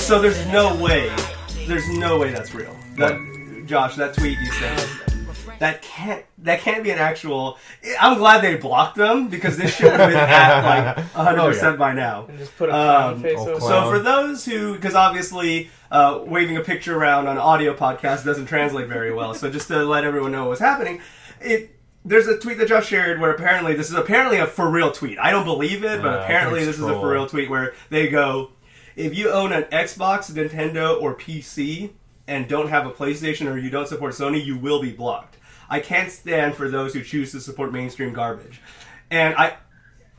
So there's no way that's real. Josh, that tweet you said, that can't be an actual. I'm glad they blocked them because this shit would have been at like 100% by now. And just put a clown face over. So for those who, because obviously waving a picture around on an audio podcast doesn't translate very well. So just to let everyone know what was happening, there's a tweet that Josh shared where this is apparently a for real tweet. I don't believe it, but apparently this is a for real tweet where they go, if you own an Xbox, Nintendo, or PC and don't have a PlayStation or you don't support Sony, you will be blocked. I can't stand for those who choose to support mainstream garbage. And I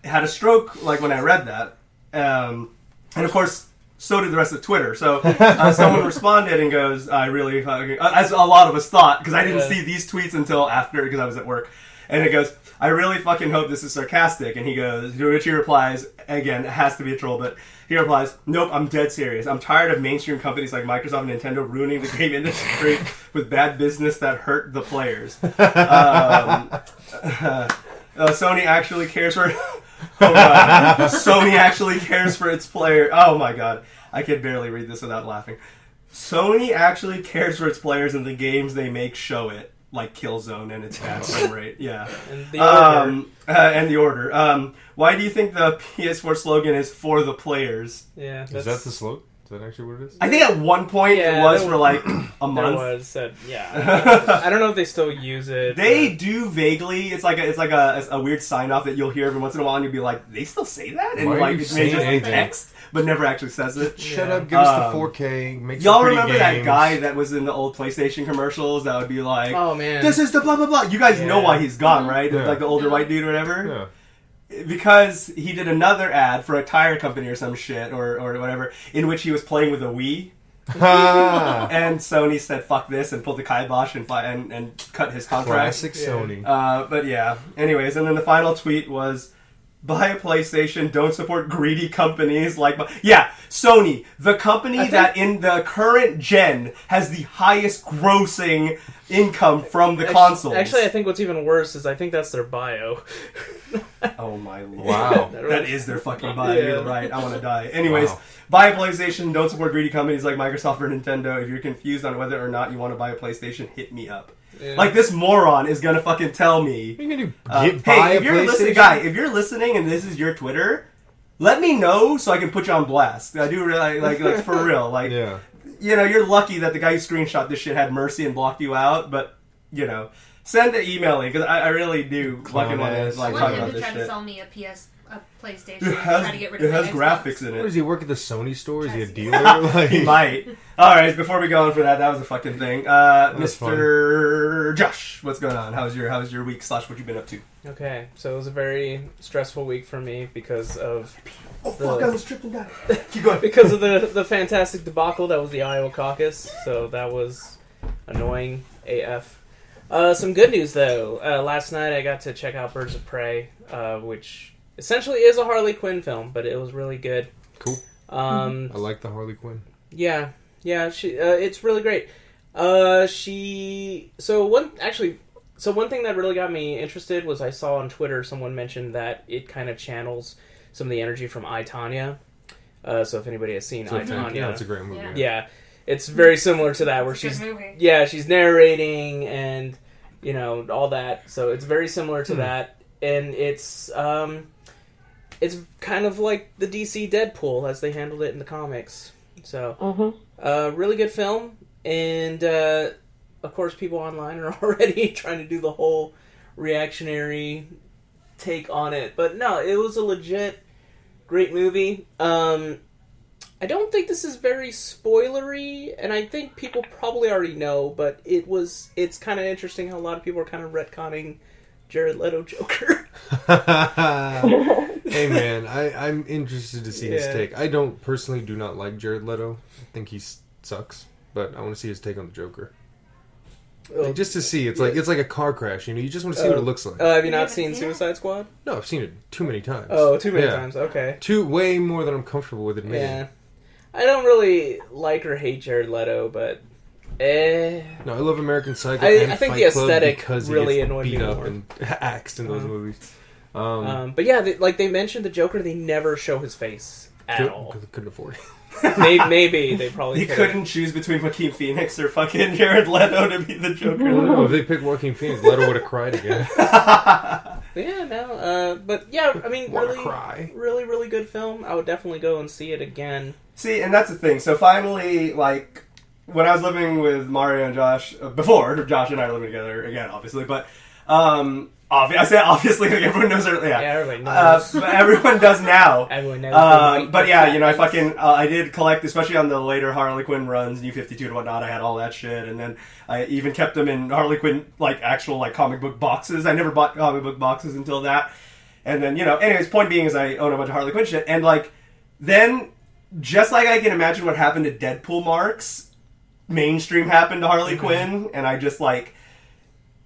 had a stroke like when I read that. And of course, so did the rest of Twitter. So someone responded and goes, I really fucking... as a lot of us thought, because I didn't see these tweets until after, because I was at work. And it goes, I really fucking hope this is sarcastic. And he goes, to which he replies, again, it has to be a troll, but he replies, nope, I'm dead serious. I'm tired of mainstream companies like Microsoft and Nintendo ruining the game industry with bad business that hurt the players. Sony actually cares for... oh god. Sony actually cares for its player. Oh my god. I can barely read this without laughing. Sony actually cares for its players and the games they make show it. Like Killzone and its bad frame rate. Yeah. And the order. And the order. Why do you think the PS4 slogan is for the players? Yeah. Is that the slogan? Is that actually what it is? I think at one point it was for like a month. I don't know if they still use it. They do vaguely. It's like a weird sign off that you'll hear every once in a while, and you'll be like, "They still say that?" And like it's just text, but never actually says it. Shut up! Give us the 4K. Make y'all remember that guy that was in the old PlayStation commercials that would be like, "Oh man, this is the blah blah blah." You guys know why he's gone, right? Yeah. Like the older white dude or whatever. Yeah. Because he did another ad for a tire company or some shit or whatever in which he was playing with a Wii. And Sony said fuck this and pulled the kibosh and cut his contract. Classic Sony. But yeah. Anyways, and then the final tweet was, buy a PlayStation, don't support greedy companies like... Yeah, Sony, the company that in the current gen has the highest grossing income from the consoles. Actually, I think what's even worse is I think that's their bio. Oh my lord. Wow. That is their fucking bio. Yeah. You're right. I want to die. Anyways, buy a PlayStation, don't support greedy companies like Microsoft or Nintendo. If you're confused on whether or not you want to buy a PlayStation, hit me up. Yeah. Like, this moron is gonna fucking tell me. You're gonna hey, if you're listening, if you're listening and this is your Twitter, let me know so I can put you on blast. I do really like for real. Like, you know, you're lucky that the guy who screenshot this shit had mercy and blocked you out. But you know, send an email in because I really do fucking want to like talk about this shit. To sell me a PlayStation. Try to get rid of it has graphics in it. What, does he work at the Sony store? Is he a dealer? He might. Alright, before we go on for that was a fucking thing. Mr. Josh, what's going on? How's your week / what you've been up to? Okay, so it was a very stressful week for me because of... fuck, I was tripping down. Keep going. Because of the fantastic debacle that was the Iowa caucus, so that was annoying AF. Some good news, though. Last night I got to check out Birds of Prey, which... essentially is a Harley Quinn film, but it was really good. Cool. I like the Harley Quinn. Yeah, she it's really great. One thing that really got me interested was I saw on Twitter someone mentioned that it kind of channels some of the energy from I, Tonya. So if anybody has seen I, Tonya, yeah, it's a great movie. Yeah, it's very similar to that where she's narrating and you know all that. So it's very similar to that, and it's kind of like the DC Deadpool as they handled it in the comics. So, really good film. And, of course, people online are already trying to do the whole reactionary take on it. But no, it was a legit great movie. I don't think this is very spoilery, and I think people probably already know, but it's kind of interesting how a lot of people are kind of retconning Jared Leto Joker. Hey man, I'm interested to see his take. I do not like Jared Leto. I think he sucks, but I want to see his take on the Joker. Like, just to see, it's like a car crash. You know, you just want to see what it looks like. Have you not seen Suicide Squad? No, I've seen it too many times. Oh, too many times. Okay, way more than I'm comfortable with admitting. Yeah, I don't really like or hate Jared Leto, but. No, I love American Psycho. I think the aesthetic really annoyed me more. Beat up and axed in those movies. But yeah, they mentioned the Joker. They never show his face at all. Couldn't afford it. Maybe they probably He couldn't choose between Joaquin Phoenix or fucking Jared Leto to be the Joker. No, if they picked Joaquin Phoenix, Leto would have cried again. Yeah, no, but yeah, I mean, really, really good film. I would definitely go and see it again. See, and that's the thing. So finally, like, when I was living with Mario and Josh, before, Josh and I were living together, again, obviously, but, I say obviously, like everyone knows. Yeah, everybody knows. But everyone does now. Everyone knows. But yeah, you know, I did collect, especially on the later Harley Quinn runs, New 52 and whatnot. I had all that shit, and then I even kept them in Harley Quinn, like actual like comic book boxes. I never bought comic book boxes until that. And then, you know, anyways, point being is I own a bunch of Harley Quinn shit, and like then, just like I can imagine what happened to Deadpool marks, mainstream happened to Harley Quinn, and I just like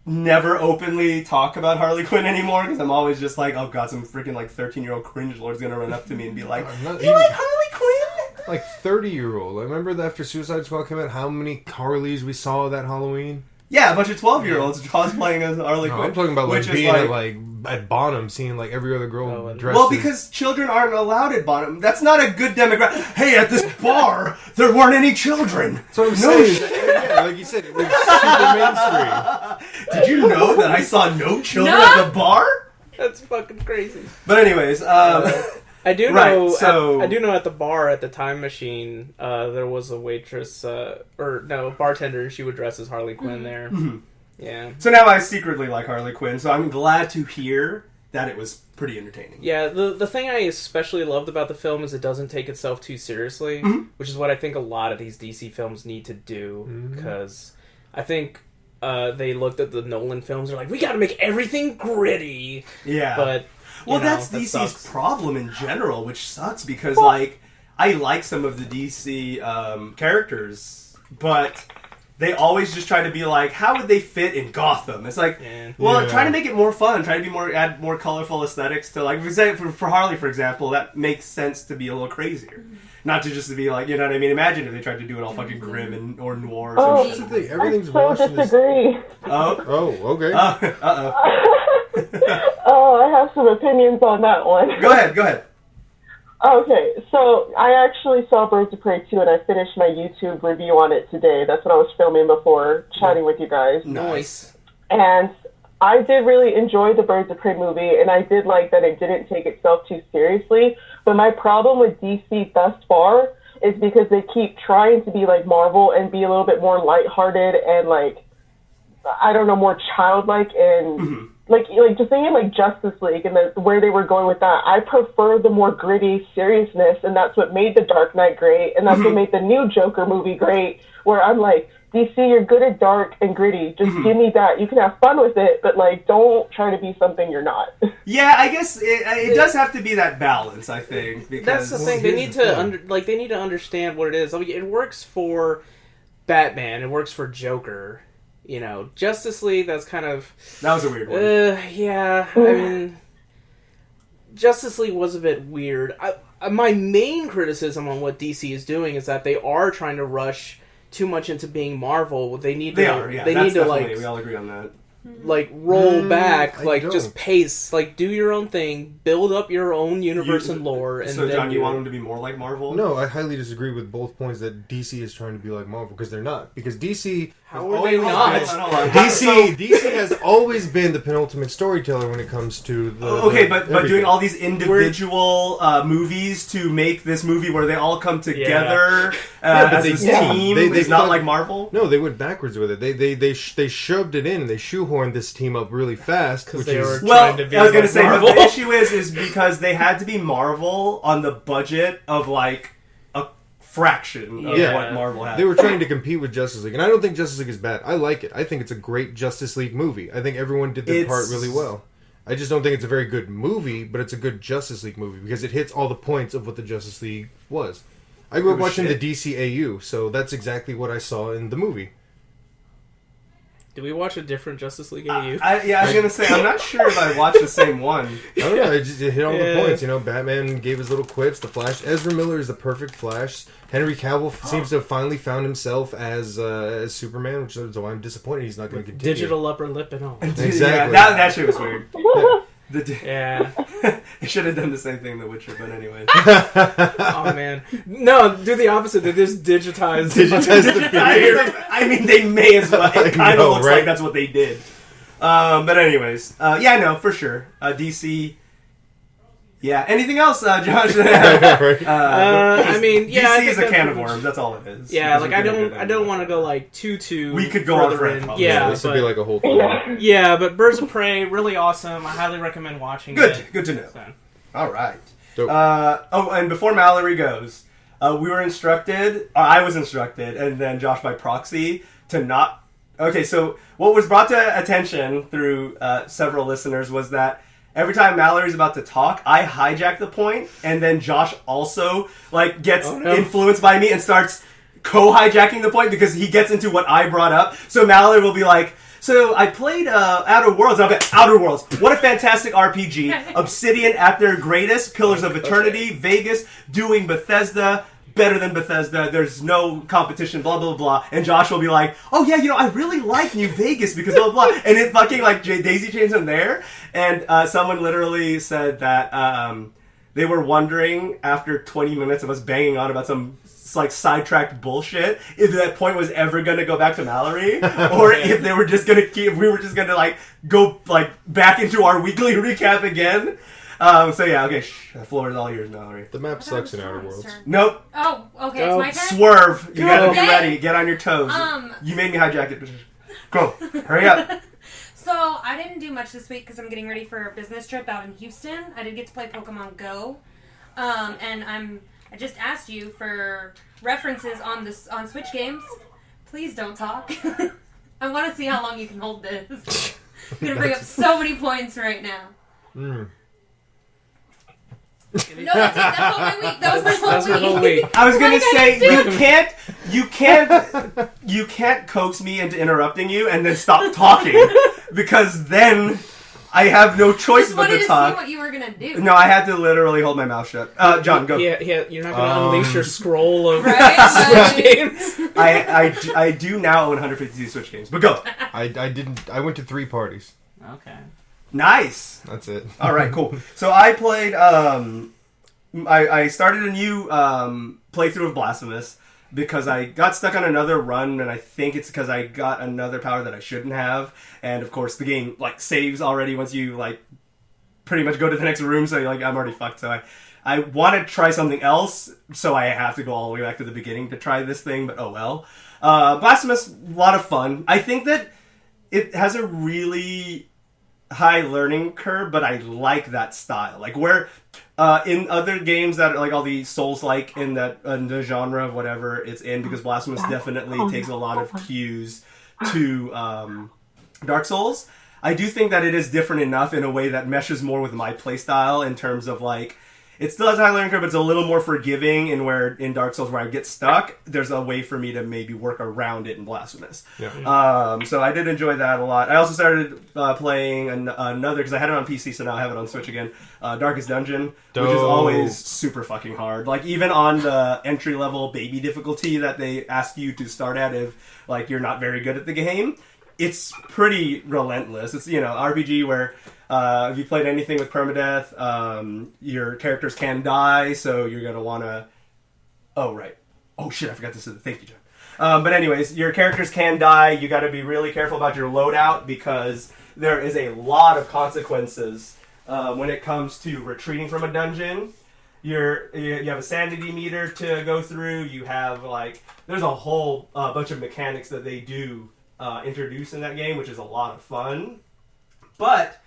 never openly talk about Harley Quinn anymore because I'm always just like, oh god, some freaking like 13-year-old cringe lord's gonna run up to me and be like, you like Harley Quinn? Like 30-year-old. I remember that after Suicide Squad came out, how many Harleys we saw that Halloween. Yeah, a bunch of 12-year-olds cosplaying as Harley Quinn. I'm talking about like being at Bonham, seeing like every other girl dressed. Well, because children aren't allowed at Bonham. That's not a good demographic. Hey, at this bar, there weren't any children. That's what I'm saying. Yeah, like you said, it was super mainstream. Did you know that I saw no children at the bar? That's fucking crazy. But anyways, I do know. Right, so I do know at the bar at the Time Machine, there was a waitress, bartender. She would dress as Harley Quinn there. Mm-hmm. Yeah. So now I secretly like Harley Quinn. So I'm glad to hear that it was pretty entertaining. Yeah. The thing I especially loved about the film is it doesn't take itself too seriously, which is what I think a lot of these DC films need to do. Because I think they looked at the Nolan films. They're like, we got to make everything gritty. Yeah. But well, that's DC's problem in general, which sucks because, like, I like some of the DC characters, but they always just try to be like, how would they fit in Gotham? It's like, try to make it more fun, try to add more colorful aesthetics to, like, for Harley, for example, that makes sense to be a little crazier. Not to just be like, you know what I mean? Imagine if they tried to do it all fucking grim or noir or some shit. Everything's I so disagree. Oh, okay. I have some opinions on that one. Go ahead. Okay, so I actually saw Birds of Prey 2 and I finished my YouTube review on it today. That's what I was filming before chatting with you guys. Nice. And I did really enjoy the Birds of Prey movie, and I did like that it didn't take itself too seriously. But my problem with DC thus far is because they keep trying to be like Marvel and be a little bit more lighthearted and like, I don't know, more childlike and like just thinking like Justice League and where they were going with that. I prefer the more gritty seriousness, and that's what made The Dark Knight great, and that's what made the new Joker movie great, where I'm like, DC, you're good at dark and gritty. Just give me that. You can have fun with it, but like, don't try to be something you're not. Yeah, I guess it does have to be that balance, I think. Because that's the thing. They need to understand what it is. I mean, it works for Batman. It works for Joker. You know, Justice League, that's kind of... That was a weird one. Yeah, I mean... Justice League was a bit weird. My main criticism on what DC is doing is that they are trying to rush too much into being Marvel. They need to like... We all agree on that. Like, roll back, just pace, like, do your own thing, build up your own universe and lore, and so, John, you want them to be more like Marvel? No, I highly disagree with both points that DC is trying to be like Marvel, because they're not. Because DC... How are they not? DC has always been the penultimate storyteller when it comes to the... But doing all these individual movies to make this movie where they all come together as this team is not like Marvel? No, they went backwards with it. They shoved it in, and they shoehorned this team up really fast. Because they were trying to be like Marvel. But the issue is because they had to be Marvel on the budget of, like, fraction of what Marvel had. They were trying to compete with Justice League, and I don't think Justice League is bad. I like it. I think it's a great Justice League movie. I think everyone did their part really well. I just don't think it's a very good movie, but it's a good Justice League movie because it hits all the points of what the Justice League was. I grew up watching the DCAU, so that's exactly what I saw in the movie. Did we watch a different Justice League AU? I was going to say, I'm not sure if I watched the same one. I don't know, it hit all the points. You know, Batman gave his little quips, the Flash. Ezra Miller is the perfect Flash. Henry Cavill seems to have finally found himself as Superman, which is why I'm disappointed he's not going to continue. Digital upper lip and all. Exactly. Yeah, that shit was weird. Yeah. They should have done the same thing in The Witcher, but anyway. Oh man, no, do the opposite. They just digitize the beard. I mean, they may as well. It kind of looks right? like that's what they did. But anyways, yeah, no, for sure. DC. Yeah. Anything else, Josh? I mean, yeah, DC is a can of worms. That's all it is. Yeah, like I don't want to go like too. We could go on forever. Yeah, this would be like a whole thing. Yeah, but Birds of Prey, really awesome. I highly recommend watching it. Good to know. So. All right. Dope. And before Mallory goes, we were instructed, or I was instructed, and then Josh by proxy, to not... Okay, so what was brought to attention through several listeners was that every time Mallory's about to talk, I hijack the point, and then Josh also gets influenced by me and starts co-hijacking the point because he gets into what I brought up. So Mallory will be like, so I played Outer Worlds, and I'll be Outer Worlds. What a fantastic RPG. Obsidian at their greatest. Pillars of Eternity. Vegas doing Bethesda. Better than Bethesda. There's no competition, blah, blah, blah. And Josh will be like, oh yeah, I really like New Vegas because blah, blah, blah. And it fucking daisy chains him there. And someone literally said that they were wondering after 20 minutes of us banging on about some sidetracked bullshit if that point was ever going to go back to Mallory or if they were just going to go back into our weekly recap again. So yeah, okay, the floor is all yours, Mallory. The map sucks in Outer Worlds. Nope. Oh, okay, it's my turn? Swerve. You gotta be Okay. ready. Get on your toes. You made me hijack it. Go. Hurry up. So, I didn't do much this week because I'm getting ready for a business trip out in Houston. I did get to play Pokemon Go. And I just asked you for references on Switch games. Please don't talk. I want to see how long you can hold this. I'm going to bring up so many points right now. No, that's all my week. That was my whole week. I was gonna say you can't coax me into interrupting you and then stop talking because then I have no choice but to talk. I wanted to see what you were gonna do. No, I had to literally hold my mouth shut. John, go. Yeah, you're not gonna unleash your scroll of Switch games. I do now own 152 Switch games, but go. I didn't. I went to 3 parties. Okay. Nice. That's it. All right, cool. So I played. I started a new playthrough of Blasphemous because I got stuck on another run, and I think it's because I got another power that I shouldn't have. And of course, the game saves already once you pretty much go to the next room. So I'm already fucked. So I want to try something else. So I have to go all the way back to the beginning to try this thing. But oh well. Blasphemous, a lot of fun. I think that it has a really high learning curve, but I like that style. Where in other games that are all the Souls-like in the genre of whatever it's in, because Blasphemous definitely takes a lot of cues to Dark Souls. I do think that it is different enough in a way that meshes more with my playstyle in terms of it still has a high learning curve, but it's a little more forgiving in Dark Souls where I get stuck, there's a way for me to maybe work around it in Blasphemous. Yeah. So I did enjoy that a lot. I also started playing another, because I had it on PC, so now I have it on Switch again, Darkest Dungeon, which is always super fucking hard. Even on the entry-level baby difficulty that they ask you to start at if you're not very good at the game, it's pretty relentless. It's, RPG where if you played anything with permadeath, your characters can die, so you're going to want to... Oh, right. Oh, shit, I forgot to say that. Thank you, John. But anyways, your characters can die. You got to be really careful about your loadout because there is a lot of consequences when it comes to retreating from a dungeon. You have a sanity meter to go through. You have, there's a whole bunch of mechanics that they do introduce in that game, which is a lot of fun. But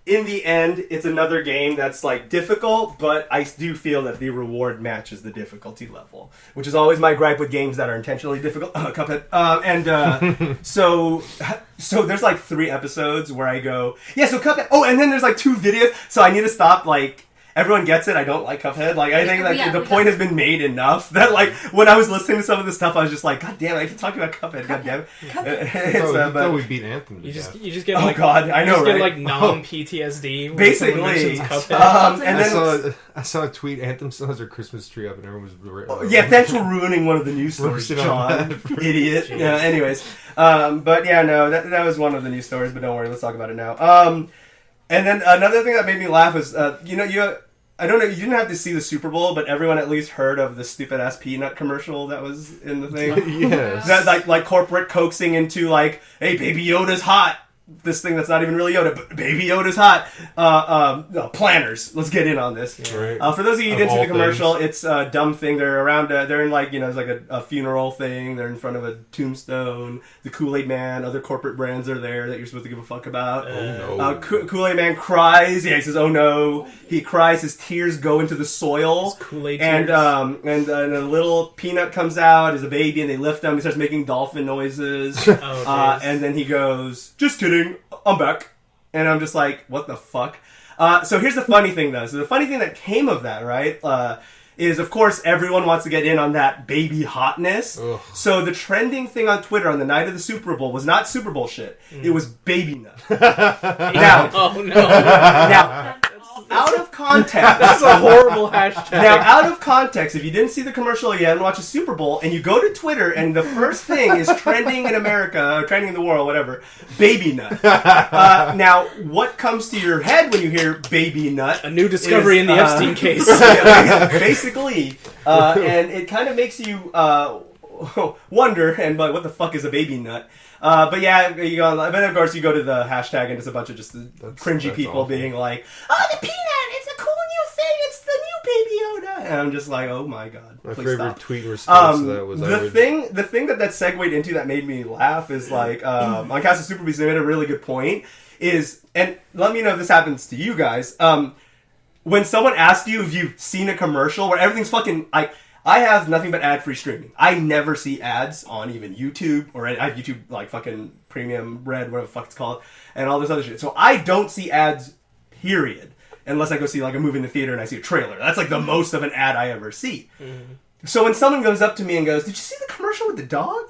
in the end, it's another game that's difficult, but I do feel that the reward matches the difficulty level, which is always my gripe with games that are intentionally difficult. Cuphead. So there's 3 episodes where I go, yeah, so Cuphead. Oh, and then there's 2 videos, so I need to stop. Everyone gets it. I don't like Cuphead. I think the point has been made enough that when I was listening to some of the stuff, I was just God damn it, I can talk about Cuphead. God damn it. But we beat Anthem. You just get oh god, I know, right? Get non-PTSD. Basically, and then I saw a tweet. Anthem still has their Christmas tree up, and everyone was yeah. Thanks for ruining one of the news stories, John. Idiot. Anyways, but yeah, no, that was one of the news stories. But don't worry, let's talk about it now. And then another thing that made me laugh is, I don't know, you didn't have to see the Super Bowl, but everyone at least heard of the stupid ass peanut commercial that was in the thing. Yes. That, like corporate coaxing into like, hey, Baby Yoda's hot. This thing that's not even really Yoda, but Baby Yoda's hot. Planners. Let's get in on this. Right. For those of you who didn't see the commercial, things. it's a dumb thing. They're around, they're in like, there's like a funeral thing. They're in front of a tombstone. The Kool-Aid Man, other corporate brands are there that you're supposed to give a fuck about. Oh, no. Kool-Aid Man cries. Yeah, he says, oh no. He cries. His tears go into the soil. His Kool-Aid and, tears. and a little peanut comes out as a baby and they lift him. He starts making dolphin noises. And then he goes, just kidding. I'm back. And I'm just like, what the fuck? So here's the funny thing, though. So the funny thing that came of that, right, is, of course, everyone wants to get in on that baby hotness. Ugh. So the trending thing on Twitter on the night of the Super Bowl was not Super Bowl shit. It was baby nut. Now, oh, no. Now, out of context. That's a horrible hashtag. Now, out of context, if you didn't see the commercial yet and watch a Super Bowl, and you go to Twitter, and the first thing is trending in America, or trending in the world, whatever, baby nut. Now, what comes to your head when you hear baby nut? A new discovery in the Epstein case. Basically. And it kind of makes you wonder, and like, what the fuck is a baby nut? But yeah, you go, but of course you go to the hashtag and it's a bunch of just cringy people awful. Being like, "Oh, the peanut! It's a cool new thing! It's the new Baby Yoda!" And I'm just like, "Oh my god!" My please favorite stop. tweet response to that was the thing that segued into that made me laugh is like on Cast of Super Beasts they made a really good point. And let me know if this happens to you guys. When someone asks you if you've seen a commercial where everything's fucking like. I have nothing but ad-free streaming. I never see ads on even YouTube, or I have YouTube, like, fucking Premium Red, whatever the fuck it's called, and all this other shit. So I don't see ads, period, unless I go see, like, a movie in the theater and I see a trailer. That's, like, the most of an ad I ever see. Mm-hmm. So when someone goes up to me and goes, "Did you see the commercial with the dog?"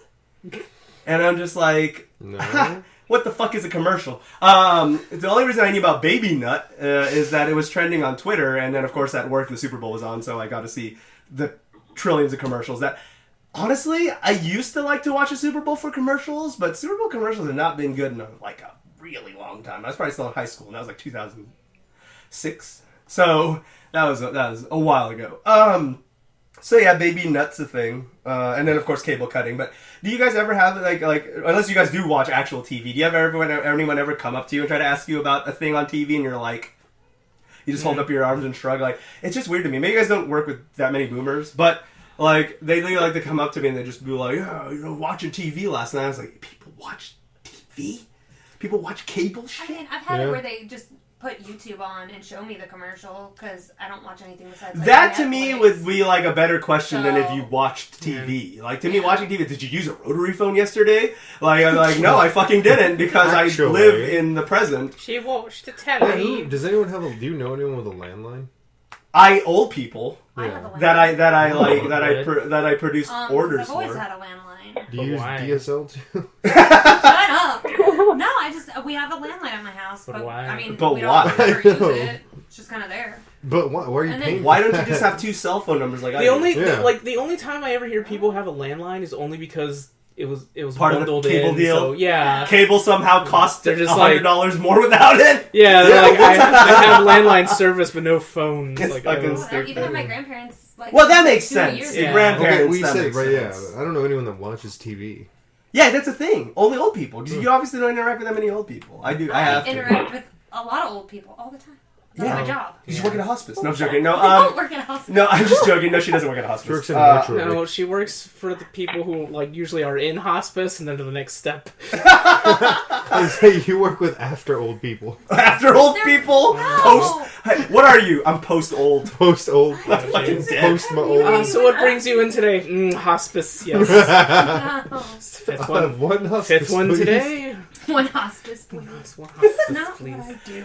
And I'm just like, no. What the fuck is a commercial? The only reason I knew about Baby Nut is that it was trending on Twitter, and then, of course, at work the Super Bowl was on, so I got to see the trillions of commercials that, honestly, I used to like to watch a Super Bowl for commercials, but Super Bowl commercials have not been good in a really long time. I was probably still in high school, and that was like 2006. So that was a while ago. So yeah, baby nuts a thing, and then of course cable cutting. But do you guys ever have like unless you guys do watch actual TV, do you ever anyone ever come up to you and try to ask you about a thing on TV, and you're like, you just hold up your arms and shrug? Like, it's just weird to me. Maybe you guys don't work with that many boomers, but like they like to come up to me and they just be like, "Yeah, watching TV last night." I was like, people watch TV? People watch cable shit? I mean, I've had it where they just put YouTube on and show me the commercial because I don't watch anything besides like, that. Netflix. To me would be like a better question than if you watched TV. Like, to me, watching TV, did you use a rotary phone yesterday? Like, I'm like, no, I fucking didn't, because I live in the present. She watched the telly. Does anyone have do you know anyone with a landline? Old people I have a landline. that I produce orders I've always for. had a landline. Do you use DSL too? Shut up! No, we have a landline at my house, but why? I mean, but we why? don't ever use it. It's just kind of there. But why are you paying? Why don't you just have two cell phone numbers like I do? The only time I ever hear people have a landline is only because it was part bundled of the cable in, deal. So, yeah, cable somehow costs they're just $100 more without it. Yeah, they're like, I have landline service but no phone. It's like, fucking well, even my grandparents. Like, well, that makes 2 sense. years Your ago. grandparents. Okay, that makes sense. I don't know anyone that watches TV. Yeah, that's a thing. Only old people. Because you obviously don't interact with that many old people. I do. I have to. Interact with a lot of old people all the time. That's my job. You work at a hospice. No, I'm joking. No, I don't work at a hospital. No, I'm just joking. No, she doesn't work at a hospice. She works in a mortuary. No, she works for the people who usually are in hospice, and then to the next step. You work with after old people. After old people? No. Post. Hey, what are you? I'm post old. Post old. Fucking dead. Post my old. So what brings you in today? Hospice, yes. No. Fifth one. One hospice, Fifth one please. today. One hospice, please. One hospice, Not please. what I do.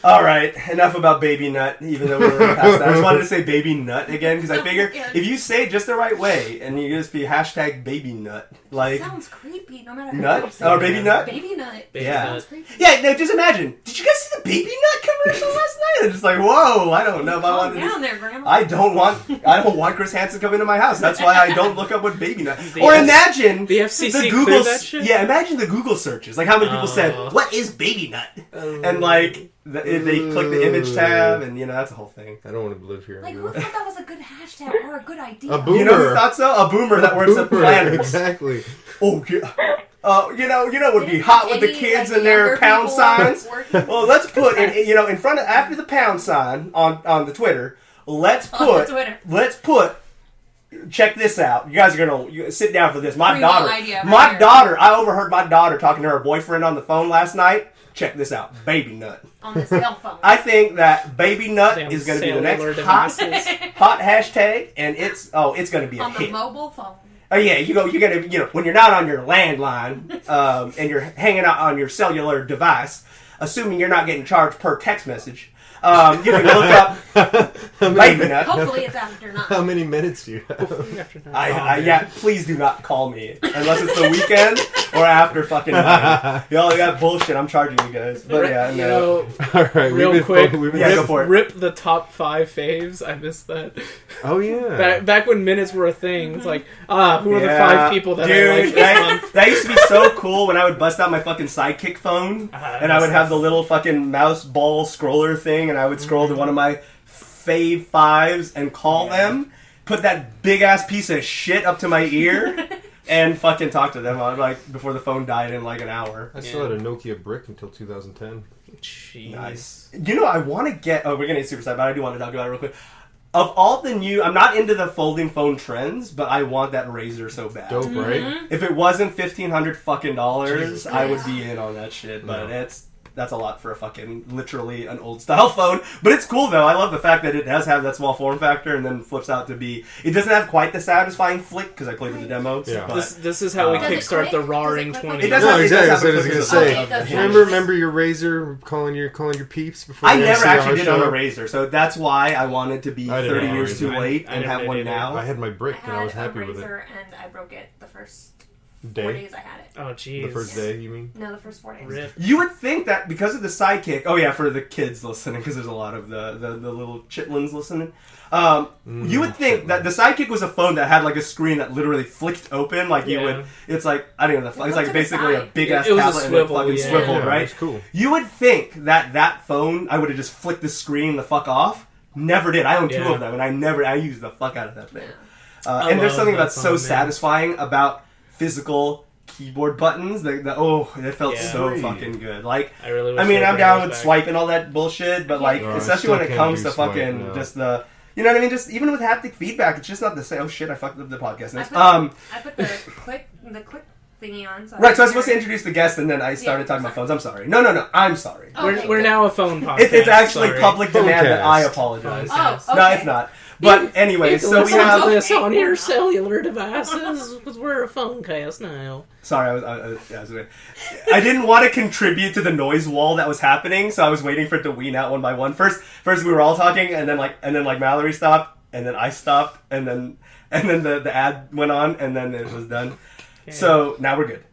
All right, enough about baby nut. Even though we're past that, I just wanted to say baby nut again because I figure if you say it just the right way and you just be hashtag baby nut, like sounds creepy no matter how nut you say or it. baby nut. Baby nut. Yeah. Sounds creepy. Yeah. No, just imagine. Did you guys see the the Baby Nut commercial last night? I'm just like, whoa, I don't know if I want to. Down there, Grandma. I don't want Chris Hansen coming to my house. That's why I don't look up what Baby Nut. Or imagine the FCC the Google cleared that shit? Yeah, imagine the Google searches. Like how many people said, "What is Baby Nut?" And like they click the image tab, and that's a whole thing. I don't want to live here. Like, who thought that was a good hashtag or a good idea? A boomer. You know who thought so? A boomer that works at Planners. Exactly. Oh yeah. You know would be hot with the kids and their pound signs. Well, let's put in front of after the pound sign on the Twitter. Let's put check this out. You guys are gonna sit down for this. My daughter. I overheard my daughter talking to her boyfriend on the phone last night. Check this out, Baby Nut on the cell phone. I think that Baby Nut is going to be the next hot hashtag, and it's going to be a hit on the mobile phone. Oh yeah, you're gonna when you're not on your landline and you're hanging out on your cellular device, assuming you're not getting charged per text message. You can look up Baby Nut. Hopefully it's after 9. How many minutes do you have? Yeah, please do not call me unless it's the weekend or after fucking 9. Y'all got bullshit. I'm charging you guys. But yeah, no. All right, real quick, go for it. Rip the top 5 faves. I missed that. Oh yeah. Back when minutes were a thing, it's like who are the 5 people that I like this month? That used to be so cool when I would bust out my fucking Sidekick phone and I would have the little fucking mouse ball scroller thing. And I would scroll to one of my fave 5s and call them, put that big ass piece of shit up to my ear, and fucking talk to them like before the phone died in like an hour. I still had a Nokia brick until 2010. Jeez. Nice. I want to get. Oh, we're gonna get super sad, but I do want to talk about it real quick. Of all the new, I'm not into the folding phone trends, but I want that Razr so bad. Dope, right? If it wasn't $1,500 fucking dollars, I would be in on that shit. But that's a lot for a fucking, literally an old style phone. But it's cool though. I love the fact that it does have that small form factor and then flips out to be... It doesn't have quite the satisfying flick because I played with the demo. Yeah. But, this is how we kickstart the Roaring 20. It does have, exactly. That's what I was going to say. Remember your Razr calling your peeps before I the never MCR actually did show? on a Razr, so that's why I wanted to be 30 years too late and have one now. I had my brick and I was happy with it. And I broke it the first 4 day. days I had it. Oh, jeez. The first day, you mean? No, the first 4 days. Rip. You would think that because of the Sidekick... Oh yeah, for the kids listening, because there's a lot of the little chitlins listening. You would think that the Sidekick was a phone that had like a screen that literally flicked open. Like you would... It's like... I don't know. It's like basically a big-ass tablet and it fucking swiveled, right? It's cool. You would think that phone, I would have just flicked the screen the fuck off. Never did. I own 2 of them, and I used the fuck out of that thing. And there's something that's so satisfying about physical keyboard buttons. It felt so fucking good. Like, I mean, I'm down with swiping all that bullshit, but like, especially when it comes to fucking just the, you know what I mean? Just even with haptic feedback, it's just not the same. Oh shit, I fucked up the podcast. I put the click thingy on. So right, so I was supposed to introduce the guest, and then I started talking about phones. I'm sorry. No, I'm sorry. We're now a phone podcast. It's actually public demand that I apologize. Oh, okay. No, it's not. But anyway, so we have this on your cellular devices because we're a phone cast now. Sorry, I didn't want to contribute to the noise wall that was happening, so I was waiting for it to wean out one by one. First we were all talking, and then Mallory stopped, and then I stopped, and then the ad went on, and then it was done. Okay. So now we're good.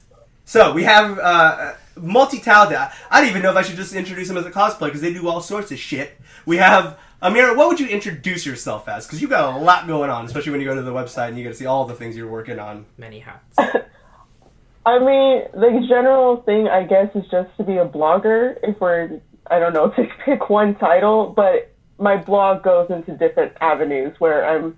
So we have multi-talented. I don't even know if I should just introduce them as a cosplayer because they do all sorts of shit. We have. Amyra, what would you introduce yourself as? Because you've got a lot going on, especially when you go to the website and you get to see all the things you're working on. Many hats. I mean, the general thing, I guess, is just to be a blogger. I don't know, to pick one title, but my blog goes into different avenues where I'm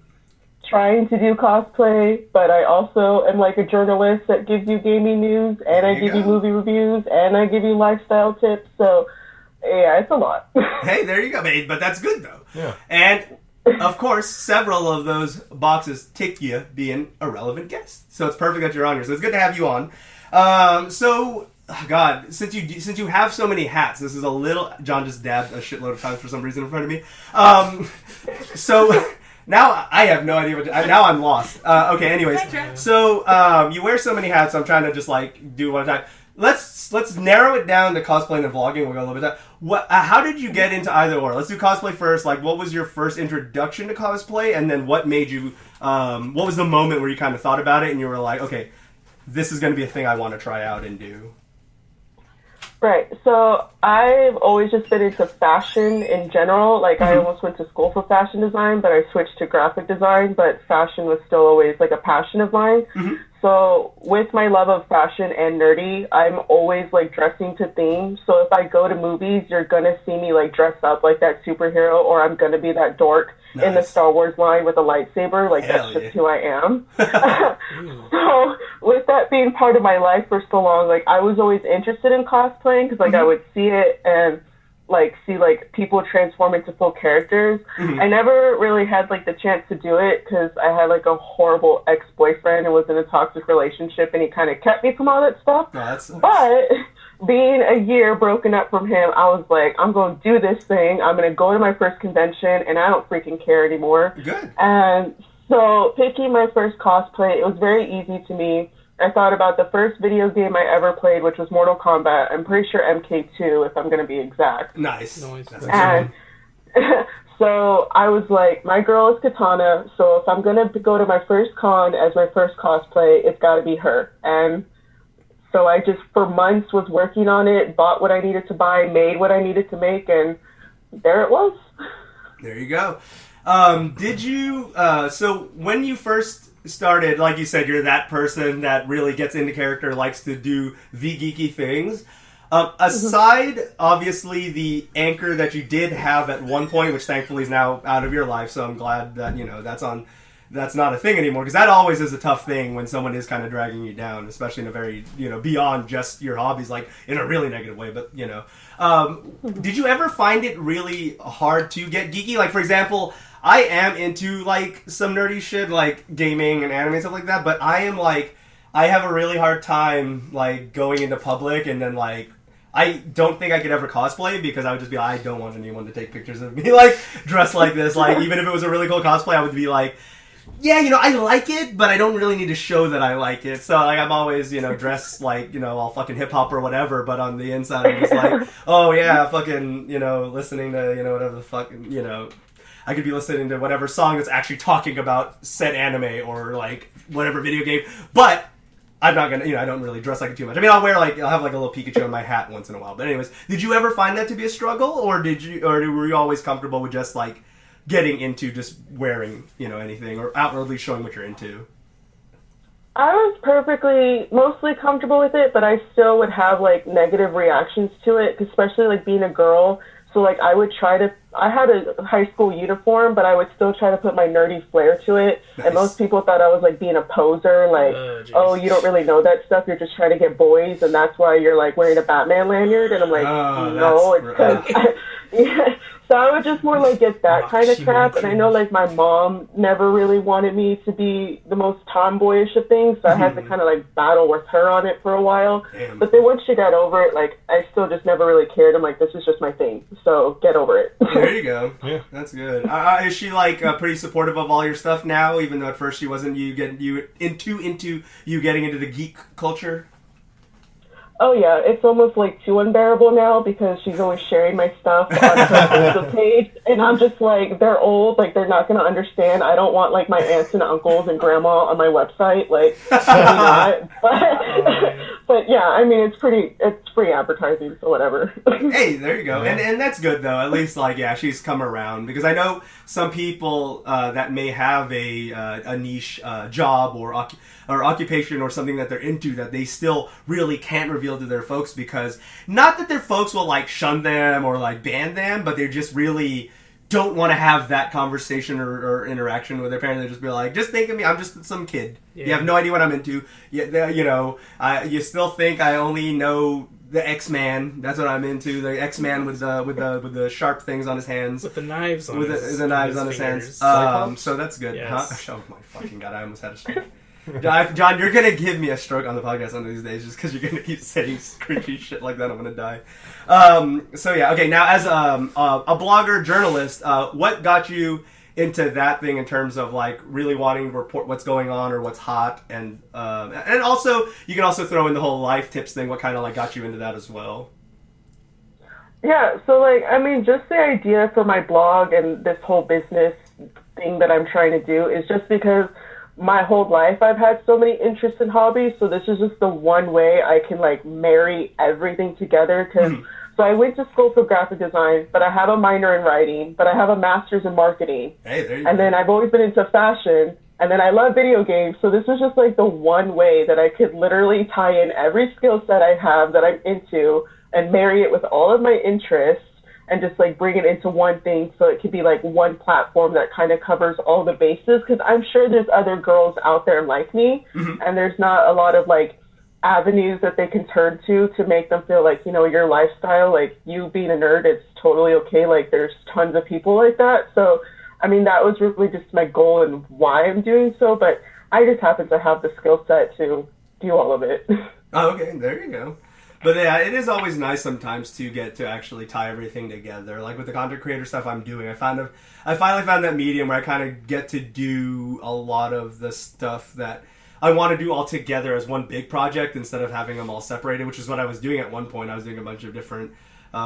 trying to do cosplay, but I also am like a journalist that gives you gaming news, and I give you movie reviews, and I give you lifestyle tips, so... Yeah, it's a lot. Hey, there you go, babe. But that's good, though. Yeah. And, of course, several of those boxes tick you being a relevant guest. So it's perfect that you're on here. So it's good to have you on. God, since you have so many hats, this is a little... John just dabbed a shitload of times for some reason in front of me. So... Now I have no idea now I'm lost. Okay, anyways. So you wear so many hats, so I'm trying to just like do one time. Let's narrow it down to cosplay and vlogging. We'll go a little bit down. How did you get into either or? Let's do cosplay first. Like, what was your first introduction to cosplay, and then what made you? What was the moment where you kind of thought about it and you were like, okay, this is going to be a thing I want to try out and do? Right. So I've always just been into fashion in general. Like I almost went to school for fashion design, but I switched to graphic design. But fashion was still always like a passion of mine. So with my love of fashion and nerdy, I'm always like dressing to theme. So if I go to movies, you're gonna see me like dress up like that superhero, or I'm gonna be that dork in the Star Wars line with a lightsaber. Like that's just who I am. So with that being part of my life for so long, like I was always interested in cosplaying because like I would see it and like see like people transform into full characters. I never really had like the chance to do it because I had like a horrible ex-boyfriend and was in a toxic relationship, and he kind of kept me from all that stuff. But being a year broken up from him, I was like, I'm going to do this thing. I'm going to go to my first convention, and I don't freaking care anymore. Good. And so picking my first cosplay, it was very easy to me. I thought about the first video game I ever played, which was Mortal Kombat. I'm pretty sure MK2, if I'm going to be exact. Nice. And so I was like, my girl is Katana, so if I'm going to go to my first con as my first cosplay, it's got to be her. And so I just, for months, was working on it, bought what I needed to buy, made what I needed to make, and there it was. There you go. Did you, so when you first started, like you said, you're that person that really gets into character, likes to do the geeky things. Aside, obviously, the anchor that you did have at one point, which thankfully is now out of your life, so I'm glad that, that's not a thing anymore, because that always is a tough thing when someone is kind of dragging you down, especially in a very, beyond just your hobbies, like in a really negative way, but, did you ever find it really hard to get geeky? Like, for example, I am into, like, some nerdy shit, like gaming and anime and stuff like that, but I have a really hard time, like, going into public and then, like, I don't think I could ever cosplay because I would just be like, I don't want anyone to take pictures of me, like, dressed like this. Like, even if it was a really cool cosplay, I would be like, yeah, I like it, but I don't really need to show that I like it. So, like, I'm always, dressed like, all fucking hip-hop or whatever, but on the inside, I'm just like, oh, yeah, fucking, listening to, whatever the fucking, I could be listening to whatever song that's actually talking about said anime or, like, whatever video game, but I'm not gonna, I don't really dress like it too much. I mean, I'll have, like, a little Pikachu on my hat once in a while. But anyways, did you ever find that to be a struggle, or were you always comfortable with just, like, getting into just wearing, anything, or outwardly showing what you're into? I was mostly comfortable with it, but I still would have, like, negative reactions to it, especially, like, being a girl. So, like, I had a high school uniform, but I would still try to put my nerdy flair to it. Nice. And most people thought I was, like, being a poser, like, oh, you don't really know that stuff, you're just trying to get boys, and that's why you're, like, wearing a Batman lanyard. And I'm like, no, it's because... So I would just more, like, get that kind of crap. And I know, like, my mom never really wanted me to be the most tomboyish of things, so I had to kind of, like, battle with her on it for a while. Damn. But then once she got over it, like, I still just never really cared. I'm like, this is just my thing, so get over it. There you go. Yeah, that's good. Is she, like, pretty supportive of all your stuff now, even though at first she wasn't getting into the geek culture? Oh, yeah, it's almost, like, too unbearable now because she's always sharing my stuff on her Facebook page, and I'm just like, they're old, like, they're not going to understand. I don't want, like, my aunts and uncles and grandma on my website, like, maybe not. But, yeah, I mean, it's free advertising, so whatever. Hey, there you go. And that's good, though. At least, like, yeah, she's come around, because I know some people that may have a niche job or occupation or something that they're into that they still really can't reveal to their folks, because not that their folks will, like, shun them or, like, ban them, but they just really don't want to have that conversation or interaction with their parents. They just be like, just think of me, I'm just some kid. Yeah. You have no idea what I'm into. You still think I only know the X-Man. That's what I'm into. The X-Man with the sharp things on his hands. With the knives on the knives on his hands. So that's good. Yes. Huh? Oh my fucking god, I almost had a stroke. John, you're gonna give me a stroke on the podcast one of these days just because you're gonna keep saying creepy shit like that. I'm gonna die. So yeah, okay. Now, as a blogger, journalist, what got you into that thing in terms of, like, really wanting to report what's going on or what's hot, and also you can also throw in the whole life tips thing. What kind of, like, got you into that as well? Yeah. So, like, I mean, just the idea for my blog and this whole business thing that I'm trying to do is just because my whole life I've had so many interests and hobbies, so this is just the one way I can like marry everything together. Because so I went to school for graphic design, but I have a minor in writing, but I have a master's in marketing. Hey, there you and go. then I've always been into fashion, and then I love video games. So this was just like the one way that I could literally tie in every skill set I have that I'm into and marry it with all of my interests and just like bring it into one thing, so it could be like one platform that kind of covers all the bases. Because I'm sure there's other girls out there like me, and there's not a lot of like avenues that they can turn to make them feel like, you know, your lifestyle, like you being a nerd, it's totally okay. Like there's tons of people like that. So I mean, that was really just my goal and why I'm doing so. But I just happen to have the skill set to do all of it. Oh, okay, there you go. But yeah, it is always nice sometimes to get to actually tie everything together. Like with the content creator stuff I'm doing, I finally found that medium where I kind of get to do a lot of the stuff that I want to do all together as one big project instead of having them all separated, which is what I was doing at one point. I was doing a bunch of different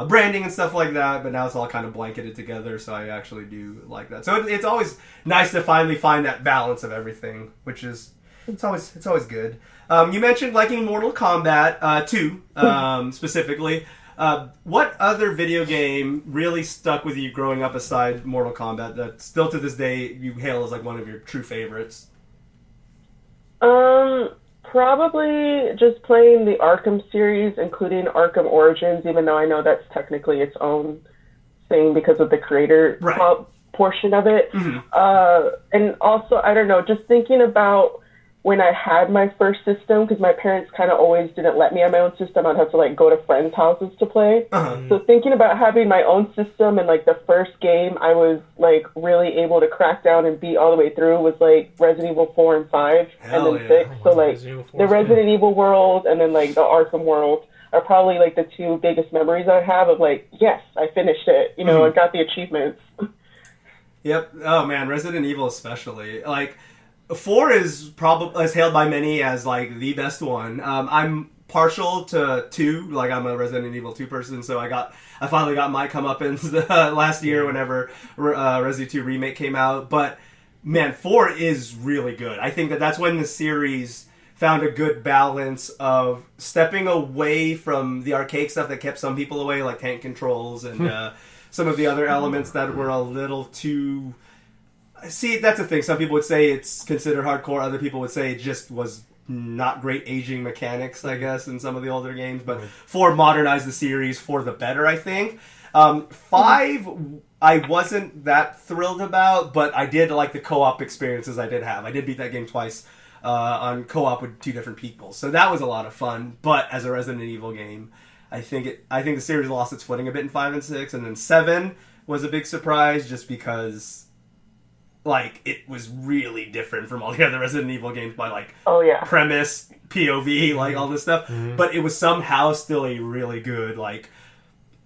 branding and stuff like that, but now it's all kind of blanketed together, so I actually do like that. So it's always nice to finally find that balance of everything, which is it's always good. You mentioned liking Mortal Kombat 2 specifically. What other video game really stuck with you growing up aside Mortal Kombat that still to this day you hail as like one of your true favorites? Probably just playing the Arkham series, including Arkham Origins, even though I know that's technically its own thing because of the creator portion of it. And also, I don't know, just thinking about when I had my first system, because my parents kind of always didn't let me have my own system. I'd have to like go to friends' houses to play. So thinking about having my own system and like the first game I was like really able to crack down and beat all the way through was like Resident Evil 4 and 5 and then 6. So like the Resident Evil world and then like the Arkham world are probably like the two biggest memories I have of like, yes, I finished it. You know, I got the achievements. Yep. Oh man, Resident Evil especially. Like 4 is probably hailed by many as like the best one. I'm partial to 2, like I'm a Resident Evil 2 person, so I finally got my comeuppance last year whenever Resident 2 Remake came out. But man, 4 is really good. I think that's when the series found a good balance of stepping away from the archaic stuff that kept some people away, like tank controls and some of the other elements that were a little too... See, that's the thing. Some people would say it's considered hardcore. Other people would say it just was not great aging mechanics, I guess, in some of the older games. But 4 modernized the series for the better, I think. 5, I wasn't that thrilled about, but I did like the co-op experiences I did have. I did beat that game twice on co-op with 2 different people. So that was a lot of fun. But as a Resident Evil game, I think the series lost its footing a bit in 5 and 6. And then 7 was a big surprise just because... like, it was really different from all the other Resident Evil games by, like, premise, POV, like, all this stuff. But it was somehow still a really good, like...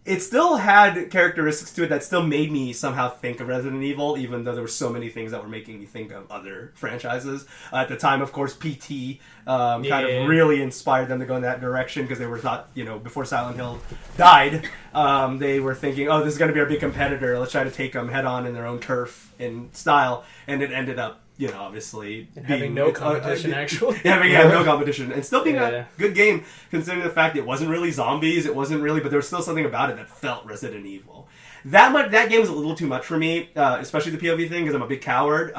It still had characteristics to it that still made me somehow think of Resident Evil, even though there were so many things that were making me think of other franchises. At the time, of course, PT kind of really inspired them to go in that direction, because they were thought, you know, before Silent Hill died, they were thinking, oh, this is going to be our big competitor, let's try to take them head on in their own turf in style, and it ended up, you know, obviously... having no competition, actually. Having no competition. And still being a good game, considering the fact it wasn't really zombies, it wasn't really... But there was still something about it that felt Resident Evil. That game was a little too much for me, especially the POV thing, because I'm a big coward.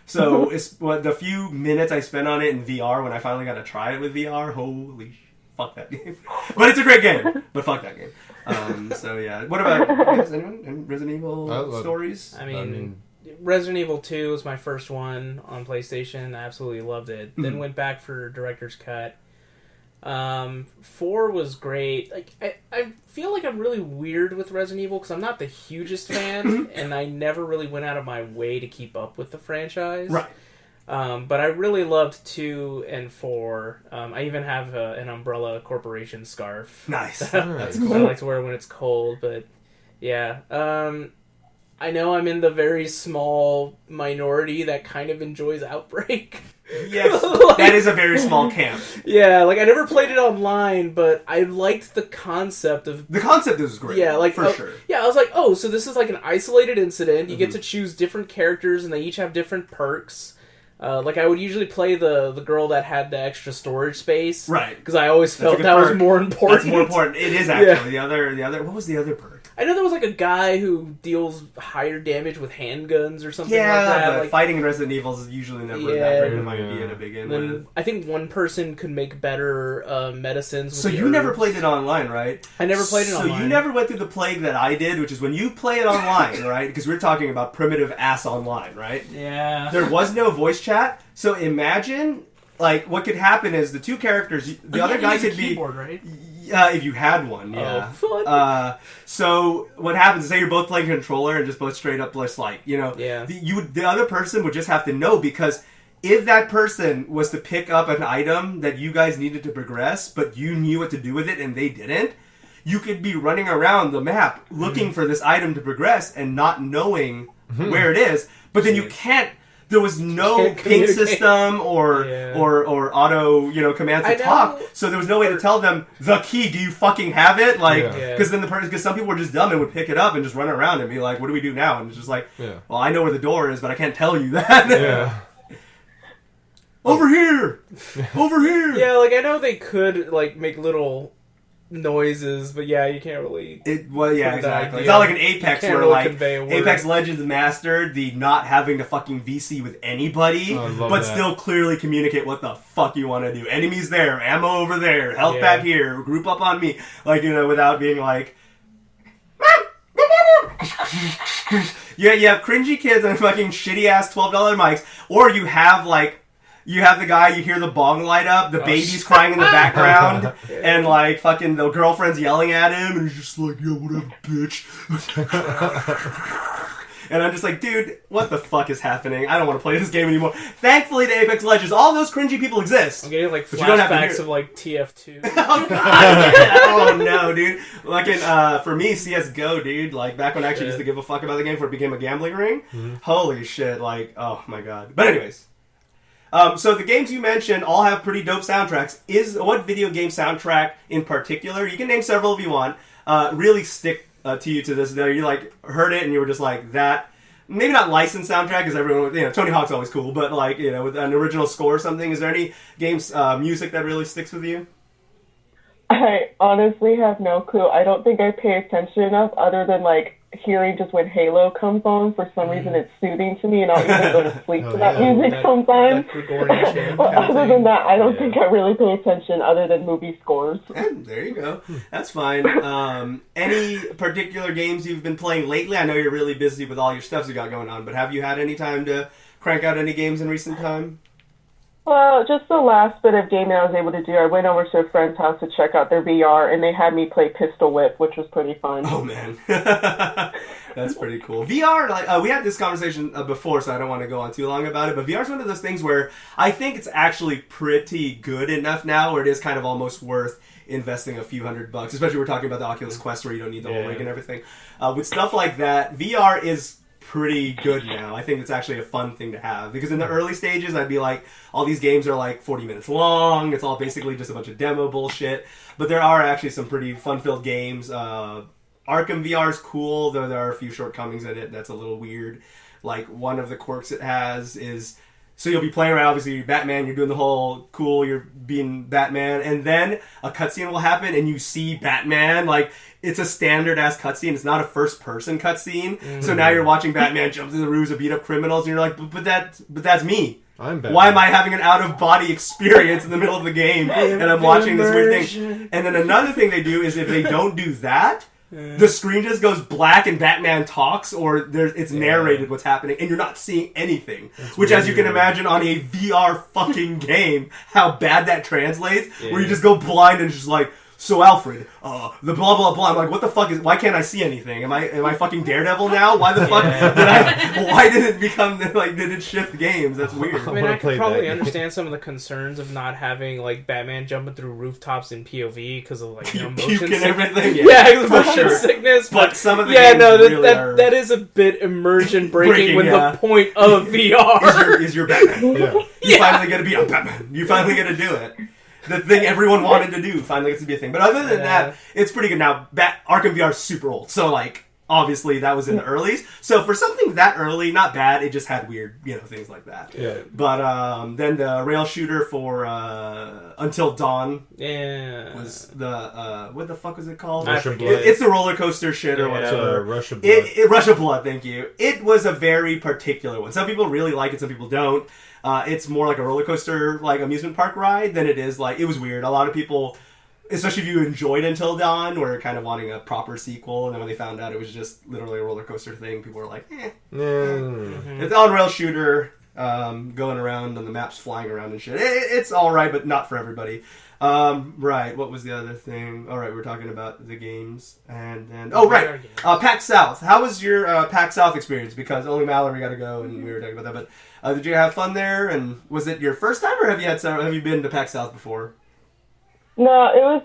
So the few minutes I spent on it in VR, when I finally got to try it with VR, holy fuck that game. But it's a great game, but fuck that game. So yeah. What about... anyone? Any Resident Evil stories? I mean Resident Evil 2 was my first one on PlayStation. I absolutely loved it. Then went back for Director's Cut. 4 was great. Like I feel like I'm really weird with Resident Evil because I'm not the hugest fan, and I never really went out of my way to keep up with the franchise. Right. But I really loved 2 and 4. I even have an Umbrella Corporation scarf. Nice. That's cool. I like to wear when it's cold, but yeah. I know I'm in the very small minority that kind of enjoys Outbreak. Yes, that is a very small camp. Yeah, like I never played it online, but I liked the concept of... The concept is great, for sure. Yeah, I was like, oh, so this is like an isolated incident. You get to choose different characters, and they each have different perks. Like, I would usually play the girl that had the extra storage space. Right. Because I always felt that was more important. That's more important. It is actually. The other. What was the other perk? I know there was like a guy who deals higher damage with handguns or something like that. Yeah, but like, fighting in Resident Evil is usually never that great of an idea to begin with. I think one person could make better medicines. So you never played it online, right? I never played it online. So you never went through the plague that I did, which is when you play it online, right? Because we're talking about primitive ass online, right? Yeah. There was no voice chat, so imagine, like, what could happen is the two characters, the other guy could be... keyboard, right? If you had one, yeah. Oh, fun. So what happens is, say you're both playing controller and just both straight up just like, the other person would just have to know, because if that person was to pick up an item that you guys needed to progress, but you knew what to do with it and they didn't, you could be running around the map looking for this item to progress and not knowing where it is, but then you can't. There was no ping system or auto commands to talk, so there was no way to tell them the key. Do you fucking have it? Like, because then because some people were just dumb and would pick it up and just run around and be like, "What do we do now?" And it's just like, "Well, I know where the door is, but I can't tell you that." Over here, over here. Yeah, like I know they could like make little noises, but you can't really. Exactly. It's not like an Apex where really like Apex Legends mastered the not having to fucking VC with anybody, but still clearly communicate what the fuck you want to do. Enemies there, ammo over there, health back here, group up on me, like without being like. You have cringy kids and fucking shitty ass $12 mics, or you have like. You have the guy, you hear the bong light up, the baby's crying in the background, and like fucking the girlfriend's yelling at him, and he's just like, "Yeah, whatever, bitch." And I'm just like, dude, what the fuck is happening? I don't want to play this game anymore. Thankfully, to Apex Legends, all those cringy people exist. I'm getting like flashbacks of like TF2. Oh god! Oh no, dude. Like for me, CS:GO, dude. Like back when I actually used to give a fuck about the game before it became a gambling ring. Holy shit! Like, oh my god. But anyways. So the games you mentioned all have pretty dope soundtracks. What video game soundtrack in particular, you can name several if you want, really stick to you to this day? You like heard it and you were just like that. Maybe not licensed soundtrack because everyone, Tony Hawk's always cool, but like with an original score or something. Is there any games music that really sticks with you? I honestly have no clue. I don't think I pay attention enough, other than like hearing just when Halo comes on. For some reason, it's soothing to me, and I'll even go to sleep to that music sometimes. Other than that, I don't think I really pay attention, other than movie scores. There you go. That's fine. Any particular games you've been playing lately? I know you're really busy with all your stuff you got going on, but have you had any time to crank out any games in recent time? Well, just the last bit of gaming I was able to do, I went over to a friend's house to check out their VR, and they had me play Pistol Whip, which was pretty fun. Oh, man. That's pretty cool. VR, like we had this conversation before, so I don't want to go on too long about it, but VR is one of those things where I think it's actually pretty good enough now where it is kind of almost worth investing a few $100, especially we're talking about the Oculus Quest where you don't need the whole rig and everything. With stuff like that, VR is pretty good now. I think it's actually a fun thing to have, because in the early stages I'd be like, all these games are like 40 minutes long, it's all basically just a bunch of demo bullshit, but there are actually some pretty fun-filled games. Arkham VR is cool, though there are a few shortcomings in it that's a little weird. Like one of the quirks it has is, so you'll be playing around, obviously you're Batman, you're doing the whole cool, you're being Batman, and then a cutscene will happen and you see Batman, like it's a standard ass cutscene. It's not a first person cutscene. Mm-hmm. So now you're watching Batman jump through the roofs and beat up criminals, and you're like, but that's me. I'm Batman. Why am I having an out of body experience in the middle of the game and I'm watching this weird thing? And then another thing they do is if they don't do that, the screen just goes black and Batman talks, or it's narrated what's happening, and you're not seeing anything. That's which, as you can imagine, on a VR fucking game, how bad that translates. Yeah. Where you just go blind and just like, so Alfred, the blah blah blah. I'm like, what the fuck why can't I see anything? Am I fucking Daredevil now? Why the fuck why did it become like, did it shift games? That's weird. I mean, I could probably understand some of the concerns of not having like Batman jumping through rooftops in POV because of like motion sickness. Everything. Yeah, motion sickness. But some of the games that is a bit immersion breaking when the point of VR is your Batman. You finally get to be a Batman. You finally get to do it. The thing everyone wanted to do finally gets to be a thing. But other than that, it's pretty good. Now, Arkham VR is super old. So, like, obviously that was in the earlies. So for something that early, not bad. It just had weird, things like that. Yeah. But then the rail shooter for Until Dawn was the what the fuck was it called? Rush of Blood. It's the roller coaster shit or whatever. Rush of Blood. Rush of Blood. Thank you. It was a very particular one. Some people really like it. Some people don't. It's more like a roller coaster, like amusement park ride than it is like. It was weird. A lot of people, especially if you enjoyed Until Dawn, were kind of wanting a proper sequel, and then when they found out it was just literally a roller coaster thing, people were like, eh. Mm. It's on-rail shooter, going around, and the map's flying around and shit. It's alright, but not for everybody. Right, what was the other thing? Alright, we're talking about the games, and then... Oh, right! PAX South. How was your PAX South experience? Because only Mallory got to go, and we were talking about that, but did you have fun there, and was it your first time, or have you been to PAX South before? No, it was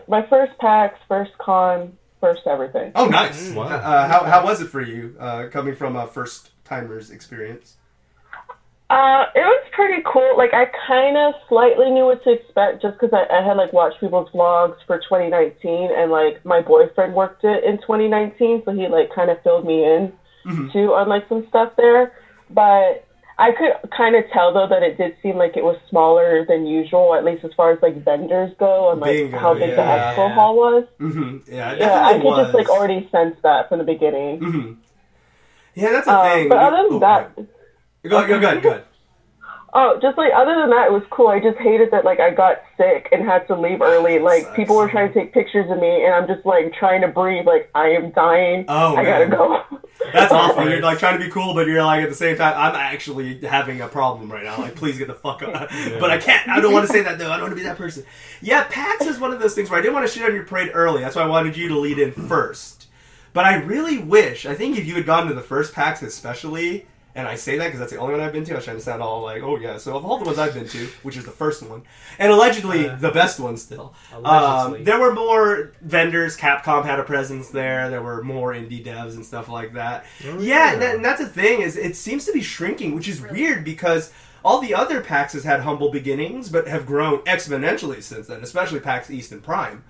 my first PAX, first con, first everything. Oh, nice. Wow. How was it for you, coming from a first-timer's experience? It was pretty cool. Like, I kind of slightly knew what to expect just because I had, like, watched people's vlogs for 2019, and, like, my boyfriend worked it in 2019, so he, like, kind of filled me in, too, on, like, some stuff there. But I could kind of tell, though, that it did seem like it was smaller than usual, at least as far as, like, vendors go, and, like, how big the expo hall was. Mm-hmm. Yeah, it I could was. just, like, already sense that from the beginning. Mm-hmm. Yeah, that's the thing. But other than that... Go ahead. Oh, just, like, other than that, it was cool. I just hated that, like, I got sick and had to leave early. Like, people were trying to take pictures of me, and I'm just, like, trying to breathe. Like, I am dying. Oh, I gotta go. That's awful. You're, like, trying to be cool, but you're, like, at the same time, I'm actually having a problem right now. Like, please get the fuck up. Yeah. But I can't. I don't want to say that, though. I don't want to be that person. Yeah, PAX is one of those things where I didn't want to shit on your parade early. That's why I wanted you to lead in first. But I really wish, I think if you had gone to the first PAX especially... And I say that because that's the only one I've been to. I was trying to sound all like, oh yeah. So of all the ones I've been to, which is the first one, and allegedly the best one still, there were more vendors. Capcom had a presence there. There were more indie devs and stuff like that. Oh, yeah, and that's the thing is it seems to be shrinking, which is weird because all the other PAXs had humble beginnings, but have grown exponentially since then, especially PAX East and Prime.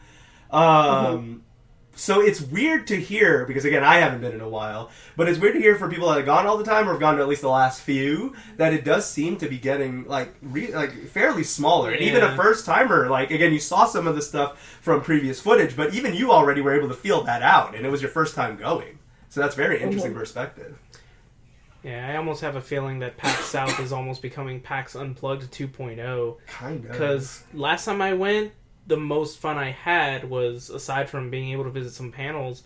So it's weird to hear, because again, I haven't been in a while, but it's weird to hear from people that have gone all the time or have gone to at least the last few, that it does seem to be getting, like fairly smaller. And even a first-timer, like, again, you saw some of the stuff from previous footage, but even you already were able to feel that out, and it was your first time going. So that's very interesting perspective. Yeah, I almost have a feeling that PAX South is almost becoming PAX Unplugged 2.0. Kind of. Because last time I went, the most fun I had was, aside from being able to visit some panels,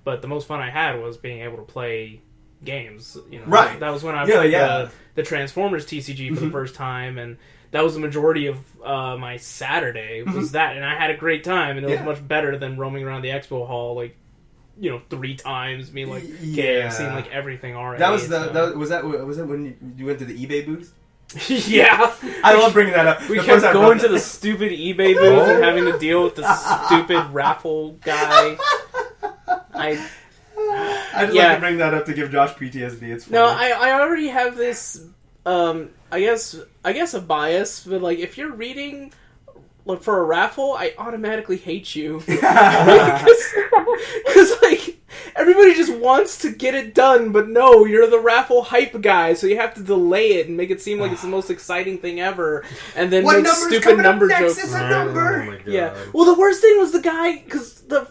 but the most fun I had was being able to play games. Right. That was when I played the Transformers TCG for the first time, and that was the majority of my Saturday was that, and I had a great time, and it was much better than roaming around the expo hall, like, 3 times, being like, okay, I've seen, like, everything already. Was that when you went to the eBay booth? Yeah. I love bringing that up. We kept going to the stupid eBay booth and having to deal with the stupid raffle guy. I just like to bring that up to give Josh PTSD. It's funny. No, I already have this, I guess a bias, but, like, if you're reading... Like, for a raffle, I automatically hate you. Because, like, everybody just wants to get it done, but no, you're the raffle hype guy, so you have to delay it and make it seem like it's the most exciting thing ever, and then make stupid number jokes. It's a number! Oh my God. Yeah. Well, the worst thing was the guy, because the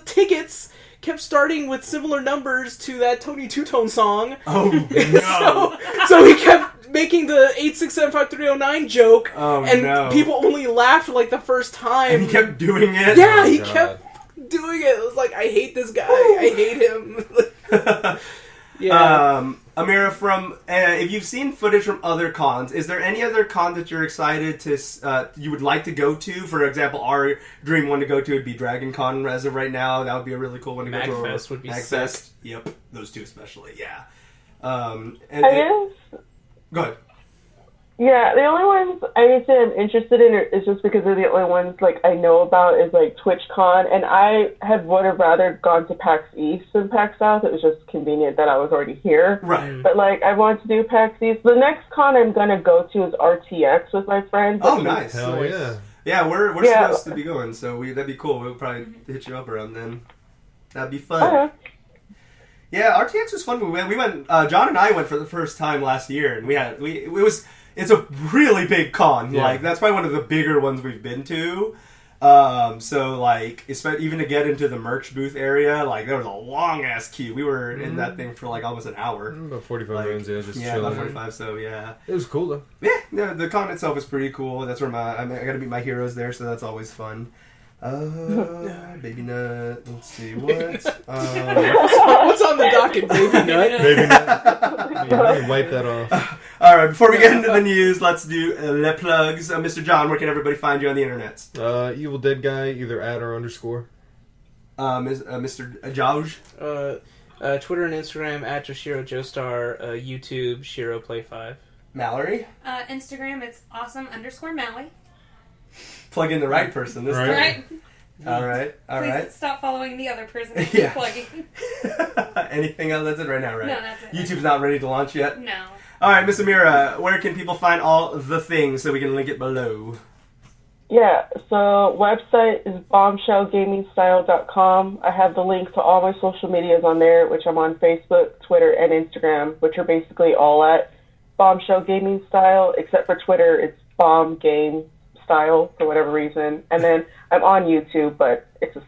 tickets kept starting with similar numbers to that Tony Two-Tone song. Oh, no. So he kept making the 8675309 joke, people only laughed like the first time. And he kept doing it? Yeah, he kept doing it. It was like, I hate this guy. I hate him. Yeah. Amyra, from if you've seen footage from other cons, is there any other con that you're excited to you would like to go to? For example, our dream one to go to would be Dragon Con as of right now. That would be a really cool one to go to. Magfest would be sick. Yep, those two especially. Yeah. I guess. Go ahead. Yeah, the only ones I would say I'm interested in is just because they're the only ones like I know about is like TwitchCon, and I would have rather gone to PAX East than PAX South. It was just convenient that I was already here. Right. But like I want to do PAX East. The next con I'm gonna go to is RTX with my friends. Oh, nice. Hell yeah. Yeah, we're supposed to be going, so that'd be cool. We'll probably hit you up around then. That'd be fun. Yeah, RTX was fun. We went. John and I went for the first time last year, and it's a really big con. Yeah. Like that's probably one of the bigger ones we've been to. So like, even to get into the merch booth area, like there was a long ass queue. We were in that thing for like almost an hour. About 45 minutes, just chilling. About 45. So yeah, it was cool though. Yeah, the con itself was pretty cool. That's where I got to meet my heroes there, so that's always fun. Baby Nut. Let's see what. What's on the docket, Baby Nut? Baby Nut. Let me wipe that off. All right, before we get into the news, let's do le plugs. Mr. John, where can everybody find you on the internet? Evil Dead Guy, either @ or _. Mr. Jauj. Twitter and Instagram @ Joshiro Joestar. YouTube Shiro Play 5. Mallory. Instagram, it's awesome_Mally. Plug in the right person this Right. All right. Please stop following the other person that Yeah. plugging. Anything else? That's it right now, right? No, that's it. YouTube's not ready to launch yet? No. All right, Miss Amyra, where can people find all the things so we can link it below? Yeah, so website is bombshellgamingstyle.com. I have the link to all my social medias on there, which I'm on Facebook, Twitter, and Instagram, which are basically all at Bombshell Gaming Style, except for Twitter, it's Bomb Game Style for whatever reason. And then I'm on YouTube, but it's a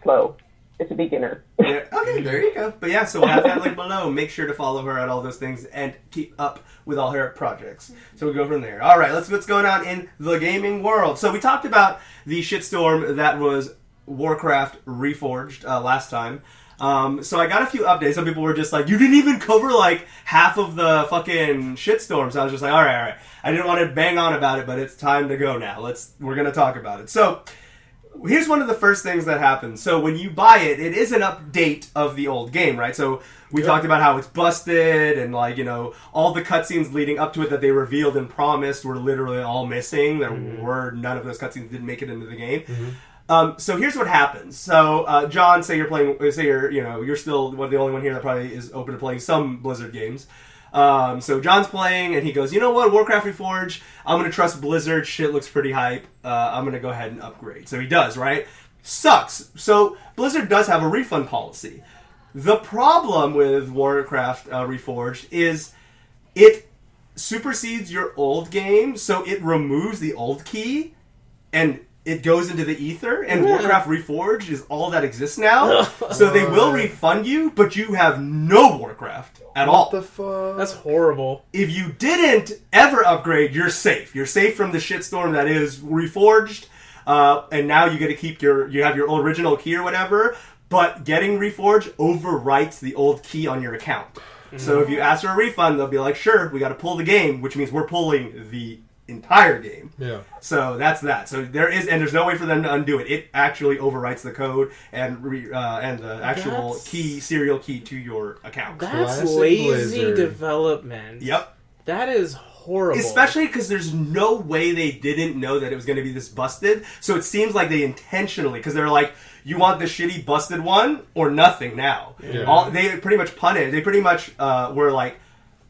beginner. Yeah, okay, there you go. But yeah, so we'll have that link below. Make sure to follow her at all those things and keep up with all her projects. So we'll go from there. All right, let's see what's going on in the gaming world. So we talked about the shitstorm that was Warcraft Reforged last time. So I got a few updates. Some people were just like, you didn't even cover like half of the fucking shitstorm. So I was just like, all right. I didn't want to bang on about it, but it's time to go now. We're going to talk about it. So here's one of the first things that happens. So when you buy it, it is an update of the old game, right? So we talked about how it's busted and like, all the cutscenes leading up to it that they revealed and promised were literally all missing. There were none of those cutscenes didn't make it into the game. So here's what happens. So John, say you're you're still the only one here that probably is open to playing some Blizzard games. So John's playing, and he goes, you know what, Warcraft Reforged, I'm going to trust Blizzard, shit looks pretty hype, I'm going to go ahead and upgrade. So he does, right? Sucks. So Blizzard does have a refund policy. The problem with Warcraft Reforged is it supersedes your old game, so it removes the old key, and it goes into the ether, and Warcraft Reforged is all that exists now. So they will refund you, but you have no Warcraft at all. What the fuck? That's horrible. If you didn't ever upgrade, you're safe. You're safe from the shitstorm that is Reforged, and now you get to keep you have your original key or whatever, but getting Reforged overwrites the old key on your account. So if you ask for a refund, they'll be like, sure, we got to pull the game, which means we're pulling the entire game. Yeah. So that's that. So there's no way for them to undo it. It actually overwrites the code and the actual serial key to your account. That's Classic lazy Blizzard. development. Yep. That is horrible. Especially because there's no way they didn't know that it was going to be this busted. So it seems like they intentionally, because they're like, you want the shitty busted one or nothing now. Yeah. They pretty much punted. They pretty much were like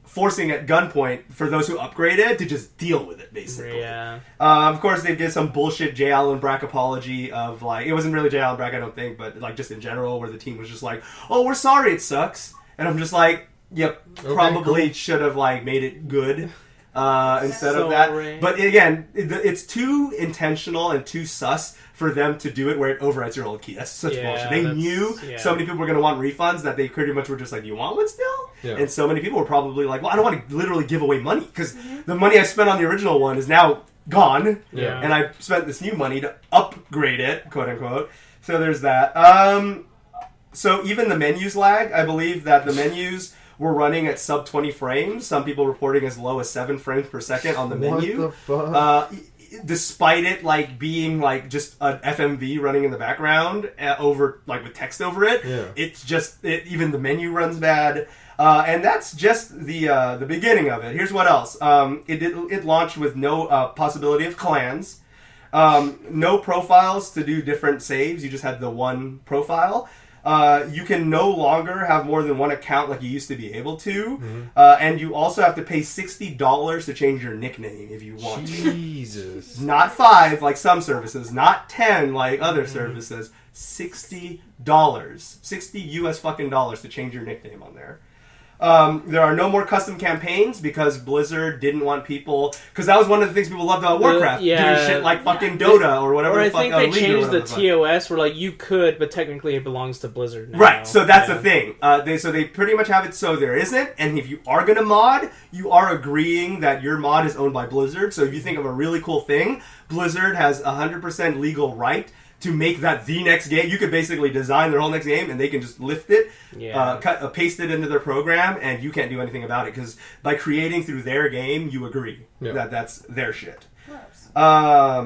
forcing at gunpoint for those who upgraded to just deal with it, basically. Yeah. Of course, they did some bullshit J. Allen Brack apology of like, it wasn't really J. Allen Brack, I don't think, but like just in general, where the team was just like, oh, we're sorry, it sucks. And I'm just like, yep, Okay, probably cool. should have like made it good instead So of that. right. But again, it's too intentional and too sus for them to do it where it overwrites your old key. That's such bullshit. They knew so many people were going to want refunds that they pretty much were just like, you want one still? Yeah. And so many people were probably like, well, I don't want to literally give away money because the money I spent on the original one is now gone. Yeah. And I spent this new money to upgrade it, quote unquote. So there's that. So even the menus lag, I believe that the menus were running at sub 20 frames. Some people reporting as low as 7 frames per second on the menu. What the fuck? Despite it like being like just an FMV running in the background over like with text over it, it's just even the menu runs bad, and that's just the beginning of it. Here's what else. It launched with no possibility of clans, no profiles to do different saves. You just had the one profile. You can no longer have more than one account like you used to be able to. And you also have to pay $60 to change your nickname if you want to. Jesus. Not 5 like some services, not 10 like other services. $60. 60 US fucking dollars to change your nickname on there. There are no more custom campaigns because Blizzard didn't want people... Because that was one of the things people loved about Warcraft. Doing shit like fucking Dota or whatever the fuck. Or I think they changed the TOS where, like, you could, but technically it belongs to Blizzard now. Right, so that's the thing. They pretty much have it so there isn't, and if you are going to mod, you are agreeing that your mod is owned by Blizzard. So if you think of a really cool thing, Blizzard has 100% legal right to make that the next game. You could basically design their whole next game, and they can just lift it, paste it into their program, and you can't do anything about it. Because by creating through their game, you agree that that's their shit. I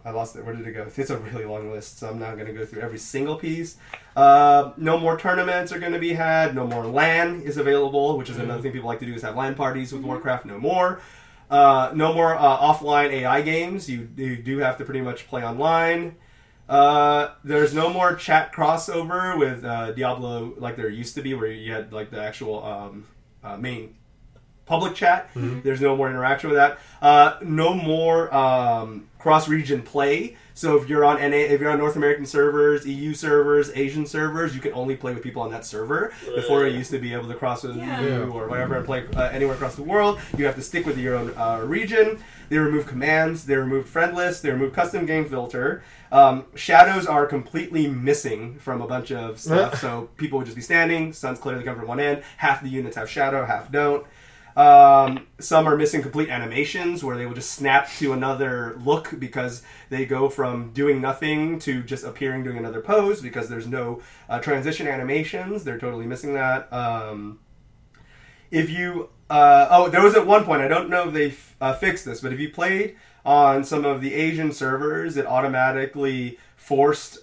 lost it. Where did it go? It's a really long list, so I'm not going to go through every single piece. No more tournaments are going to be had. No more LAN is available, which is another thing people like to do is have LAN parties with Warcraft. No more. No more offline AI games. You do have to pretty much play online. There's no more chat crossover with Diablo like there used to be, where you had like the actual main public chat. There's no more interaction with that. No more cross-region play. So if you're on North American servers, EU servers, Asian servers, you can only play with people on that server. Before you used to be able to cross with EU or whatever and play anywhere across the world. You have to stick with your own region. They removed commands. They removed friend lists. They removed custom game filter. Shadows are completely missing from a bunch of stuff. So people would just be standing. Sun's clearly come from one end. Half the units have shadow, half don't. Some are missing complete animations where they will just snap to another look because they go from doing nothing to just appearing doing another pose because there's no transition animations. They're totally missing that. If you... there was at one point, I don't know if they fixed this, but if you played on some of the Asian servers, it automatically forced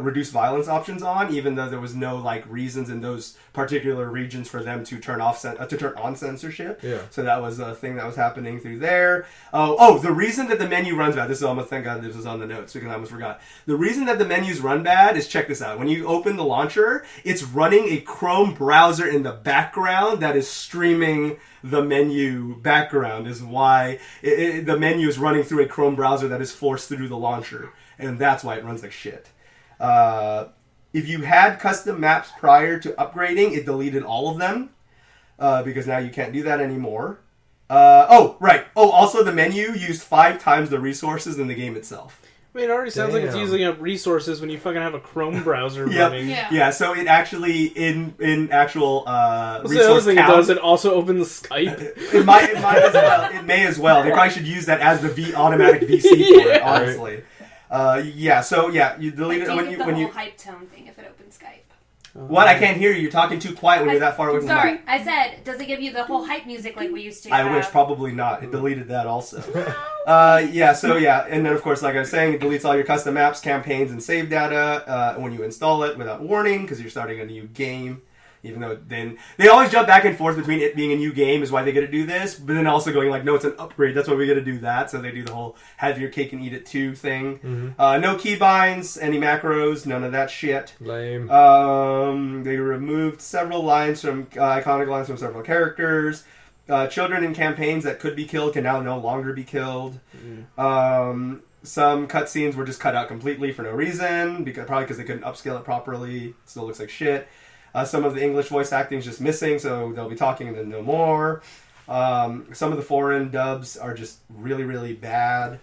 reduced violence options on, even though there was no like reasons in those particular regions for them to turn on censorship. So that was a thing that was happening through there. The reason that the menu runs bad. This is almost, thank God this was on the notes because I almost forgot. The reason that the menus run bad is, check this out. When you open the launcher, it's running a Chrome browser in the background that is streaming the menu background. Is why the menu is running through a Chrome browser that is forced through the launcher. And that's why it runs like shit. If you had custom maps prior to upgrading, it deleted all of them. Because now you can't do that anymore. Also the menu used 5 times the resources in the game itself. I mean, it already sounds like it's using up resources when you fucking have a Chrome browser running. Yeah, so it actually, in actual What's resource the other thing count... it does? It also opens Skype? It might as well. It may as well. They probably should use that as the automatic VC for it, honestly. You delete it when you whole hype tone thing if it opens Skype. What? I can't hear you. You're talking too quiet when you're that far away from the mic. I said, does it give you the whole hype music like we used to I wish, probably not. It deleted that also. And then of course, like I was saying, it deletes all your custom maps, campaigns, and save data when you install it without warning because you're starting a new game. Even though then they always jump back and forth between it being a new game is why they get to do this, but then also going like, no, it's an upgrade. That's why we get to do that. So they do the whole have your cake and eat it too thing. No keybinds, any macros, none of that shit. Lame. They removed several lines from iconic lines from several characters. Children in campaigns that could be killed can now no longer be killed. Some cutscenes were just cut out completely for no reason, probably because they couldn't upscale it properly. It still looks like shit. Some of the English voice acting is just missing, so they'll be talking and then no more. Some of the foreign dubs are just really, really bad.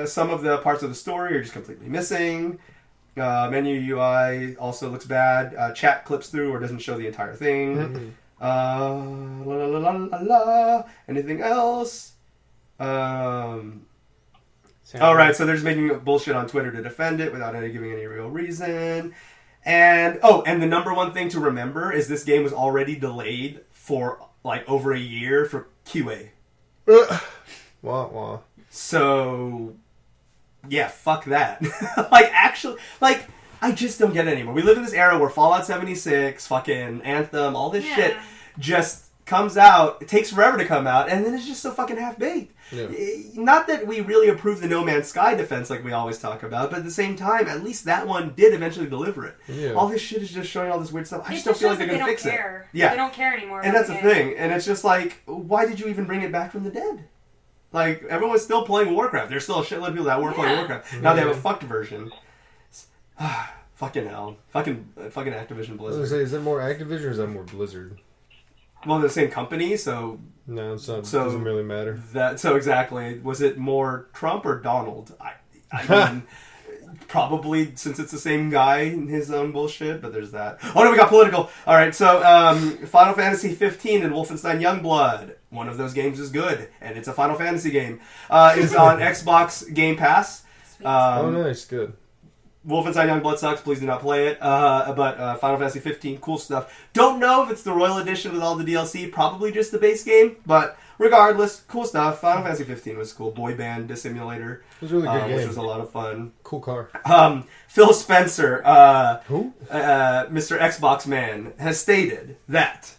Some of the parts of the story are just completely missing. Menu UI also looks bad. Chat clips through or doesn't show the entire thing. Anything else? Alright, so they're just making bullshit on Twitter to defend it without giving any real reason. And the number one thing to remember is this game was already delayed for like over a year for QA. Wah, wah. So, yeah, fuck that. I just don't get it anymore. We live in this era where Fallout 76, fucking Anthem, all this shit just comes out. It takes forever to come out, and then it's just so fucking half-baked. Yeah. Not that we really approve the No Man's Sky defense like we always talk about, but at the same time, at least that one did eventually deliver it. Yeah. All this shit is just showing all this weird stuff. I just don't feel like they're going to fix it. Yeah. They don't care anymore. And that's the thing. And it's just like, why did you even bring it back from the dead? Like, everyone's still playing Warcraft. There's still a shitload of people that were playing Warcraft. Now they have a fucked version. Fucking hell. Fucking Activision I was Blizzard. gonna say, is that more Activision or is that more Blizzard? Well, they're the same company, so... No, it's not. So- doesn't really matter. So exactly. Was it more Trump or Donald? I mean... Probably, since it's the same guy in his own bullshit, but there's that. Oh no, we got political! Alright, so, Final Fantasy 15 and Wolfenstein Youngblood. One of those games is good, and it's a Final Fantasy game. Is on Xbox Game Pass. Oh, nice, good. Wolfenstein Youngblood sucks, please do not play it. But Final Fantasy 15, cool stuff. Don't know if it's the Royal Edition with all the DLC, probably just the base game, but regardless, cool stuff. Final Fantasy 15 was cool. Boy band simulator. It was a really good game. Which was a lot of fun. Cool car. Phil Spencer, Who? Mr. Xbox Man, has stated that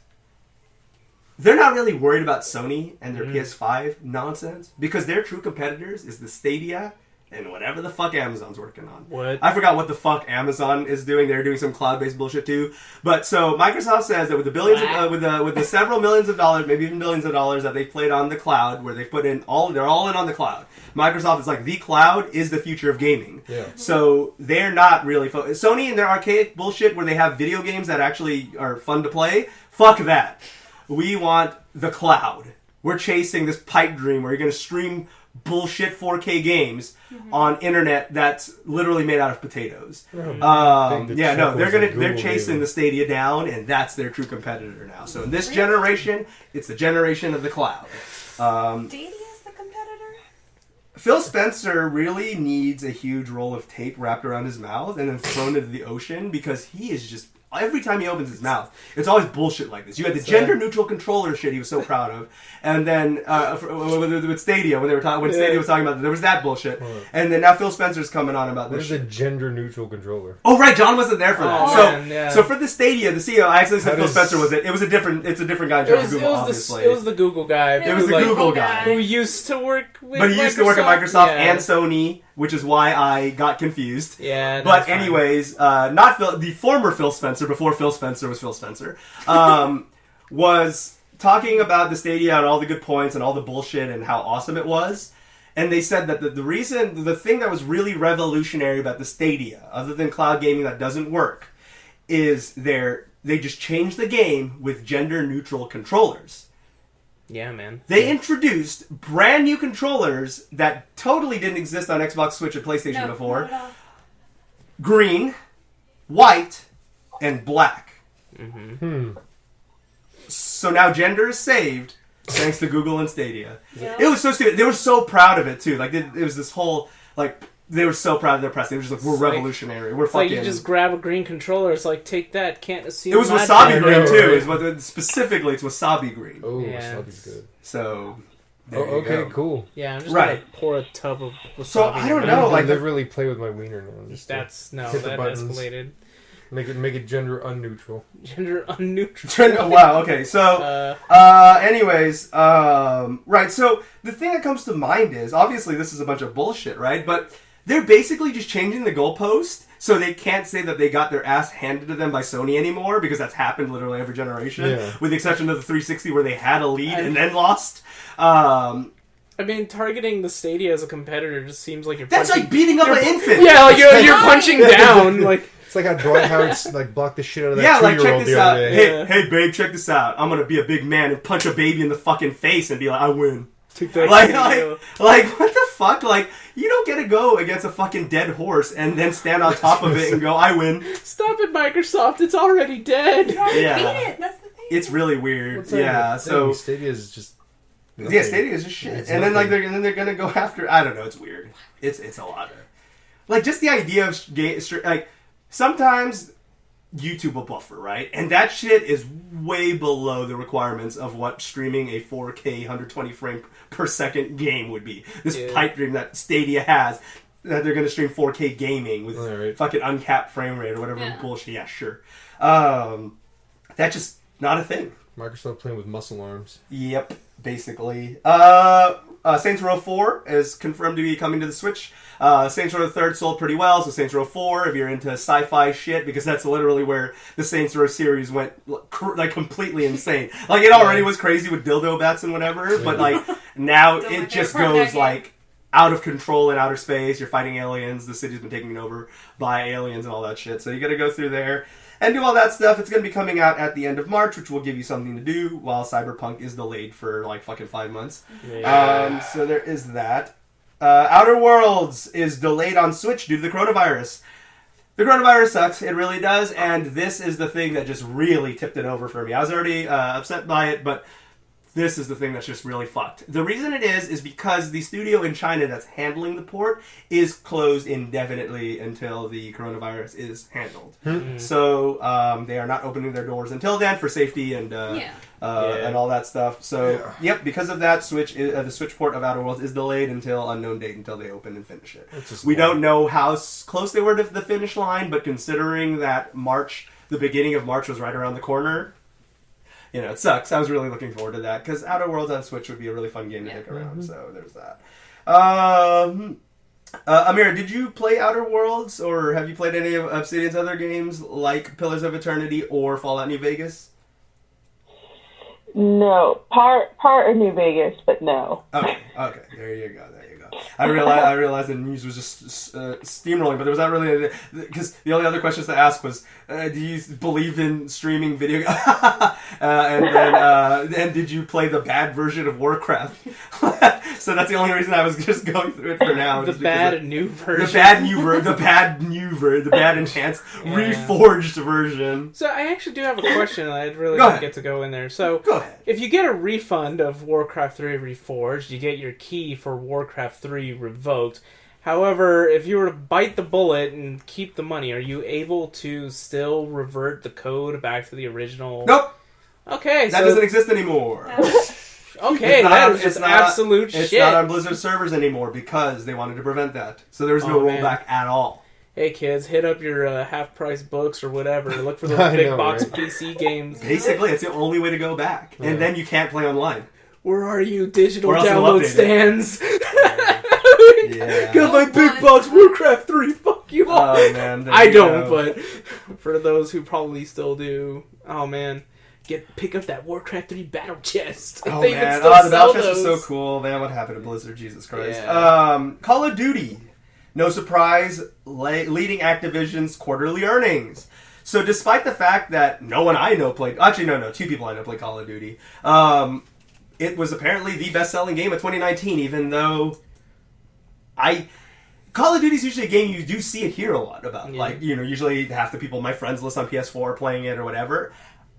they're not really worried about Sony and their PS5 nonsense because their true competitors is the Stadia and whatever the fuck Amazon's working on. What? I forgot what the fuck Amazon is doing. They're doing some cloud-based bullshit too. But so Microsoft says that with the billions, with the several millions of dollars, maybe even billions of dollars that they've played on the cloud, where they've put in they're all in on the cloud. Microsoft is like, the cloud is the future of gaming. Yeah. So they're not really Sony and their archaic bullshit where they have video games that actually are fun to play. Fuck that. We want the cloud. We're chasing this pipe dream where you're going to stream bullshit 4K games on internet that's literally made out of potatoes. They're chasing the Stadia down, and that's their true competitor now. So in this generation, it's the generation of the cloud. Stadia's the competitor? Phil Spencer really needs a huge roll of tape wrapped around his mouth and then thrown into the ocean because he is just... Every time he opens his mouth, it's always bullshit like this. You had the gender-neutral controller shit he was so proud of, and then with Stadia, when Stadia was talking about it, there was that bullshit, and then now Phil Spencer's coming on about this. What is a gender-neutral controller? Oh right, John wasn't there for that. So for the Stadia, the CEO, I actually said Phil Spencer was it. It's a different guy in charge of Google, obviously. It was the Google guy. It was the Google guy who used to work with. But he used to work at Microsoft and Sony, which is why I got confused. Yeah. But anyways, not Phil, the former Phil Spencer, before Phil Spencer was Phil Spencer, was talking about the Stadia and all the good points and all the bullshit and how awesome it was. And they said that the thing that was really revolutionary about the Stadia, other than cloud gaming that doesn't work, is they just changed the game with gender-neutral controllers. Yeah, man. They introduced brand new controllers that totally didn't exist on Xbox, Switch, or PlayStation before. Not at all. Green, white, and black. So now gender is saved thanks to Google and Stadia. Yeah. It was so stupid. They were so proud of it too. Like it was this whole they were so proud of their press. They were just like, we're revolutionary. We're fucking. Like you just grab a green controller. It's like, take that. Can't assume. It was wasabi green too. Is what specifically it's wasabi green. Oh, Yeah. wasabi's good. So. Okay, cool. Yeah, I'm just gonna pour a tub of wasabi. So I don't I know. don't Like literally play with my wiener now. Just that buttons. escalated. Make it gender unneutral. Gender unneutral. Wow. Okay. So. Anyways. Right. So the thing that comes to mind is obviously this is a bunch of bullshit, right? But they're basically just changing the goalpost. So they can't say that they got their ass handed to them by Sony anymore because that's happened literally every generation, with the exception of the 360 where they had a lead and then lost. I mean, targeting the Stadia as a competitor just seems like that's like beating up an infant. Yeah, like you're punching down. Like it's like how Dwight Howard's like blocked the shit out of that 2-year-old check this the out. other day. Hey babe, check this out. I'm gonna be a big man and punch a baby in the fucking face and be like, I win. Like what the fuck? Like, you don't get to go against a fucking dead horse and then stand on top of it and go, I win. Stop it, Microsoft. It's already dead. You already beat it. That's the thing. It's really weird. So Stadia is just Stadia is just shit. And then they're gonna go after. I don't know. It's weird. It's a lot of just the idea of sometimes YouTube will buffer, right? And that shit is way below the requirements of what streaming a 4K 120 frame per second game would be. This pipe dream that Stadia has, that they're going to stream 4K gaming with fucking uncapped frame rate or whatever bullshit. Yeah, sure. That's just not a thing. Microsoft playing with muscle arms. Yep, basically. Saints Row 4 is confirmed to be coming to the Switch. Saints Row 3 sold pretty well, so Saints Row 4, if you're into sci-fi shit, because that's literally where the Saints Row series went completely insane. Like, it already was crazy with dildo bats and whatever, but now it just goes out of control in outer space. You're fighting aliens. The city's been taken over by aliens and all that shit. So you got to go through there and do all that stuff. It's going to be coming out at the end of March, which will give you something to do while Cyberpunk is delayed for like fucking 5 months. Yeah. So there is that. Outer Worlds is delayed on Switch due to the coronavirus. The coronavirus sucks. It really does. And this is the thing that just really tipped it over for me. I was already upset by it, but this is the thing that's just really fucked. The reason it is because the studio in China that's handling the port is closed indefinitely until the coronavirus is handled. Mm-hmm. So they are not opening their doors until then for safety and and all that stuff. So yep, because of that, the Switch port of Outer Worlds is delayed until unknown date until they open and finish it. We don't know how close they were to the finish line, but considering that the beginning of March was right around the corner. You know, it sucks. I was really looking forward to that because Outer Worlds on Switch would be a really fun game to pick around. So there's that. Amyra, did you play Outer Worlds, or have you played any of Obsidian's other games like Pillars of Eternity or Fallout New Vegas? No, part of New Vegas, but no. Okay. There you go. I realized the news was just steamrolling, but there was not really because the only other questions to ask was, do you believe in streaming video? and did you play the bad version of Warcraft? So that's the only reason I was just going through it for now. The bad new version. The bad enhanced reforged version. So I actually do have a question, and I'd really like to get to go in there. So go ahead. If you get a refund of Warcraft 3 Reforged, you get your key for Warcraft 3 Revoked. However, if you were to bite the bullet and keep the money, are you able to still revert the code back to the original? Nope. Okay, that doesn't exist anymore. Okay, that is just absolute shit. It's not on Blizzard servers anymore because they wanted to prevent that. So there was no rollback at all. Hey kids, hit up your half-price books or whatever. Look for those big box PC games. Basically, it's the only way to go back. Yeah. And then you can't play online. Where are you, digital download stands? Yeah. Got my big box Warcraft 3. Fuck you all. Oh, man. I don't, but for those who probably still do, oh man. Pick up that Warcraft 3 battle chest. Oh man, the battle chest is so cool. Man, what happened to Blizzard? Jesus Christ. Yeah. Call of Duty. No surprise, leading Activision's quarterly earnings. So despite the fact that no one I know played... Actually, no, 2 people I know played Call of Duty. It was apparently the best-selling game of 2019, even though Call of Duty is usually a game you do see and hear a lot about. Yeah. Like, usually half the people my friends list on PS4 are playing it or whatever.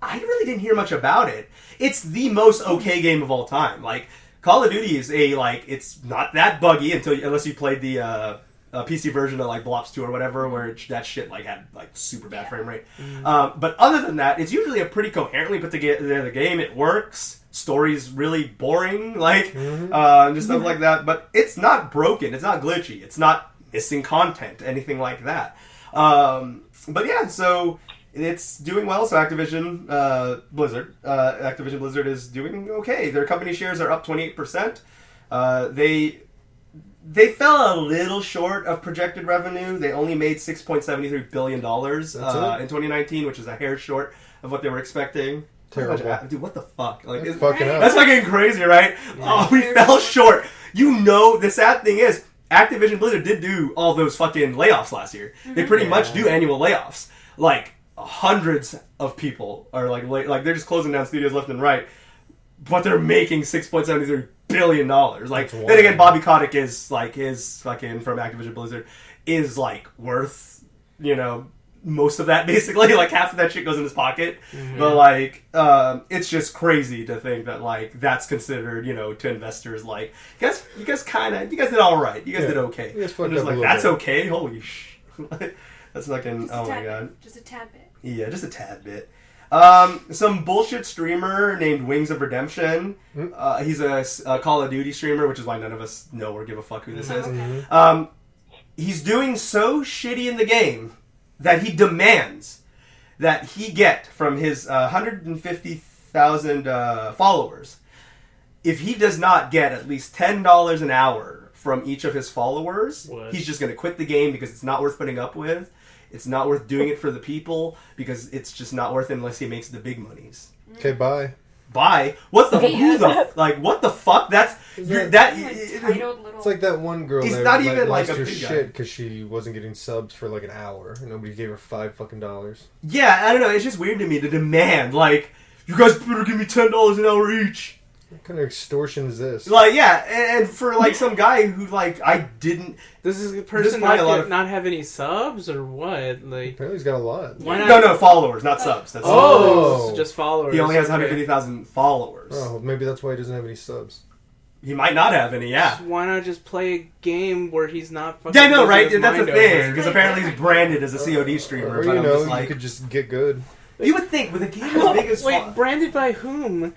I really didn't hear much about it. It's the most okay game of all time. Like, Call of Duty is it's not that buggy unless you played the PC version of like Blops 2 or whatever, where that shit had super bad frame rate. Mm-hmm. But other than that, it's usually a pretty coherently put together game. It works. Story's really boring, just stuff like that. But it's not broken. It's not glitchy. It's not missing content, anything like that. But yeah, so it's doing well. So Activision Blizzard is doing okay. Their company shares are up 28%. They fell a little short of projected revenue. They only made $6.73 billion in 2019, which is a hair short of what they were expecting. Terrible. Dude, what the fuck? That's fucking up. That's fucking crazy, right? Yeah. Oh, we fell short. The sad thing is, Activision Blizzard did do all those fucking layoffs last year. Mm-hmm. They pretty much do annual layoffs. Hundreds of people are they're just closing down studios left and right, but they're making $6.73 billion. Then again, Bobby Kotick is his fucking from Activision Blizzard is worth most of that basically. Half of that shit goes in his pocket. Mm-hmm. But it's just crazy to think that that's considered to investors you guys did all right. You guys did okay. That's bit. Okay. Holy sh. That's fucking my god. Just a tad bit. Yeah, just a tad bit. Some bullshit streamer named Wings of Redemption. He's a Call of Duty streamer, which is why none of us know or give a fuck who this is. Mm-hmm. He's doing so shitty in the game that he demands that he get from his 150,000 followers. If he does not get at least $10 an hour from each of his followers, he's just going to quit the game because it's not worth putting up with. It's not worth doing it for the people because it's just not worth it unless he makes the big monies. Okay, bye. buy. What the what the fuck? That's Titled little. It's like that one girl He's that not even, lost like, a her big guy. shit because she wasn't getting subs for like an hour and nobody gave her $5. Yeah, I don't know. It's just weird to me to demand, like, you guys better give me $10 an hour each. What kind of extortion is this? Like, yeah, and for, like, some guy who, like, I didn't... Does this person not have any subs, or what? Like, Apparently he's got a lot. why not? No, followers, not subs. That's so just followers. He only has Okay. 150,000 followers. Oh, maybe that's why he doesn't have any subs. He might not have any, yeah. Why not just play a game where he's not fucking... Yeah, I know, right? losing his That's the mind thing, over? because apparently he's branded as a COD streamer, Or, but I'm just you like... could just get good. You would think, with a game as big as... Wait, branded by whom?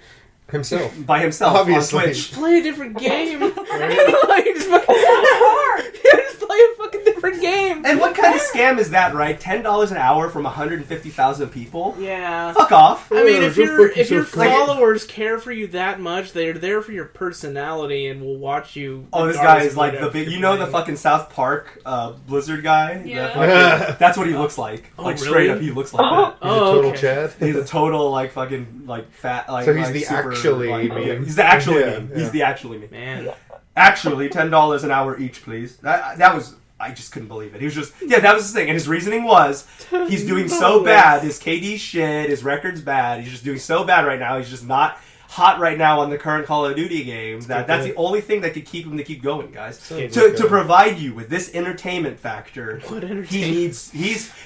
Himself. By himself, Obviously. on Twitch. Play a different game. Like, just fucking... just play a fucking different game. And what kind of scam is that, right? $10 an hour from 150,000 people? Yeah. Fuck off. I mean, if your yourself. followers care for you that much, they're there for your personality and will watch you. Oh, this guy regardless is of like whatever the big... You you're know the playing. fucking South Park Blizzard guy? Yeah. That's what he looks like. Oh, Like, really? straight up, he looks like that. He's a total okay. Chad. He's a total, like, fucking, like, fat, like... So he's like, the super, actually like, meme. yeah, he's the actually Yeah, meme. yeah. He's the actually meme. Man. Actually, $10 an hour each, please. That was... I just couldn't believe it. He was just... Yeah, that was his thing. And his reasoning was, he's doing so bad. His KD shit, his record's bad. He's just doing so bad right now. He's just not hot right now on the current Call of Duty game. That's the only thing that could keep him to keep going, guys. To provide you with this entertainment factor, What entertainment? he needs...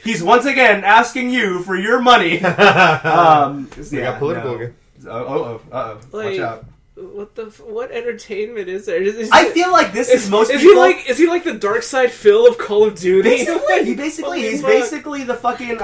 He's once again asking you for your money. We got political again. Uh-oh. Watch Like, out. what entertainment is there? I feel like this is most is people... Is he like the dark side Phil of Call of Duty? He's basically the fucking,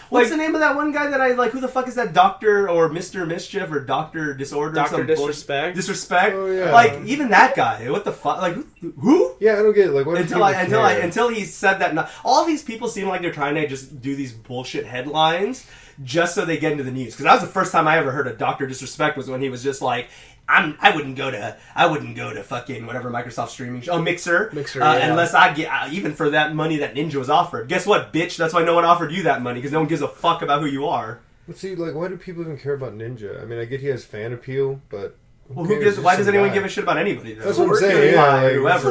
what's the name of that one guy that I, like, who the fuck is that Doctor or Mr. Mischief or Doctor Disorder? Dr. some Disrespect? Disrespect? Oh, yeah. Like, even that guy, what the fuck, like, who? Yeah, I don't get it. Like, what Until he said that, all these people seem like they're trying to just do these bullshit headlines just so they get into the news. Because that was the first time I ever heard of Dr. Disrespect, was when he was just like, I wouldn't go to fucking whatever Microsoft streaming show, Mixer, yeah. unless I get even for that money that Ninja was offered. Guess what, bitch? That's why no one offered you that money, because no one gives a fuck about who you are. Let's see, like, why do people even care about Ninja? I mean, I get he has fan appeal, but Well, who gives? Why does anyone give a shit about anybody? Though? That's what I'm saying. Yeah, like, whoever.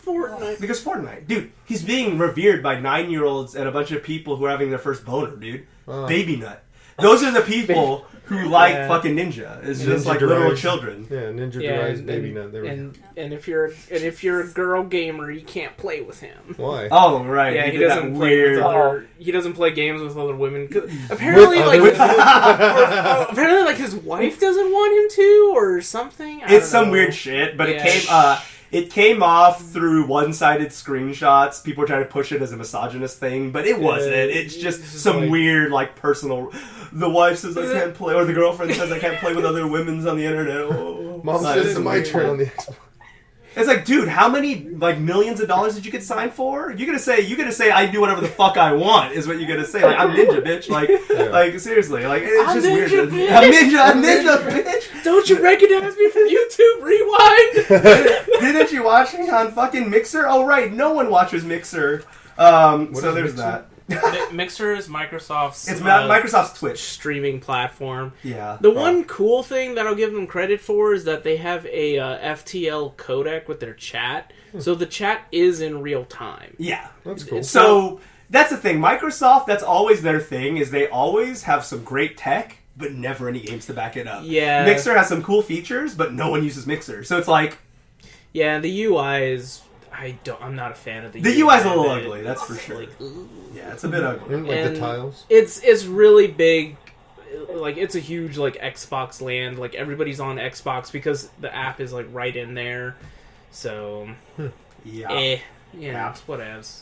Fortnite. Because Fortnite, dude, he's being revered by 9-year-olds and a bunch of people who are having their first boner, dude. Baby nut. Those are the people who like fucking Ninja. It's just Ninja like derives, little children. Yeah, Ninja derives Baby nut. There we go. And if you're a girl gamer, you can't play with him. Why? Oh right, Yeah, he did doesn't that play weird. with other. He doesn't play games with other women. Apparently, apparently, like his wife doesn't want him to, or something. I It's don't some know. weird shit, but it came off through one-sided screenshots. People were trying to push it as a misogynist thing, but it wasn't. It's just some like, weird, like, personal... The wife says I can't play, or the girlfriend says I can't play with other women's on the internet. Oh. Mom says it's my turn on the Xbox. It's like, dude, how many, like, millions of dollars did you get signed for? You're gonna say I do whatever the fuck I want, is what you're gonna say. Like, I'm Ninja, bitch. Like seriously. Like, it's I'm just Ninja, weird. bitch. I'm Ninja, bitch. Don't you recognize me from YouTube? Rewind. Didn't you watch me on fucking Mixer? Oh, right. No one watches Mixer. So there's Mixer? that. Mixer is Microsoft's. It's Microsoft's Twitch streaming platform. Yeah. The one cool thing that I'll give them credit for is that they have a FTL codec with their chat, so the chat is in real time. Yeah. That's cool. So that's the thing. Microsoft, that's always their thing, is they always have some great tech, but never any games to back it up. Yeah. Mixer has some cool features, but no one uses Mixer. So it's like... Yeah, the UI is... I'm not a fan of the UI. The UI's a little ugly, that's for sure. Like, yeah, it's a bit ugly. Like the tiles. It's really big. Like, it's a huge, like, Xbox land. Like, everybody's on Xbox because the app is, like, right in there. So, Yeah. it's whatevs.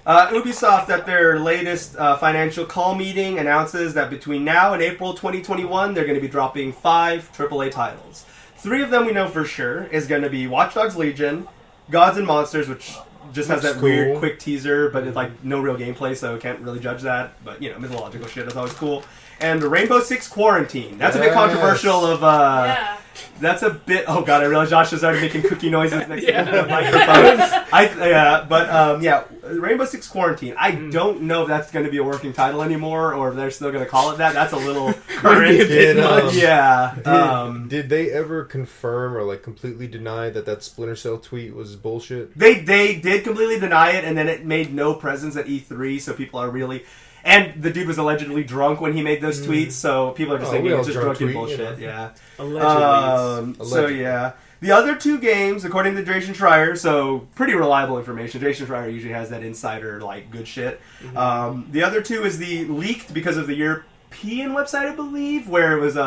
Ubisoft, at their latest financial call meeting, announces that between now and April 2021, they're going to be dropping 5 AAA titles. 3 of them we know for sure is going to be Watch Dogs Legion, Gods and Monsters, which just has that weird quick teaser, but it's like no real gameplay, so can't really judge that. But, you know, mythological shit is always cool. And Rainbow Six Quarantine. That's a bit controversial of... That's a bit... Oh, God, I realized Josh has started making cookie noises next to the microphone. Rainbow Six Quarantine. I don't know if that's going to be a working title anymore, or if they're still going to call it that. That's a little current. Did they ever confirm or like completely deny that Splinter Cell tweet was bullshit? They did completely deny it, and then it made no presence at E3, so people are really... And the dude was allegedly drunk when he made those tweets, so people are just thinking it's just drunken bullshit. Yeah. Allegedly. So, yeah. The other two games, according to Jason Schreier, so pretty reliable information. Jason Schreier usually has that insider, like, good shit. The other two is the leaked because of the European website, I believe, where it was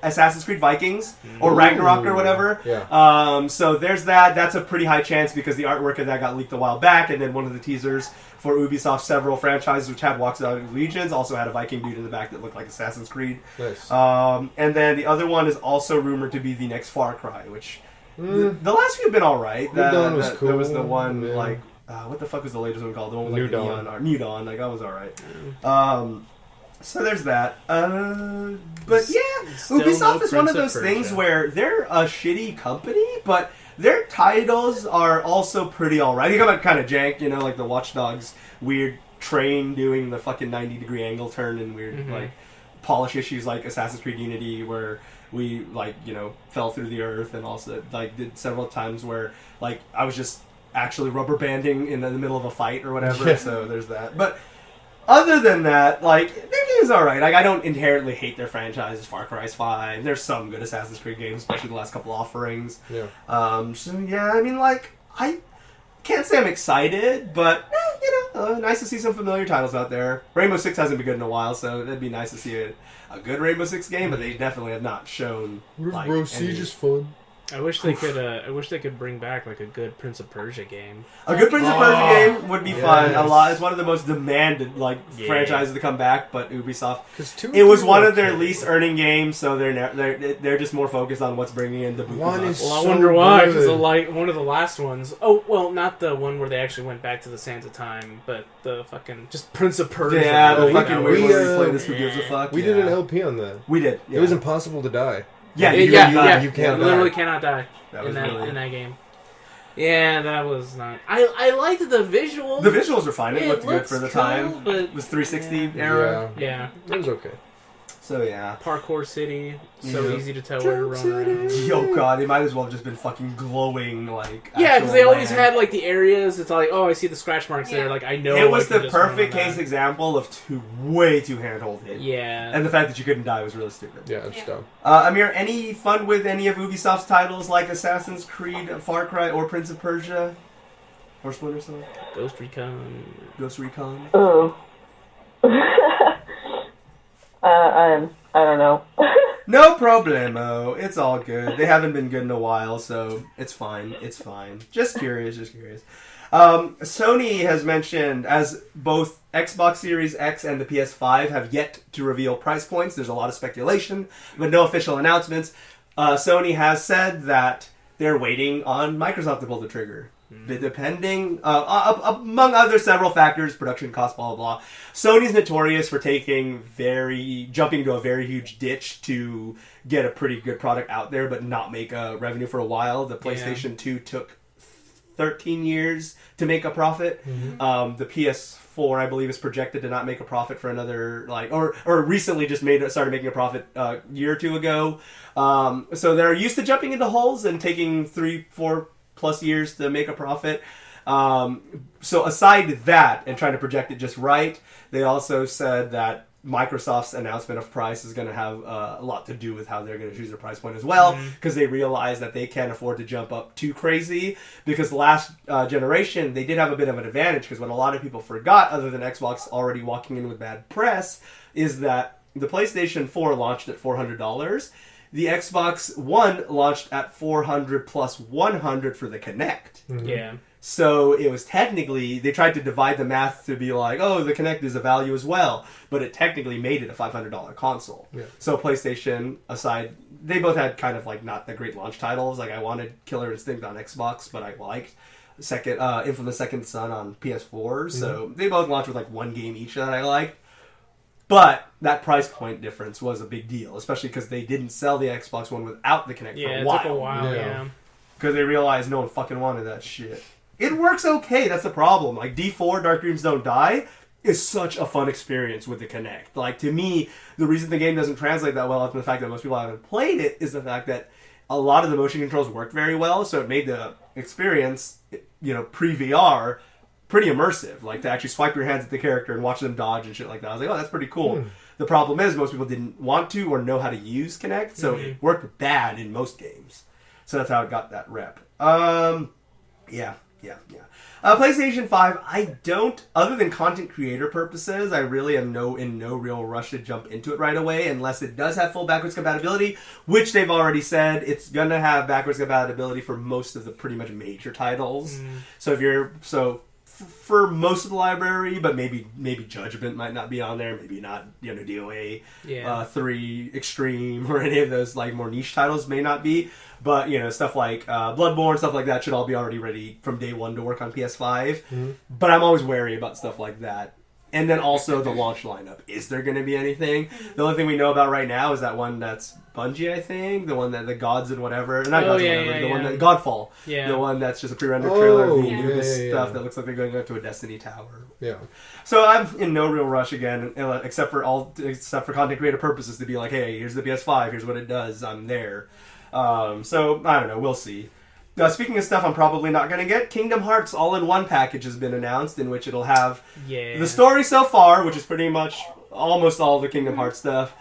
Assassin's Creed Vikings, or Ragnarok or whatever. Yeah. So there's that. That's a pretty high chance because the artwork of that got leaked a while back, and then one of the teasers for Ubisoft, several franchises which had Walks Out of Legions also had a Viking dude in the back that looked like Assassin's Creed. Nice. And then the other one is also rumored to be the next Far Cry, which the last few have been alright. New Dawn was cool. There was the one, like, what the fuck was the latest one called? The one with like, New Dawn. Like, that was alright. So there's that. But yeah, Still Ubisoft no is one of Prince those of things Persia. where they're a shitty company, but their titles are also pretty alright. They come out kind of jank, you know, like the Watch Dogs weird train doing the fucking 90-degree angle turn and weird, like, polish issues like Assassin's Creed Unity where we, like, you know, fell through the earth, and also, like, did several times where, like, I was just actually rubber banding in the middle of a fight or whatever, so there's that. But other than that, like, their game's alright. Like, I don't inherently hate their franchises. Far Cry's fine. There's some good Assassin's Creed games, especially the last couple offerings. Yeah. So, yeah, I mean, like, I can't say I'm excited, but, you know, nice to see some familiar titles out there. Rainbow Six hasn't been good in a while, so it'd be nice to see a good Rainbow Six game, but they definitely have not shown, like, Rainbow Siege is fun. I wish they could. I wish they could bring back like a good Prince of Persia game. A good Prince of Persia game would be fun. A lot. It's one of the most demanded franchises to come back. But Ubisoft, it was one of their least earning games, so they're just more focused on what's bringing in the booty. I wonder why. Because one of the last ones. Oh well, not the one where they actually went back to the sands of time, but the fucking just Prince of Persia. Yeah, the fucking weird where we play this. Who gives a fuck? We did an LP on that. We did. It was impossible to die. Yeah, you can't literally die. cannot die in really... that game. Yeah, that was not. I liked the visuals. The visuals were fine. It looked good looks for the cool, time. but it was 360 era. Yeah, it was okay. So yeah, Parkour City, so easy to tell where to run around. Yo, God, they might as well have just been fucking glowing like. Yeah, because they always had like the areas. It's like, oh, I see the scratch marks there. Like I know. It was the perfect case example of way too handhold hit. Yeah, and the fact that you couldn't die was really stupid. Yeah, it's dumb. Amir, any fun with any of Ubisoft's titles like Assassin's Creed, Far Cry, or Prince of Persia, or Splinter Cell? Ghost Recon. Oh. I don't know. No problemo. It's all good. They haven't been good in a while, so it's fine. It's fine. Just curious. Sony has mentioned, as both Xbox Series X and the PS5 have yet to reveal price points, there's a lot of speculation, but no official announcements. Sony has said that they're waiting on Microsoft to pull the trigger. Depending, among other several factors, production costs, blah, blah, blah. Sony's notorious for jumping into a very huge ditch to get a pretty good product out there, but not make a revenue for a while. The PlayStation 2 took 13 years to make a profit. The PS4, I believe, is projected to not make a profit for another, or recently just started making a profit a year or two ago. So they're used to jumping into holes and taking 3-4 plus years to make a profit. So aside that, and trying to project it just right, they also said that Microsoft's announcement of price is going to have a lot to do with how they're going to choose their price point as well, because they realize that they can't afford to jump up too crazy, because last generation, they did have a bit of an advantage, because what a lot of people forgot, other than Xbox already walking in with bad press, is that the PlayStation 4 launched at $400, the Xbox One launched at $400 plus $100 for the Kinect. Yeah. So it was technically, they tried to divide the math to be like, oh, the Kinect is a value as well. But it technically made it a $500 console. Yeah. So PlayStation, aside, they both had kind of like not the great launch titles. Like I wanted Killer Instinct on Xbox, but I liked Infamous Second Son on PS4. So they both launched with like one game each that I liked. But that price point difference was a big deal, especially because they didn't sell the Xbox One without the Kinect for a while. Yeah, it took a while, yeah. Because they realized no one fucking wanted that shit. It works okay. That's the problem. Like D4, Dark Dreams Don't Die, is such a fun experience with the Kinect. Like, to me, the reason the game doesn't translate that well, after the fact that most people haven't played it, is the fact that a lot of the motion controls work very well, so it made the experience, pre-VR, pretty immersive. Like, to actually swipe your hands at the character and watch them dodge and shit like that. I was like, oh, that's pretty cool. The problem is, most people didn't want to or know how to use Kinect, so it worked bad in most games. So that's how it got that rep. Yeah. PlayStation 5, I don't, other than content creator purposes, I really am in no real rush to jump into it right away, unless it does have full backwards compatibility, which they've already said it's going to have backwards compatibility for most of the pretty much major titles. For most of the library, but maybe Judgment might not be on there, maybe not, DOA 3 Extreme or any of those like more niche titles may not be, but stuff like Bloodborne, stuff like that should all be already ready from day one to work on PS5. But I'm always wary about stuff like that. And then also the launch lineup. Is there going to be anything? The only thing we know about right now is that one that's Bungie, I think. The one that the Gods and whatever. Not Gods and whatever. The one that Godfall. Yeah. The one that's just a pre-rendered trailer of the stuff that looks like they're going up to a Destiny tower. Yeah. So I'm in no real rush again, except for content creator purposes to be like, hey, here's the PS5, here's what it does, I'm there. So I don't know, we'll see. Speaking of stuff I'm probably not going to get, Kingdom Hearts All-in-One package has been announced, in which it'll have the story so far, which is pretty much almost all the Kingdom Hearts stuff,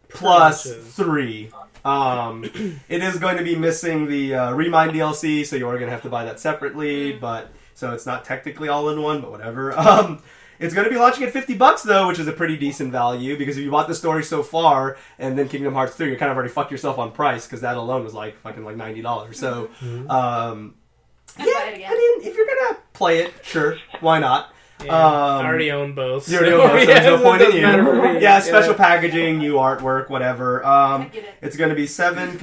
plus 3. It is going to be missing the Remind DLC, so you're going to have to buy that separately, but so it's not technically all-in-one, but whatever. It's going to be launching at $50 though, which is a pretty decent value, because if you bought the story so far and then Kingdom Hearts 3, you kind of already fucked yourself on price, because that alone was like fucking like $90. So, I mean, if you're going to play it, sure, why not? Yeah, I already own both. You already own both, so there's no point in you. Yeah, special packaging, new artwork, whatever. It's going to be 10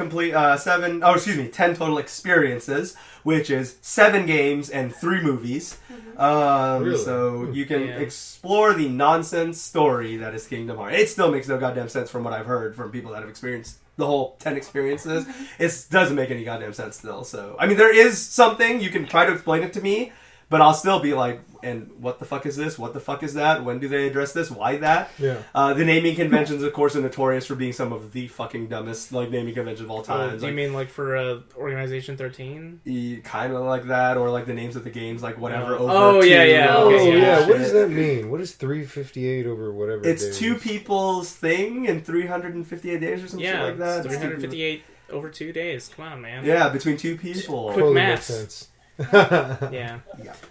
total experiences, which is 7 games and 3 movies. Really? So you can explore the nonsense story that is Kingdom Hearts. It still makes no goddamn sense from what I've heard from people that have experienced the whole 10 experiences. It doesn't make any goddamn sense still. So, I mean, there is something, you can try to explain it to me, but I'll still be like, and what the fuck is this? What the fuck is that? When do they address this? Why that? Yeah. The naming conventions, of course, are notorious for being some of the fucking dumbest naming conventions of all time. Do you mean for Organization 13? Kind of like that, or like the names of the games, like whatever. What does that mean? What is 358 over whatever? It's days? 2 people's thing in 358 days or some shit like that. 358 over 2 days. Come on, man. Yeah, between 2 people. Quick maths. Yeah.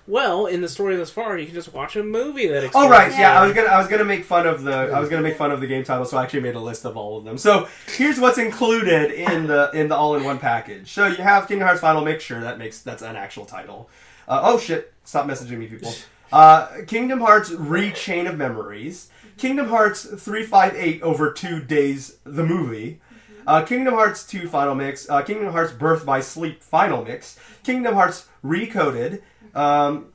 Well, in the story thus far, you can just watch a movie that. Oh right, yeah. I was gonna make fun of the game title, so I actually made a list of all of them. So here's what's included in the all-in-one package. So you have Kingdom Hearts Final Mix. Sure, that's an actual title. Oh shit! Stop messaging me, people. Kingdom Hearts Re-Chain of Memories. Kingdom Hearts 358 over 2 days. The movie. Kingdom Hearts 2 Final Mix, Kingdom Hearts Birth by Sleep Final Mix, Kingdom Hearts Recoded,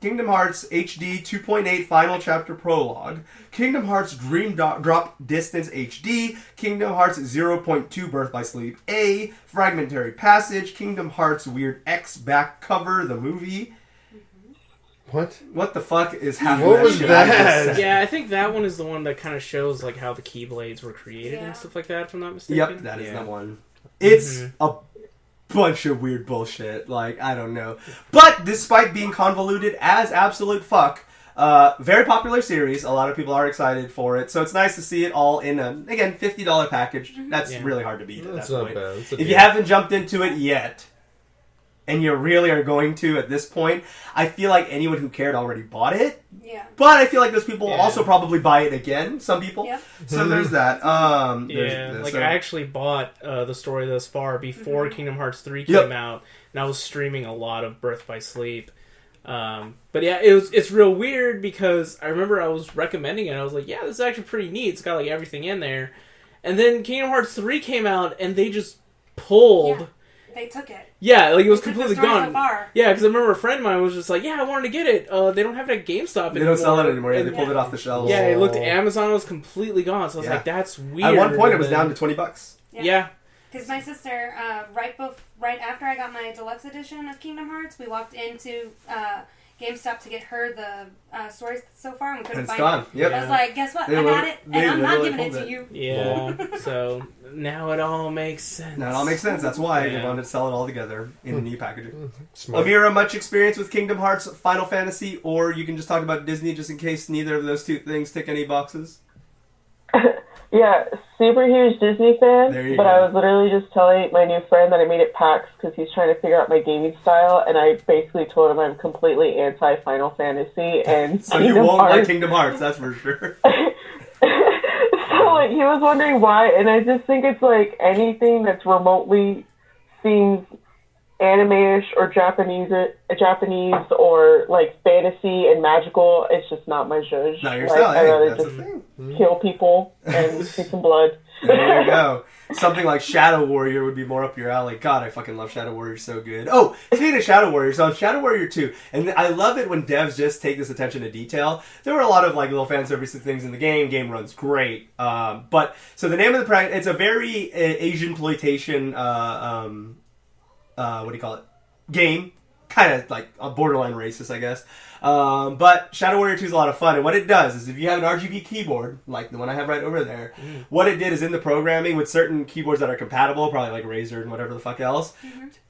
Kingdom Hearts HD 2.8 Final Chapter Prologue, Kingdom Hearts Dream Drop Distance HD, Kingdom Hearts 0.2 Birth by Sleep A, Fragmentary Passage, Kingdom Hearts Weird X Back Cover, the movie. What the fuck is happening? What was that? Yeah, I think that one is the one that kind of shows like how the Keyblades were created and stuff like that, if I'm not mistaken. Yep, that is the one. It's a bunch of weird bullshit. Like, I don't know. But despite being convoluted as absolute fuck, very popular series. A lot of people are excited for it. So it's nice to see it all in a, again, $50 package. That's really hard to beat at that point. If you haven't jumped into it yet, and you really are going to at this point, I feel like anyone who cared already bought it. Yeah. But I feel like those people also probably buy it again. Some people. Yeah. So there's that. I actually bought the story thus far before Kingdom Hearts 3 came out, and I was streaming a lot of Birth by Sleep. But yeah, it's real weird because I remember I was recommending it. I was like, yeah, this is actually pretty neat. It's got like everything in there. And then Kingdom Hearts 3 came out, and they just pulled... Yeah. They took it. Yeah, like it was completely gone. So far. Yeah, because I remember a friend of mine was just like, "Yeah, I wanted to get it. They don't have it at GameStop anymore. They don't sell it anymore. Yeah, they pulled it off the shelves. Yeah, I looked at Amazon. It was completely gone. So I was like, "That's weird." At one point, it was down to $20. Yeah. Because my sister, right after I got my deluxe edition of Kingdom Hearts, we walked into GameStop to get her the stories so far, and we couldn't find it. Yep. I was like, guess what? I got it, and I'm not giving it to you. Yeah. So now it all makes sense. Now it all makes sense. That's why they wanted to sell it all together in a new packaging. Smart. Amyra, much experience with Kingdom Hearts, Final Fantasy, or you can just talk about Disney just in case neither of those two things tick any boxes? Yeah, super huge Disney fan, but go. I was literally just telling my new friend that I made it PAX because he's trying to figure out my gaming style, and I basically told him I'm completely anti-Final Fantasy and So you won't like Kingdom Hearts, that's for sure. So like, he was wondering why, and I just think it's like anything that's remotely seems anime-ish or Japanese or like fantasy and magical. It's just not my zhuzh. Not your like, style. I'd rather That's just the thing. kill people and see some blood. There you go. Something like Shadow Warrior would be more up your alley. God, I fucking love Shadow Warrior so good. Oh, speaking of Shadow Warrior, so Shadow Warrior 2, and I love it when devs just take this attention to detail. There were a lot of like little fan service things in the game. Game runs great. But, so the name of the it's a very Asian exploitation, what do you call it? Game. Kind of like a borderline racist, I guess. But Shadow Warrior 2 is a lot of fun, and what it does is if you have an RGB keyboard, like the one I have right over there, what it did is in the programming with certain keyboards that are compatible, probably like Razer and whatever the fuck else,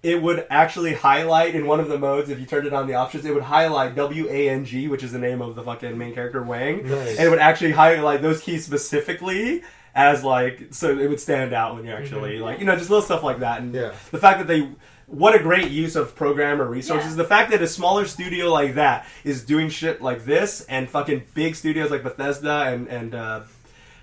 it would actually highlight in one of the modes, if you turned it on the options, it would highlight WANG, which is the name of the fucking main character, Wang, Nice. and it would actually highlight those keys specifically as like, so it would stand out when you actually, like, you know, just little stuff like that, and the fact that they... What a great use of programmer resources. Yeah. The fact that a smaller studio like that is doing shit like this, and fucking big studios like Bethesda and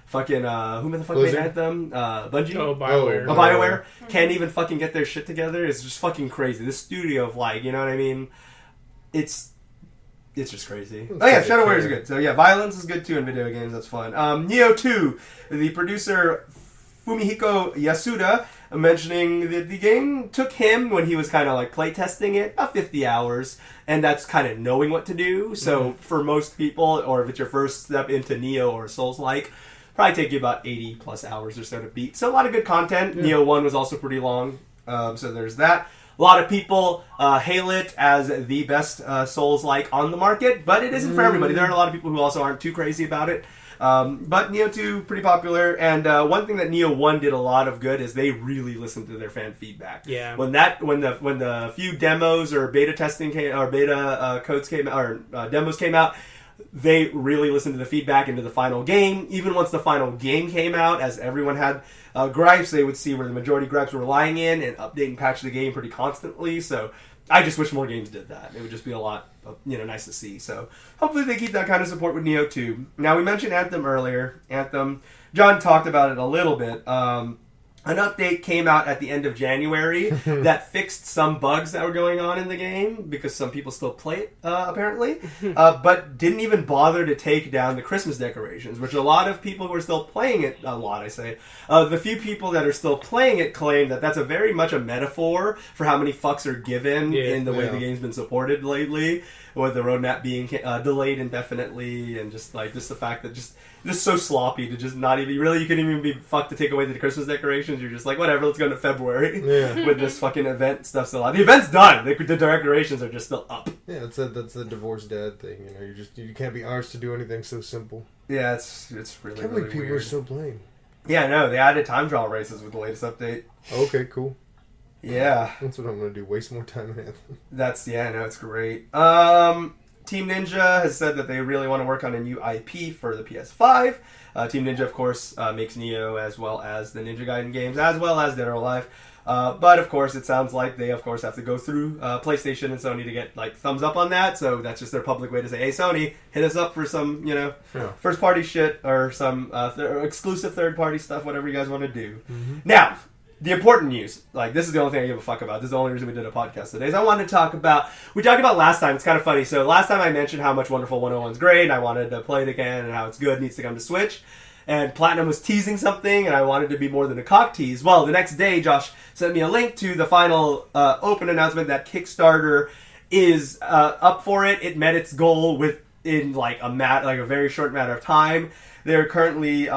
fucking, who the fuck made Anthem? Bungie? Oh, BioWare. BioWare can't even fucking get their shit together. It's just fucking crazy. This studio of like, you know what I mean? It's just crazy. Oh yeah, Shadow Warrior is good. So yeah, violence is good too in video games. That's fun. Nioh 2, the producer Fumihiko Yasuda mentioning that the game took him, when he was kind of like playtesting it, about 50 hours, and that's kind of knowing what to do. So for most people, or if it's your first step into Nioh or Souls-like, probably take you about 80 plus hours or so to beat. So a lot of good content. Nioh 1 was also pretty long, so there's that. A lot of people hail it as the best Souls-like on the market, but it isn't for everybody. There are a lot of people who also aren't too crazy about it. But Nioh 2, pretty popular, and one thing that Nioh 1 did a lot of good is they really listened to their fan feedback. Yeah. When the few demos or beta testing codes came out, or demos came out, they really listened to the feedback into the final game. Even once the final game came out, as everyone had gripes, they would see where the majority of gripes were lying in and update and patch the game pretty constantly. So I just wish more games did that. It would just be a lot, nice to see. So hopefully they keep that kind of support with Nioh 2. Now, we mentioned Anthem earlier. Anthem, John talked about it a little bit. An update came out at the end of January that fixed some bugs that were going on in the game, because some people still play it, apparently, but didn't even bother to take down the Christmas decorations, which a lot of people who are still playing it, the few people that are still playing it claim that that's very much a metaphor for how many fucks are given in the way the game's been supported lately, with the roadmap being delayed indefinitely, and just the fact that just so sloppy to just not even, really, you couldn't even be fucked to take away the Christmas decorations. You're just like, whatever, let's go into February with this fucking event stuff still out. The event's done. The decorations are just still up. Yeah, that's the divorced dad thing. You know, you can't be arsed to do anything so simple. Yeah, it's really, I can't really believe people weird. are still playing. Yeah, no, they added time trial races with the latest update. Okay, cool. Yeah. That's what I'm going to do. Waste more time in Anthem. It's great. Team Ninja has said that they really want to work on a new IP for the PS5. Team Ninja, of course, makes Nioh as well as the Ninja Gaiden games, as well as Dead or Alive. But, of course, it sounds like they, of course, have to go through PlayStation and Sony to get, thumbs up on that. So that's just their public way to say, hey, Sony, hit us up for some, first-party shit or some exclusive third-party stuff, whatever you guys want to do. Now, the important news, this is the only thing I give a fuck about. This is the only reason we did a podcast today, is I wanted to talk about, we talked about last time, it's kind of funny. So last time I mentioned how much Wonderful 101's great, and I wanted to play it again, and how it's good, needs to come to Switch. And Platinum was teasing something, and I wanted to be more than a cock tease. Well, the next day, Josh sent me a link to the final open announcement that Kickstarter is up for it. It met its goal within a very short matter of time. They're currently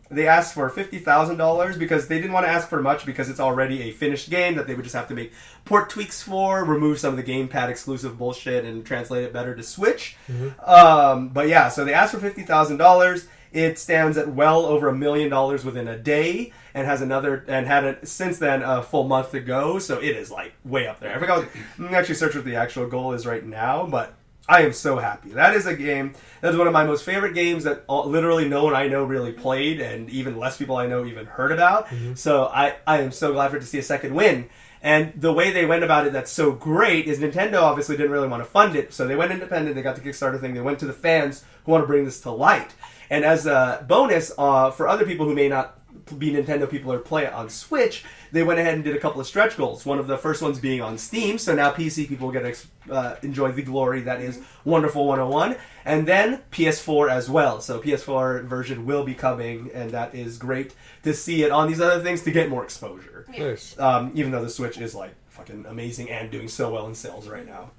they asked for $50,000 because they didn't want to ask for much because it's already a finished game that they would just have to make port tweaks for, remove some of the gamepad exclusive bullshit, and translate it better to Switch. But yeah, so they asked for $50,000. It stands at well over $1 million within a day, and had since then a full month to go. So it is like way up there. I forgot. I'm actually search what the actual goal is right now, but I am so happy. That is a game. That is one of my most favorite games that literally no one I know really played, and even less people I know even heard about. So I am so glad for it to see a second win. And the way they went about it that's so great is Nintendo obviously didn't really want to fund it, so they went independent. They got the Kickstarter thing. They went to the fans who want to bring this to light. And as a bonus, for other people who may not be Nintendo people or play it on Switch, they went ahead and did a couple of stretch goals. One of the first ones being on Steam, so now PC people get to enjoy the glory that is Wonderful 101. And then PS4 as well. So PS4 version will be coming, and that is great to see it on these other things to get more exposure. Nice. Even though the Switch is like fucking amazing and doing so well in sales right now.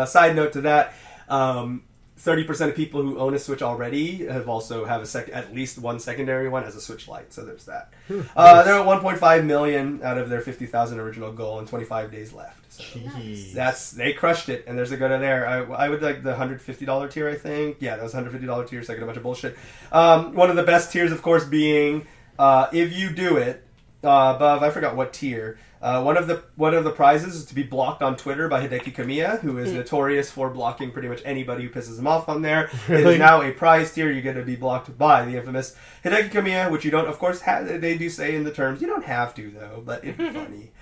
Side note to that, 30% of people who own a Switch already have at least one secondary one as a Switch Lite, so there's that. They're at 1.5 million out of their 50,000 original goal and 25 days left. So they crushed it, and there's a go to there. I would like the $150 tier, I think. Yeah, that was $150 tier, so I get a bunch of bullshit. One of the best tiers, of course, being if you do it above, I forgot what tier. One of the prizes is to be blocked on Twitter by Hideki Kamiya, who is notorious for blocking pretty much anybody who pisses him off on there. Really? It is now a prize tier. You get to be blocked by the infamous Hideki Kamiya, which you don't, of course, they do say in the terms. You don't have to, though, but it'd be funny.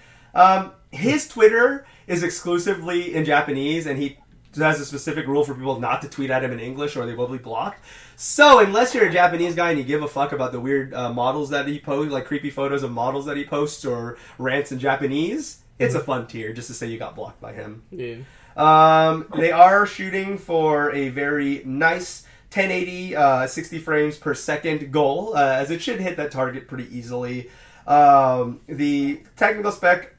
His Twitter is exclusively in Japanese, and he has a specific rule for people not to tweet at him in English or they will be blocked. So unless you're a Japanese guy and you give a fuck about the weird models that he posts, like creepy photos of models that he posts or rants in Japanese, it's a fun tier just to say you got blocked by him. Yeah. They are shooting for a very nice 1080 60 frames per second goal, as it should hit that target pretty easily. The technical spec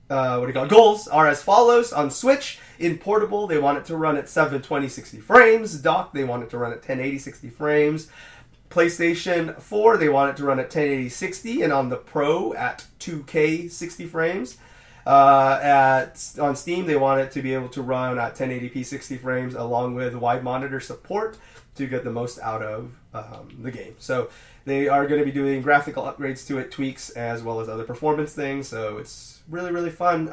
goals are as follows. On Switch, in portable, they want it to run at 720 60 frames. Dock, they want it to run at 1080 60 frames. PlayStation 4, they want it to run at 1080 60, and on the Pro at 2K 60 frames. On Steam, they want it to be able to run at 1080p 60 frames, along with wide monitor support to get the most out of the game. So they are going to be doing graphical upgrades to it, tweaks, as well as other performance things. So it's really, really fun.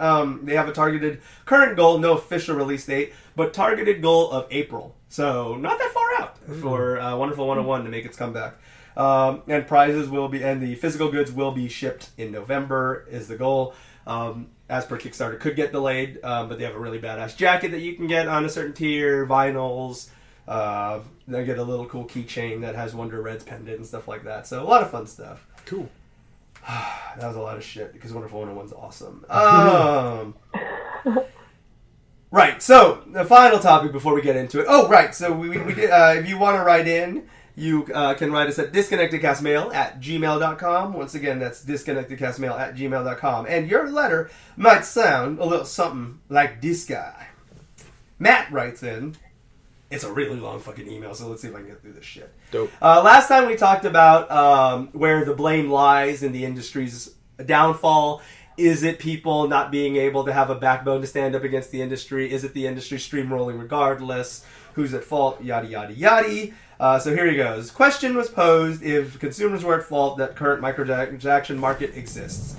They have a targeted current goal, no official release date, but targeted goal of April. So not that far out for Wonderful 101 to make its comeback. And prizes will be, and the physical goods will be shipped in November is the goal. As per Kickstarter, could get delayed, but they have a really badass jacket that you can get on a certain tier, vinyls. They get a little cool keychain that has Wonder Red's pendant and stuff like that. So a lot of fun stuff. Cool. That was a lot of shit because Wonderful 101's awesome. Right, so the final topic before we get into it. Oh, right, so we did, if you want to write in, you can write us at disconnectedcastmail@gmail.com. Once again, that's disconnectedcastmail@gmail.com. And your letter might sound a little something like this guy. Matt writes in. It's a really long fucking email, so let's see if I can get through this shit. Dope. Last time we talked about where the blame lies in the industry's downfall. Is it people not being able to have a backbone to stand up against the industry? Is it the industry streamrolling regardless? Who's at fault? Yada, yada, yada. So here he goes. Question was posed if consumers were at fault that current microtransaction market exists,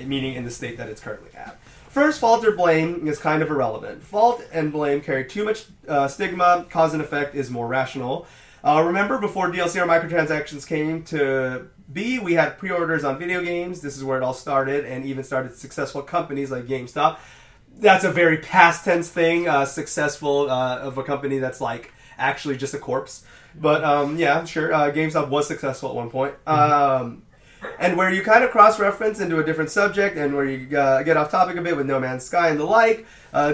meaning in the state that it's currently at. First, fault or blame is kind of irrelevant. Fault and blame carry too much stigma. Cause and effect is more rational. Remember, before DLC or microtransactions came to be, we had pre-orders on video games. This is where it all started, and even started successful companies like GameStop. That's a very past tense thing, successful of a company that's like actually just a corpse. But yeah, sure, GameStop was successful at one point. And where you kind of cross-reference into a different subject, and where you get off topic a bit with No Man's Sky and the like,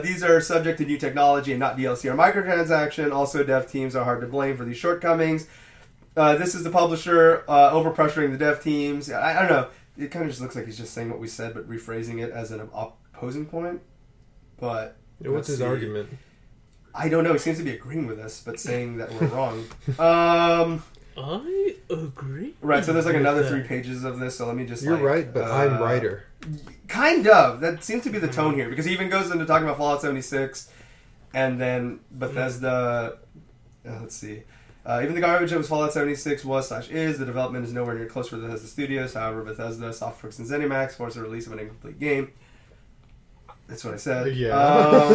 these are subject to new technology and not DLC or microtransaction. Also, dev teams are hard to blame for these shortcomings. This is the publisher over-pressuring the dev teams. I don't know. It kind of just looks like he's just saying what we said, but rephrasing it as an opposing point. But what's his argument? I don't know. He seems to be agreeing with us, but saying that we're wrong. I agree. Right, so there's like another with 3 that. pages of this, so let me just You're right, but I'm writer. Kind of. That seems to be the tone here, because he even goes into talking about Fallout 76, and then Bethesda... let's see. Even the garbage that was Fallout 76 was/is, the development is nowhere near close for Bethesda Studios. However, Bethesda, Softworks, and ZeniMax forced the release of an incomplete game. That's what I said. Yeah.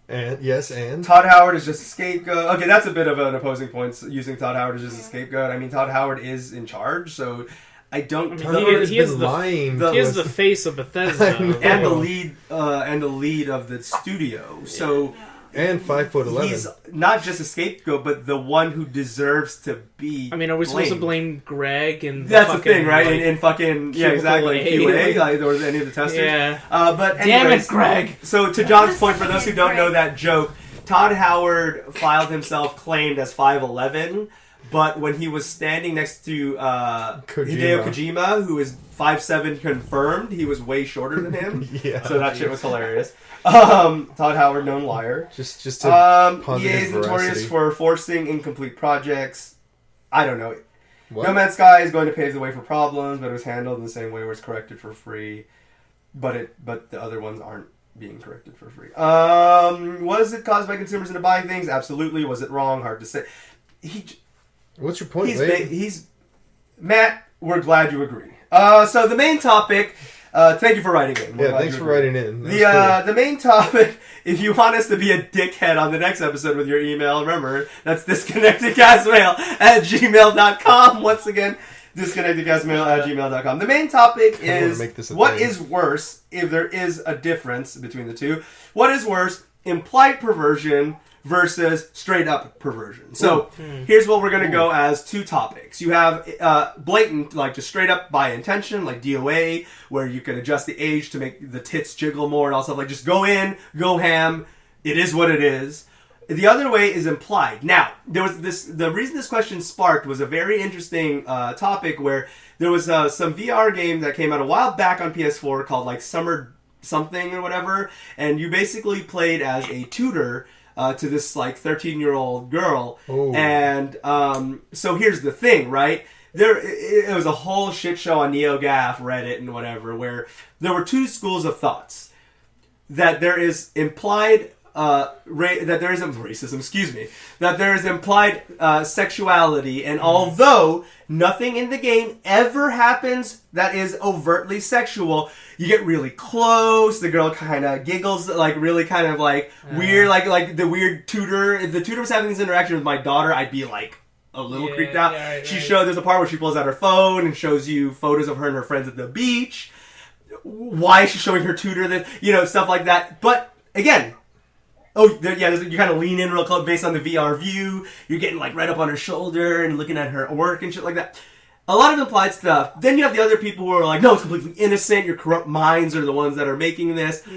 And? Todd Howard is just a scapegoat. Okay, that's a bit of an opposing point, using Todd Howard as just a scapegoat. I mean, Todd Howard is in charge, so I don't... He is the face of Bethesda. and the lead of the studio, so... And 5'11". He's not just a scapegoat, but the one who deserves to be. I mean, are we supposed to blame Greg and that's the thing, right? In fucking exactly QA, like, or any of the testers. Yeah. But anyways, damn it, Greg. So to John's point, for those who don't know that joke, Todd Howard filed himself claimed as 5'11", but when he was standing next to Hideo Kojima, who is 5'7" confirmed, he was way shorter than him. So that shit was hilarious. Todd Howard, known liar. Just to EA is notorious for forcing incomplete projects. I don't know. What? No Man's Sky is going to pave the way for problems, but it was handled in the same way where it's corrected for free. But the other ones aren't being corrected for free. Was it caused by consumers into buying things? Absolutely. Was it wrong? Hard to say. What's your point, he's Matt, we're glad you agree. So the main topic... thank you for writing in. Thanks for writing in. The main topic, if you want us to be a dickhead on the next episode with your email, remember, that's disconnectedcastmail@gmail.com. Once again, disconnectedcastmail@gmail.com. The main topic is, what is worse, if there is a difference between the two, what is worse, implied perversion versus straight up perversion. So here's what we're going to go as 2 topics. You have blatant, like just straight up by intention, like DOA, where you can adjust the age to make the tits jiggle more and all stuff. Like just go in, go ham. It is what it is. The other way is implied. Now, there was the reason this question sparked was a very interesting topic where there was some VR game that came out a while back on PS4 called like Summer Something or whatever, and you basically played as a tutor to this like 13-year-old girl. Ooh. And so here's the thing, right? It was a whole shit show on NeoGAF, Reddit, and whatever, where there were 2 schools of thoughts. That there is implied that there is racism, that there is implied sexuality, and although nothing in the game ever happens that is overtly sexual, you get really close, the girl kind of giggles, like really kind of like weird, like the weird tutor. If the tutor was having this interaction with my daughter, I'd be like a little creeped out. Yeah, right. There's a part where she pulls out her phone and shows you photos of her and her friends at the beach. Why is she showing her tutor this? Stuff like that. But again, you kind of lean in real close based on the VR view. You're getting like right up on her shoulder and looking at her work and shit like that. A lot of implied stuff. Then you have the other people who are like, no, it's completely innocent. Your corrupt minds are the ones that are making this.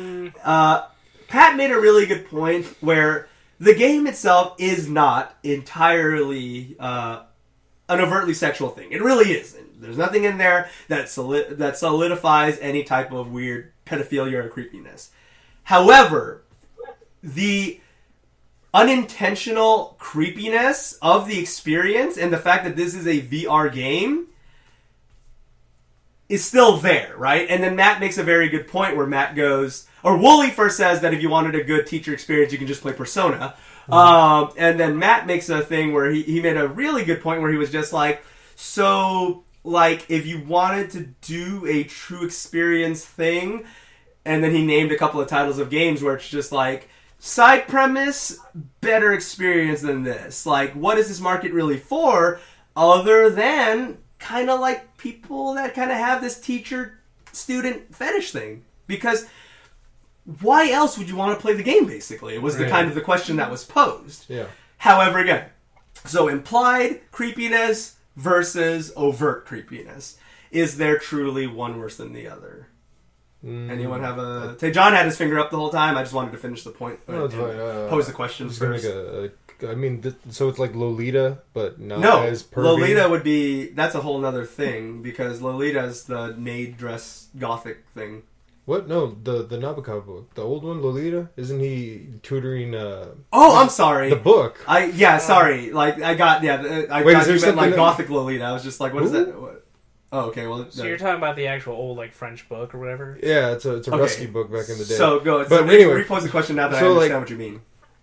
Pat made a really good point where the game itself is not entirely an overtly sexual thing. It really isn't. There's nothing in there that solidifies any type of weird pedophilia or creepiness. However, the unintentional creepiness of the experience and the fact that this is a VR game is still there, right? And then Matt makes a very good point where Matt goes, or Wooly first says that if you wanted a good teacher experience, you can just play Persona. And then Matt makes a thing where he made a really good point where he was just like, so, like, if you wanted to do a true experience thing, and then he named a couple of titles of games where it's just like, side premise, better experience than this. Like, what is this market really for, other than kind of like people that kind of have this teacher-student fetish thing? Because why else would you want to play the game, basically? It was the kind of the question that was posed. Yeah. However, again, so implied creepiness versus overt creepiness. Is there truly one worse than the other? Anyone have a... John had his finger up the whole time. I just wanted to finish the point. Pose the question first. So it's like Lolita, but not as pervy? Lolita would be... That's a whole other thing, because Lolita's the maid dress gothic thing. What? No, the Nabokov book, the old one, Lolita. Isn't he tutoring? I'm sorry. The book. Sorry. Like I got I Wait, thought you meant like that... Gothic Lolita. I was just like, what is that? What? Oh, okay. Well, so you're talking about the actual old like French book or whatever? Yeah, it's a Rusky book back in the day. So go. But anyway, repose the question now that I understand what you mean.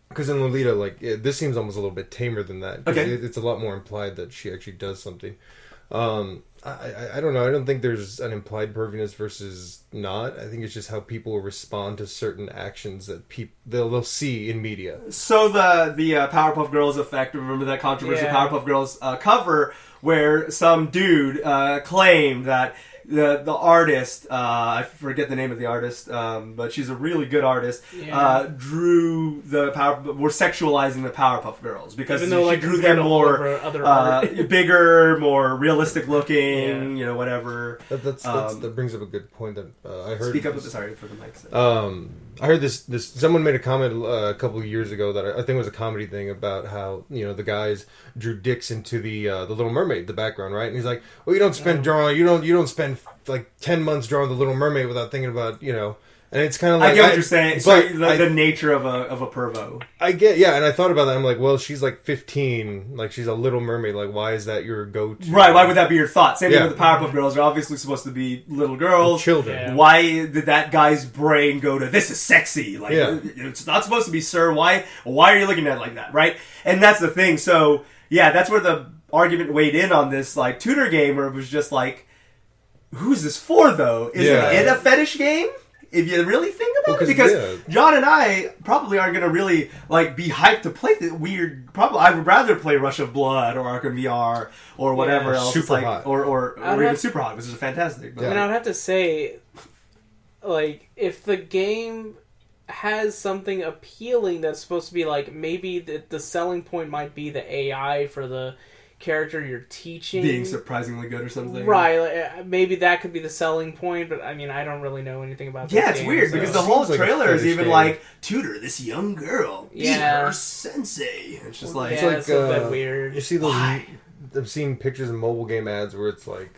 Because in Lolita, like this seems almost a little bit tamer than that. Okay, it's a lot more implied that she actually does something. I don't know. I don't think there's an implied perviness versus not. I think it's just how people will respond to certain actions that they'll see in media. So the Powerpuff Girls effect. Remember that controversial Powerpuff Girls cover where some dude claimed that the artist, I forget the name of the artist, but she's a really good artist, drew the we're sexualizing the Powerpuff Girls because she drew them more bigger, more realistic looking, whatever. That brings up a good point that I heard. Speak up, sorry for the mic. I heard this. Someone made a comment a couple of years ago that I think was a comedy thing about how the guys drew dicks into the Little Mermaid, the background, right? And he's like, well, you don't spend drawing, you don't spend like 10 months drawing the Little Mermaid without thinking about And it's kind of like I get what you're saying. So the nature of a pervo. I get, and I thought about that. I'm like, well, she's like 15, like she's a Little Mermaid. Like, why is that your go-to? Right? Why would that be your thought? Same thing with the Powerpuff Girls. They're obviously supposed to be little girls, children. Yeah. Why did that guy's brain go to this is sexy? Like, it's not supposed to be, sir. Why are you looking at it like that? Right? And that's the thing. So that's where the argument weighed in on this like tutor game, where it was just like, who's this for though? Is it a fetish game? If you really think about it, because John and I probably aren't going to really like be hyped to play the weird. Probably, I would rather play Rush of Blood or Arkham VR or whatever else. Super Hot. or even Super Hot, which is fantastic. But. And I'd have to say, like, if the game has something appealing that's supposed to be like maybe the selling point might be the AI for the character you're teaching being surprisingly good or something, right? Like, maybe that could be the selling point, but I mean, I don't really know anything about. It's weird because the whole trailer is even like tutor this young girl, be her sensei. It's just like it's a bit weird. You see those? I've seen pictures of mobile game ads where it's like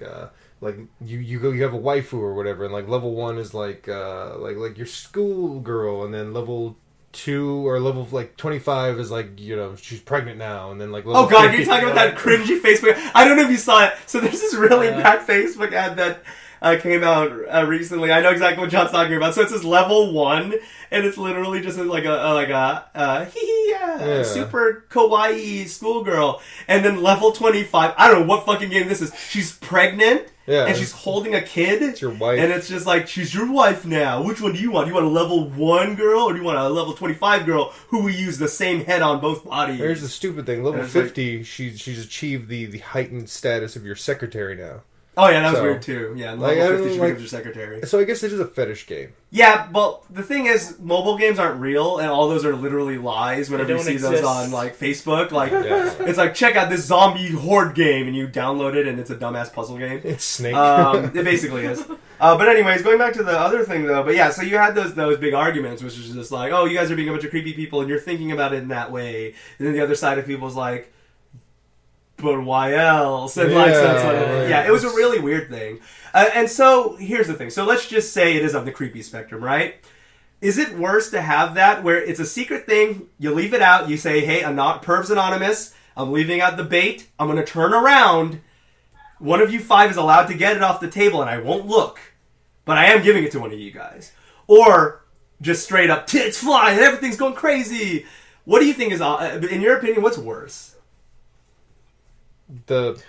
you have a waifu or whatever, and like level 1 is like your school girl, and then level 2 or level like 25 is like she's pregnant now, and then like level 50, you're talking about that cringy Facebook. I don't know if you saw it. So there's this really bad Facebook ad that came out recently. I know exactly what John's talking about. So it says level 1, and it's literally just like a super kawaii schoolgirl, and then level 25. I don't know what fucking game this is. She's pregnant. Yeah. And she's holding a kid. It's your wife. And it's just like, she's your wife now. Which one do you want? Do you want a level 1 girl, or do you want a level 25 girl who will use the same head on both bodies? Here's the stupid thing. Level 50, she's achieved the heightened status of your secretary now. Oh yeah, that was weird too. Yeah, level 50 she becomes your secretary. So I guess it is a fetish game. Yeah, but the thing is, mobile games aren't real, and all those are literally lies. Whenever you see those on like Facebook, like it's like, check out this zombie horde game, and you download it, and it's a dumbass puzzle game. It's Snake. It basically is. But anyways, going back to the other thing though. But yeah, so you had those big arguments, which is just like, oh, you guys are being a bunch of creepy people, and you're thinking about it in that way. And then the other side of people's like, but why else? And it was a really weird thing. And so here's the thing. So let's just say it is on the creepy spectrum, right? Is it worse to have that where it's a secret thing, you leave it out, you say, hey, I'm not Pervs Anonymous, I'm leaving out the bait, I'm going to turn around, one of you 5 is allowed to get it off the table and I won't look, but I am giving it to one of you guys. Or just straight up, tits fly and everything's going crazy. What do you think is, in your opinion, what's worse? The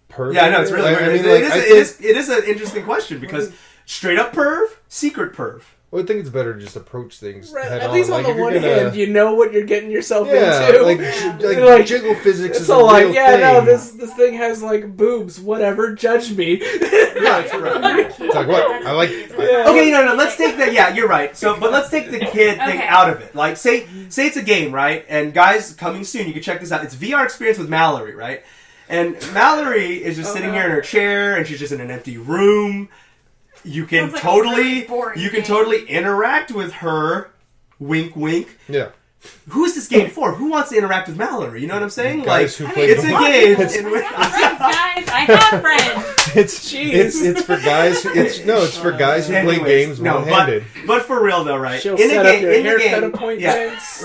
perv? Yeah, I know, it's really weird. It is an interesting question because straight up perv, secret perv. Well, I think it's better to just approach things head at least on the one hand, you know what you're getting yourself into. Like jiggle physics is a real thing. No, this thing has like boobs. Whatever, judge me. Right. It's like what? I like. Okay, no. Let's take that. Yeah, you're right. So, but let's take the kid thing out of it. Like, say it's a game, right? And guys, coming soon, you can check this out. It's VR experience with Mallory, right? And Mallory is just sitting here in her chair, and she's just in an empty room. You can totally interact with her. Wink, wink. Yeah. who's this game for? Who wants to interact with Mallory? You know what I'm saying? Guys like, who play it's a game. I have friends. It's for guys. It's for guys who play games one-handed. But for real though, right? She'll set up your haircut appointments.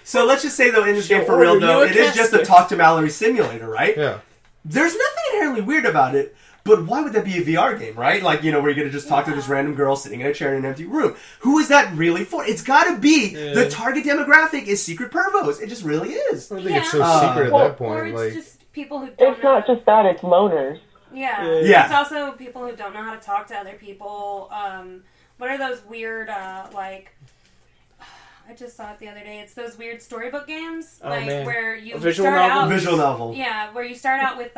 So let's just say though, in this game for real though, it is just a talk to Mallory simulator, right? Yeah. There's nothing inherently weird about it. But why would that be a VR game, right? Like, where you're going to just talk to this random girl sitting in a chair in an empty room. Who is that really for? It's got to be the target demographic is secret pervos. It just really is. I don't think it's so secret at that point. Or it's like, just people who don't It's not just that, it's loners. Yeah. Yeah. It's also people who don't know how to talk to other people. What are those weird, I just saw it the other day. It's those weird storybook games. Where you visual start out... Visual novel. Yeah, where you start out with,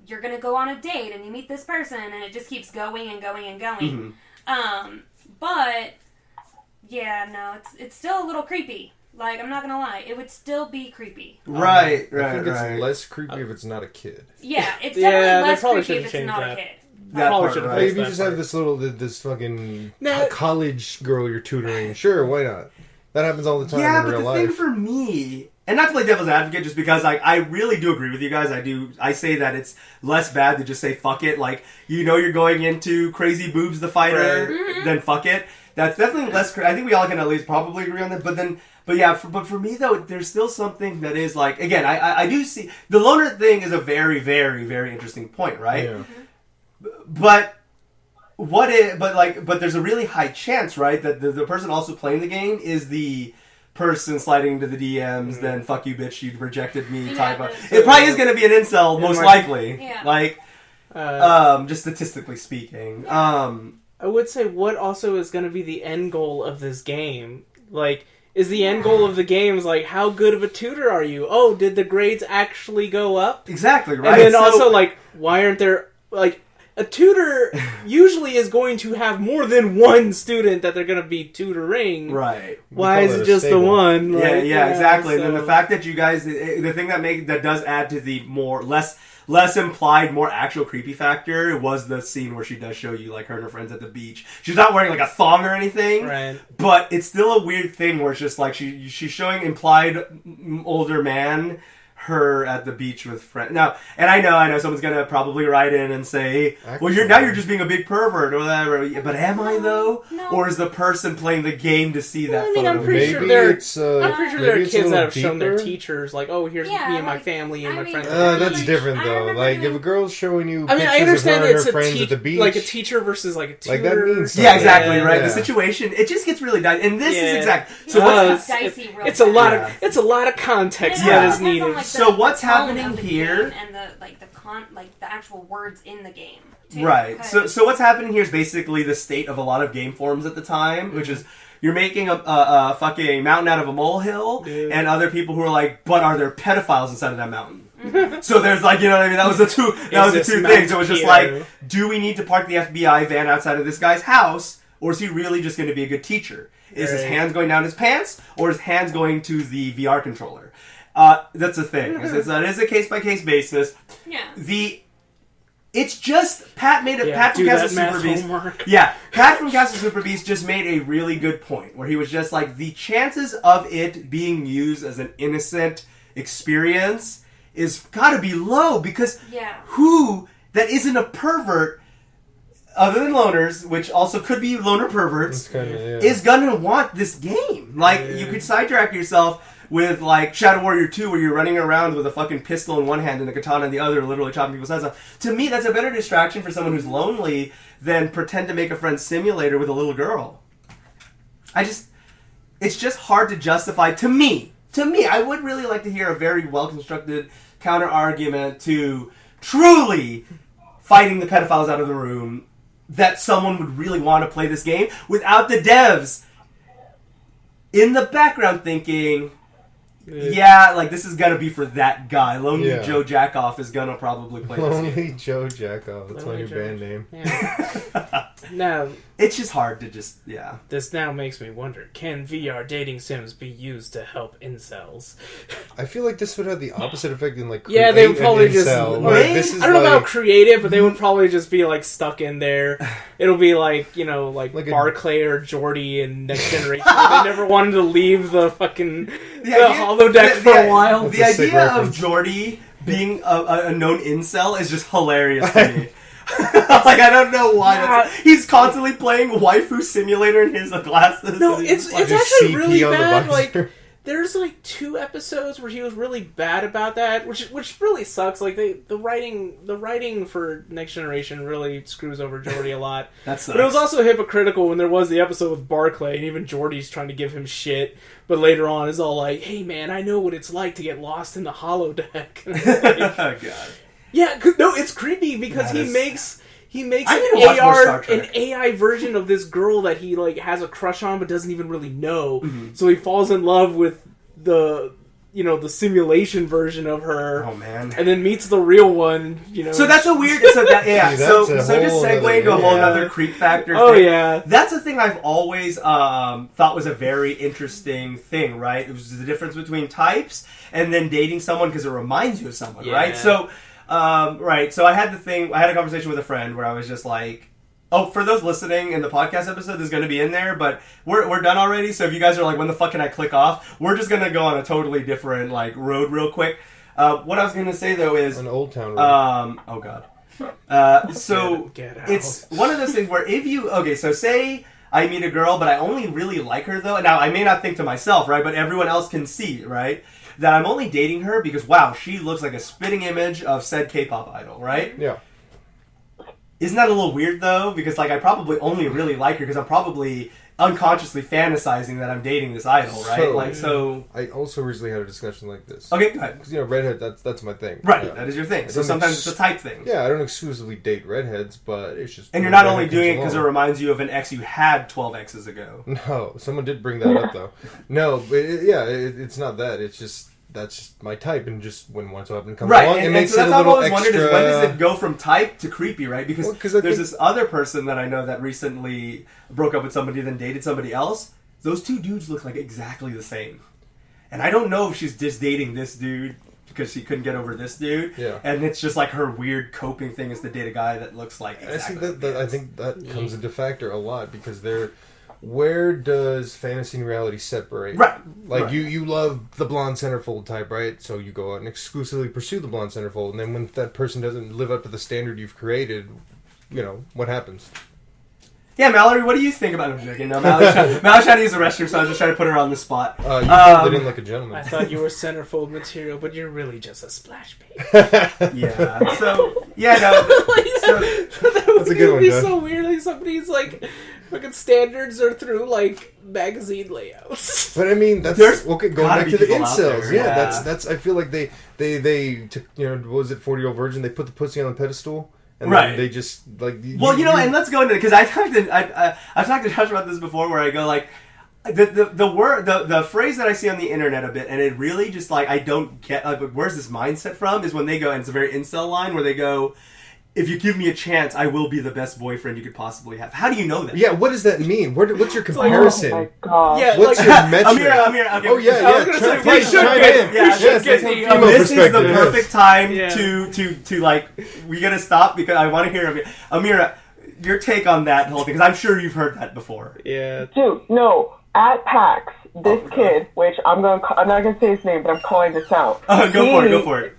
you're gonna go on a date and you meet this person and it just keeps going and going and going. Mm-hmm. But yeah, no, it's still a little creepy. Like, I'm not gonna lie, it would still be creepy. Right. I think it's less creepy if it's not a kid. Yeah, it's definitely less creepy if it's changed not that. a kid. That Probably part, should have right. Like, if you just have this fucking college girl you're tutoring, sure, why not? That happens all the time in real life. Yeah, but the thing for me, and not to play devil's advocate, just because I really do agree with you guys. I say that it's less bad to just say fuck it. Like, you're going into Crazy Boobs the Fighter, then fuck it. That's definitely less. I think we all can at least probably agree on that. But for me though, there's still something that is like, again, I do see the loner thing is a very, very, very interesting point, right? Yeah. But there's a really high chance, right, that the person also playing the game is the person sliding into the DMs, then fuck you bitch, you rejected me type of... It probably is going to be an incel, most likely. Yeah. Like, just statistically speaking. I would say what also is going to be the end goal of this game. Like, is the end goal of the game is like, how good of a tutor are you? Oh, did the grades actually go up? Exactly, right? And then also, like, why aren't there... Like, a tutor usually is going to have more than one student that they're going to be tutoring. Right. Why is it just the one? Like, yeah, exactly. So... And then the fact that you guys, the thing that does add to the less implied, more actual creepy factor was the scene where she does show you like her and her friends at the beach. She's not wearing like a thong or anything, right? But it's still a weird thing where it's just like she's showing implied older man. Her at the beach with friends. Now, and I know someone's gonna probably write in and say, "Well, you're just being a big pervert or whatever." But am I though? No. Or is the person playing the game to see that? Well, photo? I'm pretty sure there are kids that have shown their deeper. teachers, like, "Oh, here's me and my family and my friends." That's different though. Like if a girl's showing you, I mean, I understand of her and it's her friends at the beach, like a teacher versus like a tutor. Like that means something. Yeah, exactly. Right. Yeah. The situation it just gets really dicey, and this is exactly. So it's a lot of context that is needed. So what's happening here and the actual words in the game too, right so what's happening here is basically the state of a lot of game forums at the time, which is you're making a fucking mountain out of a molehill, and other people who are like, but are there pedophiles inside of that mountain? So there's like, you know what I mean, that was the two things. It was just like, do we need to park the FBI van outside of this guy's house, or is he really just going to be a good teacher? Is his hands going down his pants, or his hands going to the VR controller? That's the thing. It is a case-by-case basis. Yeah. It's just Pat from Castle Super Beast. Yeah, Pat from Castle Super Beast just made a really good point where he was just like, the chances of it being used as an innocent experience is got to be low, because who that isn't a pervert, other than loners, which also could be loner perverts, is gonna want this game. Like, you could sidetrack yourself with like Shadow Warrior 2, where you're running around with a fucking pistol in one hand and a katana in the other, literally chopping people's heads off. To me, that's a better distraction for someone who's lonely than pretend to make a friend simulator with a little girl. It's just hard to justify to me. I would really like to hear a very well-constructed counter-argument to truly fighting the pedophiles out of the room, that someone would really want to play this game without the devs in the background thinking, like, this is gonna be for that guy. Lonely Joe Jackoff is gonna probably play this game. Lonely Joe Jackoff. That's my new band name. Yeah. Now, it's just hard to just this now makes me wonder, can VR dating sims be used to help incels? I feel like this would have the opposite effect in like Yeah, they would probably just this is I don't know like, about creative, but they would probably just be like stuck in there. It'll be like, you know, like Barclay or Jordy in Next Generation. They never wanted to leave the fucking holodeck for a while. The idea of Jordy being a known incel is just hilarious to me. Like, I don't know why. He's constantly playing waifu simulator in his glasses. No, it's like actually CP really on the bad. visor. Like, there's like 2 episodes where he was really bad about that, which really sucks. Like the writing for Next Generation really screws over Jordy a lot. That sucks. But it was also hypocritical when there was the episode with Barclay, and even Jordy's trying to give him shit. But later on, is all like, "Hey man, I know what it's like to get lost in the holodeck." Like, oh god. Yeah, no, it's creepy because he makes an AI version of this girl that he like has a crush on but doesn't even really know. Mm-hmm. So he falls in love with the simulation version of her. Oh man! And then meets the real one. So that's a weird. So just segue into a whole other creep factor. Oh thing. yeah, that's a thing I've always thought was a very interesting thing. Right, it was the difference between types and then dating someone because it reminds you of someone. Right, so. So I had a conversation with a friend where I was just like, oh, for those listening in the podcast episode, this is going to be in there, but we're done already, so if you guys are like, when the fuck can I click off, we're just going to go on a totally different, like, road real quick. What I was going to say, though, is... An Old Town road. Oh, God. So, Get out. It's one of those things where if you... Okay, so say I meet a girl, but I only really like her, though. Now, I may not think to myself, right, but everyone else can see, right? That I'm only dating her because, wow, she looks like a spitting image of said K-pop idol, right? Yeah. Isn't that a little weird, though? Because, like, I probably only really like her because I'm probably unconsciously fantasizing that I'm dating this idol, right? So I also recently had a discussion like this. Okay, go ahead. Because, redhead, that's my thing. Right, yeah. That is your thing. So sometimes it's a type thing. Yeah, I don't exclusively date redheads, but it's just... And you're not only doing it because it reminds you of an ex you had 12 exes ago. No, someone did bring that up, though. No, but it's not that. It's just... That's just my type, and just when one so happen comes along, it makes so it a that's little what I've always extra... wondered is when does it go from type to creepy, right? Because there's this other person that I know that recently broke up with somebody, then dated somebody else. Those 2 dudes look like exactly the same, and I don't know if she's just dating this dude because she couldn't get over this dude. Yeah, and it's just like her weird coping thing is to date a guy that looks like exactly. I think that comes into factor a lot because they're. Where does fantasy and reality separate? Right. Like, you love the blonde centerfold type, right? So you go out and exclusively pursue the blonde centerfold, and then when that person doesn't live up to the standard you've created, what happens? Yeah, Mallory, what do you think about him? Mallory's trying to use the restroom, so I was just trying to put her on the spot. You filled it in like a gentleman. I thought you were centerfold material, but you're really just a splash page. Yeah. So, yeah, no. That's a good one, It would be John. so weird. Like, somebody's, like, fucking standards are through, like, magazine layouts. But I mean, going back to the incels. Yeah, that's. I feel like they took, what was it, 40-Year-Old Virgin? They put the pussy on the pedestal. And then they just like. And let's go into it because I've talked to Josh about this before, where I go like, the phrase that I see on the internet a bit, and it really just like I don't get like where's this mindset from is when they go, and it's a very incel line where they go, if you give me a chance, I will be the best boyfriend you could possibly have. How do you know that? Yeah, what does that mean? What's your comparison? Oh my god. Yeah, what's your metric? Amyra, okay. Oh yeah. This is the perfect time to like. We gotta stop because I want to hear Amyra, your take on that whole thing because I'm sure you've heard that before. Yeah. Dude, no. At PAX, this kid, which I'm not gonna say his name, but I'm calling this out. Go for it.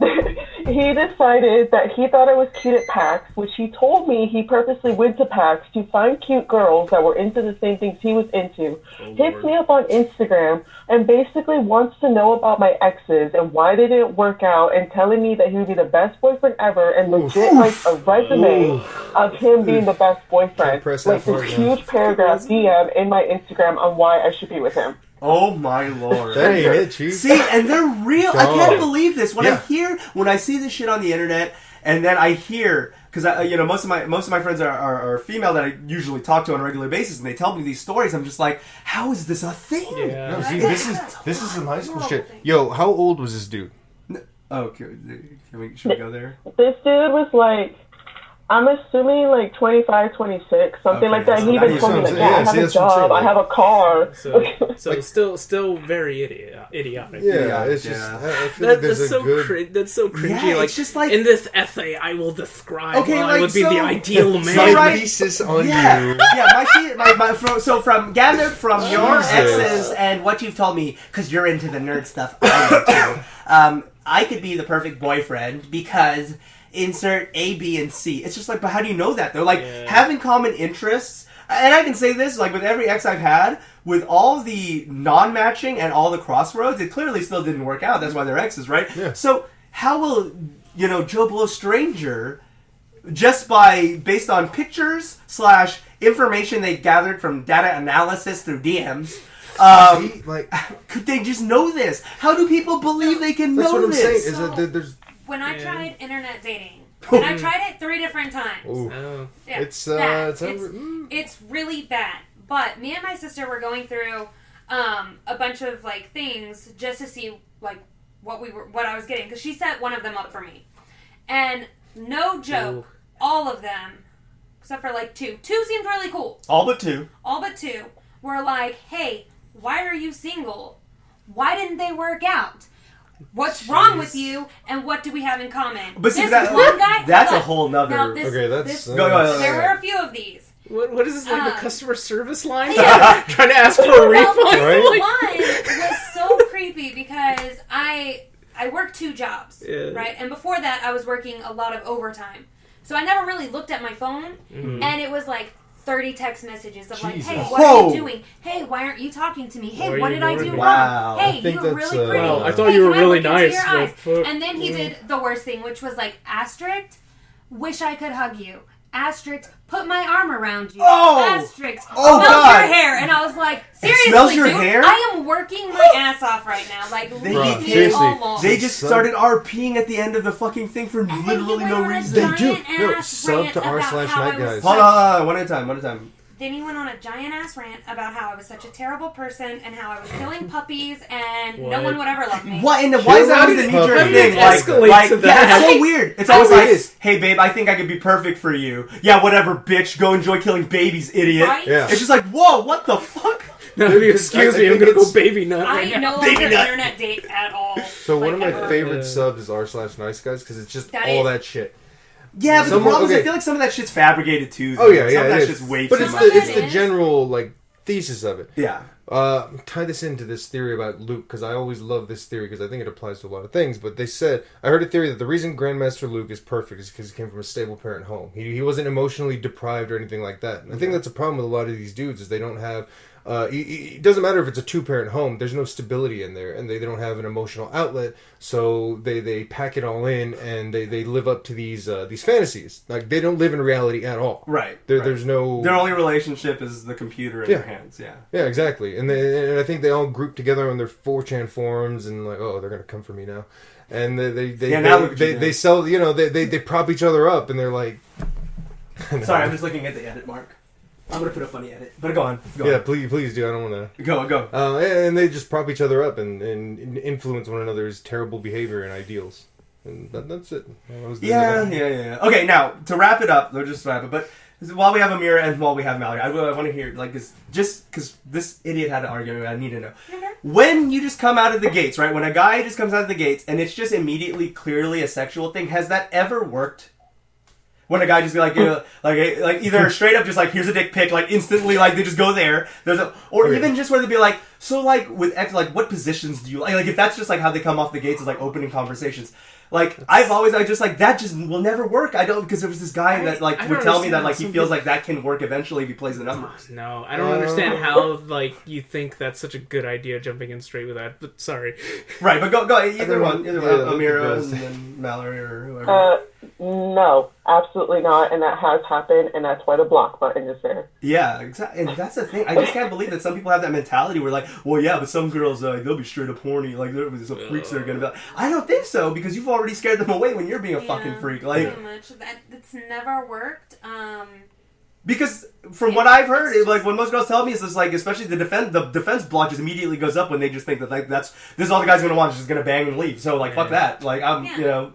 He decided that he thought I was cute at PAX, which he told me he purposely went to PAX to find cute girls that were into the same things he was into. Hits me up on Instagram and basically wants to know about my exes and why they didn't work out, and telling me that he would be the best boyfriend ever, and legit like a resume of him being the best boyfriend. Like this huge paragraph DM in my Instagram on why I should be with him. Oh my lord! That ain't it, Chief. See, and they're real. I can't believe this. When I see this shit on the internet, and then I hear because most of my friends are female that I usually talk to on a regular basis, and they tell me these stories. I'm just like, how is this a thing? Yeah. No, see, this is some high school shit. Yo, how old was this dude? Should we go there? This dude was like I'm assuming like 25, 26, something like that. so He that even is told me, like, something. yeah, I Yeah, have see, a that's what I'm saying, job, I like- have a car. So still very idiotic. Yeah, it's Yeah. just I feel like there's That's a so good. that's so cringy. Yeah, like, it's just like- in this essay, I will describe Okay, why I like, would be so- the ideal man. so, right- thesis on Yeah, you. so from gathered from your Jesus. exes and what you've told me, because you're into the nerd stuff I am too, I could be the perfect boyfriend because insert A, B, and C. It's just like, but how do you know that though? Like, having common interests, and I can say this, like, with every ex I've had, with all the non-matching and all the crossroads, it clearly still didn't work out. That's why they're exes, right? Yeah. So, how will, Joe Blow Stranger, just based on pictures / information they gathered from data analysis through DMs, Like, could they just know this? How do people believe they can that's know what I'm this? saying. Is that there's When I tried internet dating, and I tried it 3 different times. ooh, Oh. Yeah, it's bad. it's It's really bad. But me and my sister were going through a bunch of like things just to see like what I was getting, because she set one of them up for me, and no joke, all of them except for like two seemed really cool. All but 2. All but 2 were like, "Hey, why are you single? Why didn't they work out? What's wrong with you? And what do we have in common?" But see, this one guy. that's a look, whole nother. now this- okay. That's this- Go. There were a few of these. What is this, like the customer service line? Yeah. Trying to ask for a Well, refund? this Right? one was so creepy because I worked 2 jobs, Yeah. right? And before that, I was working a lot of overtime. So I never really looked at my phone, and it was like 30 text messages of like, Jesus. "Hey, what are Whoa. you doing? Hey, why aren't you talking to me? Hey, Why are what you did I do ignoring me?" Wow. wrong? Hey, I think you're that's, really pretty. Wow, I thought Hey, you were can I really look into nice, your but eyes?" fuck. And then he did the worst thing, which was like, asterisk, "Wish I could hug you. Asterisk, put my arm around you. Oh! Asterisk, Oh, smells God. your hair." And I was like, seriously, smells your dude, hair? I am working my ass off right now. Like, They- leave me seriously. alone. They just started RPing at the end of the fucking thing for And then he literally went no on a reason. They do. giant No, ass sub rant to about how r/night I was guys. Hold such- on, one at a time. Then he went on a giant ass rant about how I was such a terrible person and how I was killing puppies and no What? one would ever love me. What in the? Why is that always the knee-jerk How did thing? it escalate Like, to yeah, that? it's so weird. It's always It like, is. "Hey, babe, I think I could be perfect for you." Yeah, whatever, bitch. Go enjoy killing babies, idiot. Right? Yeah. It's just like, whoa, what the fuck? No, excuse I me, I'm think gonna go it's- baby nut right I now. no Baby longer nut. internet date at all. So one of Like, my ever. favorite subs is r/nice guys because it's just That all is- that shit. Yeah, but Someone- the problem is, I okay. feel like some of that shit's fabricated too. Oh yeah, Some yeah, of that it shit's is. way But too it's much. the it's It the is. general like thesis of it. Yeah. Tie this into this theory about Luke because I always love this theory because I think it applies to a lot of things. But they said I heard a theory that the reason Grandmaster Luke is perfect is because he came from a stable parent home. He wasn't emotionally deprived or anything like that. And I think that's a problem with a lot of these dudes is they don't have. It doesn't matter if it's a 2-parent home. There's no stability in there, and they don't have an emotional outlet. So they pack it all in, and they live up to these fantasies. Like they don't live in reality at all. Right. There's no. Their only relationship is the computer in Yeah. their hands. Yeah. Yeah, exactly. And I think they all group together on their 4chan forums and like, oh, they're gonna come for me now. And now look what you they did. sell, they prop each other up, and they're like, Sorry, I'm just looking at the edit mark. I'm gonna put a funny edit, but go on. yeah, please do. I don't want to. Go. And they just prop each other up and influence one another's terrible behavior and ideals. And that's it. That was the end of that. Yeah. Okay, now to wrap it up, let's just wrap it. But while we have Amyra and while we have Mallory, I want to hear just because this idiot had to argue, I need to know when you just come out of the gates, right? When a guy just comes out of the gates and it's just immediately, clearly a sexual thing, has that ever worked? When a guy just be like, like either straight up just like, here's a dick pic, like instantly, like they just go there. Or Okay. even just where they'd be like, so like with X, like what positions do you like? Like if that's just like how they come off the gates is like opening conversations. Like I just like that just will never work. I don't because there was this guy that like I would don't tell me that understand like how he some feels people- like that can work eventually if he plays the numbers. No, I don't understand how like you think that's such a good idea jumping in straight with that. But sorry. Right, but go either one, yeah, Amyra those- and then Mallory or whoever. No, absolutely not, and that has happened, and that's why the block button is there. Yeah, exactly. And that's the thing. I just can't believe that some people have that mentality where like, well, yeah, but some girls they'll be straight up horny. Like there's some freaks that are gonna be. Like, I don't think so because you've already scared them away when you're being a fucking freak. Like pretty much. That's never worked. because from what I've heard, like what most girls tell me is just like, especially the defense block just immediately goes up when they just think that like this is all the guy's gonna want, is just gonna bang and leave. So like fuck that. Like I'm Yeah.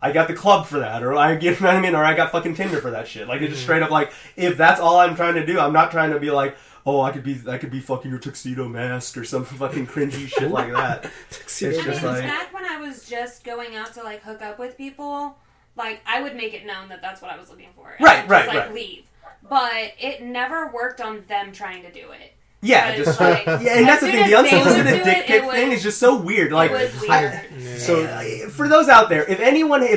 I got the club for that, or I get, you know what I mean, or I got fucking Tinder for that shit. Like, it's just straight up like, if that's all I'm trying to do, I'm not trying to be like, oh, I could be fucking your tuxedo mask or some fucking cringy shit like that. It's just like, back when I was just going out to like hook up with people, like I would make it known that that's what I was looking for. And leave. But it never worked on them trying to do it. Yeah, just like, yeah, and that's the thing. The unsolicited dick pic thing is just so weird. Like, it was weird. So for those out there, if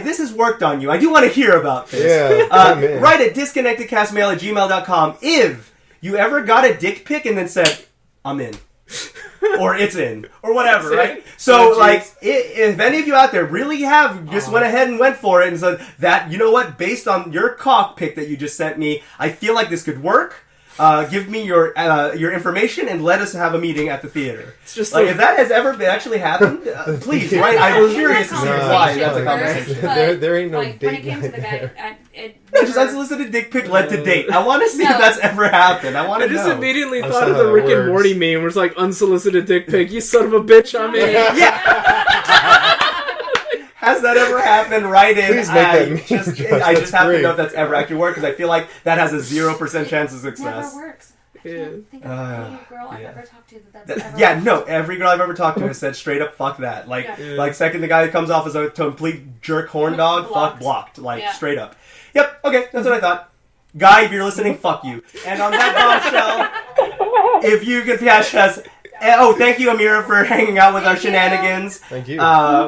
this has worked on you, I do want to hear about this. Yeah, write at disconnectedcastmail@gmail.com if you ever got a dick pic and then said, "I'm in," or "It's in," or whatever, right? So if any of you out there really have just went ahead and went for it and said that, you know what, based on your cock pic that you just sent me, I feel like this could work. Give me your information and let us have a meeting at the theater. It's just like if that has ever actually happened, please, right? I'm curious to see why that's a conversation. There ain't no like, date when it came to the there. guy, just unsolicited dick pic led to date. I want to see if that's ever happened. I want to know. I just immediately thought of the Rick and Morty meme where it's like, unsolicited dick pic, you son of a bitch, I'm in. Yeah. Has that ever happened? Write in. Please make that I just have to know if that's ever actually worked, because I feel like that has a 0% chance of success. Never works. Yeah. I don't think of any girl I've ever talked to that's ever yeah, no, every girl I've ever talked to has said straight up, fuck that. Like second the guy that comes off as a complete jerk horn dog, fuck blocked. Like, straight up. Yep, okay, that's what I thought. Guy, if you're listening, fuck you. And on that bombshell, if you can catch us... Oh, thank you, Amyra, for hanging out with our shenanigans. Thank you.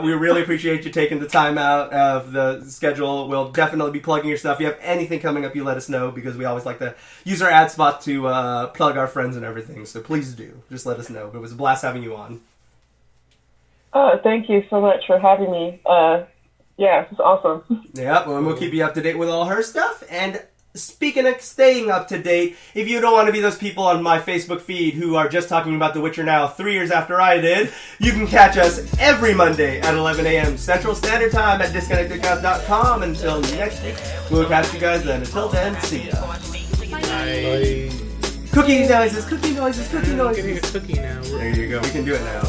We really appreciate you taking the time out of the schedule. We'll definitely be plugging your stuff. If you have anything coming up, you let us know, because we always like to use our ad spot to plug our friends and everything. So please do. Just let us know. It was a blast having you on. Oh, thank you so much for having me. Yeah, it's awesome. Yeah, well, we'll keep you up to date with all her stuff. And speaking of staying up to date, if you don't want to be those people on my Facebook feed who are just talking about The Witcher now 3 years after I did, you can catch us every Monday at 11 a.m. Central Standard Time at disconnectedcast.com. Until next week, we'll catch you guys then. Until then, see ya. Bye. Cookie noises, cookie noises, cookie noises. Getting a cookie now. There you go. We can do it now.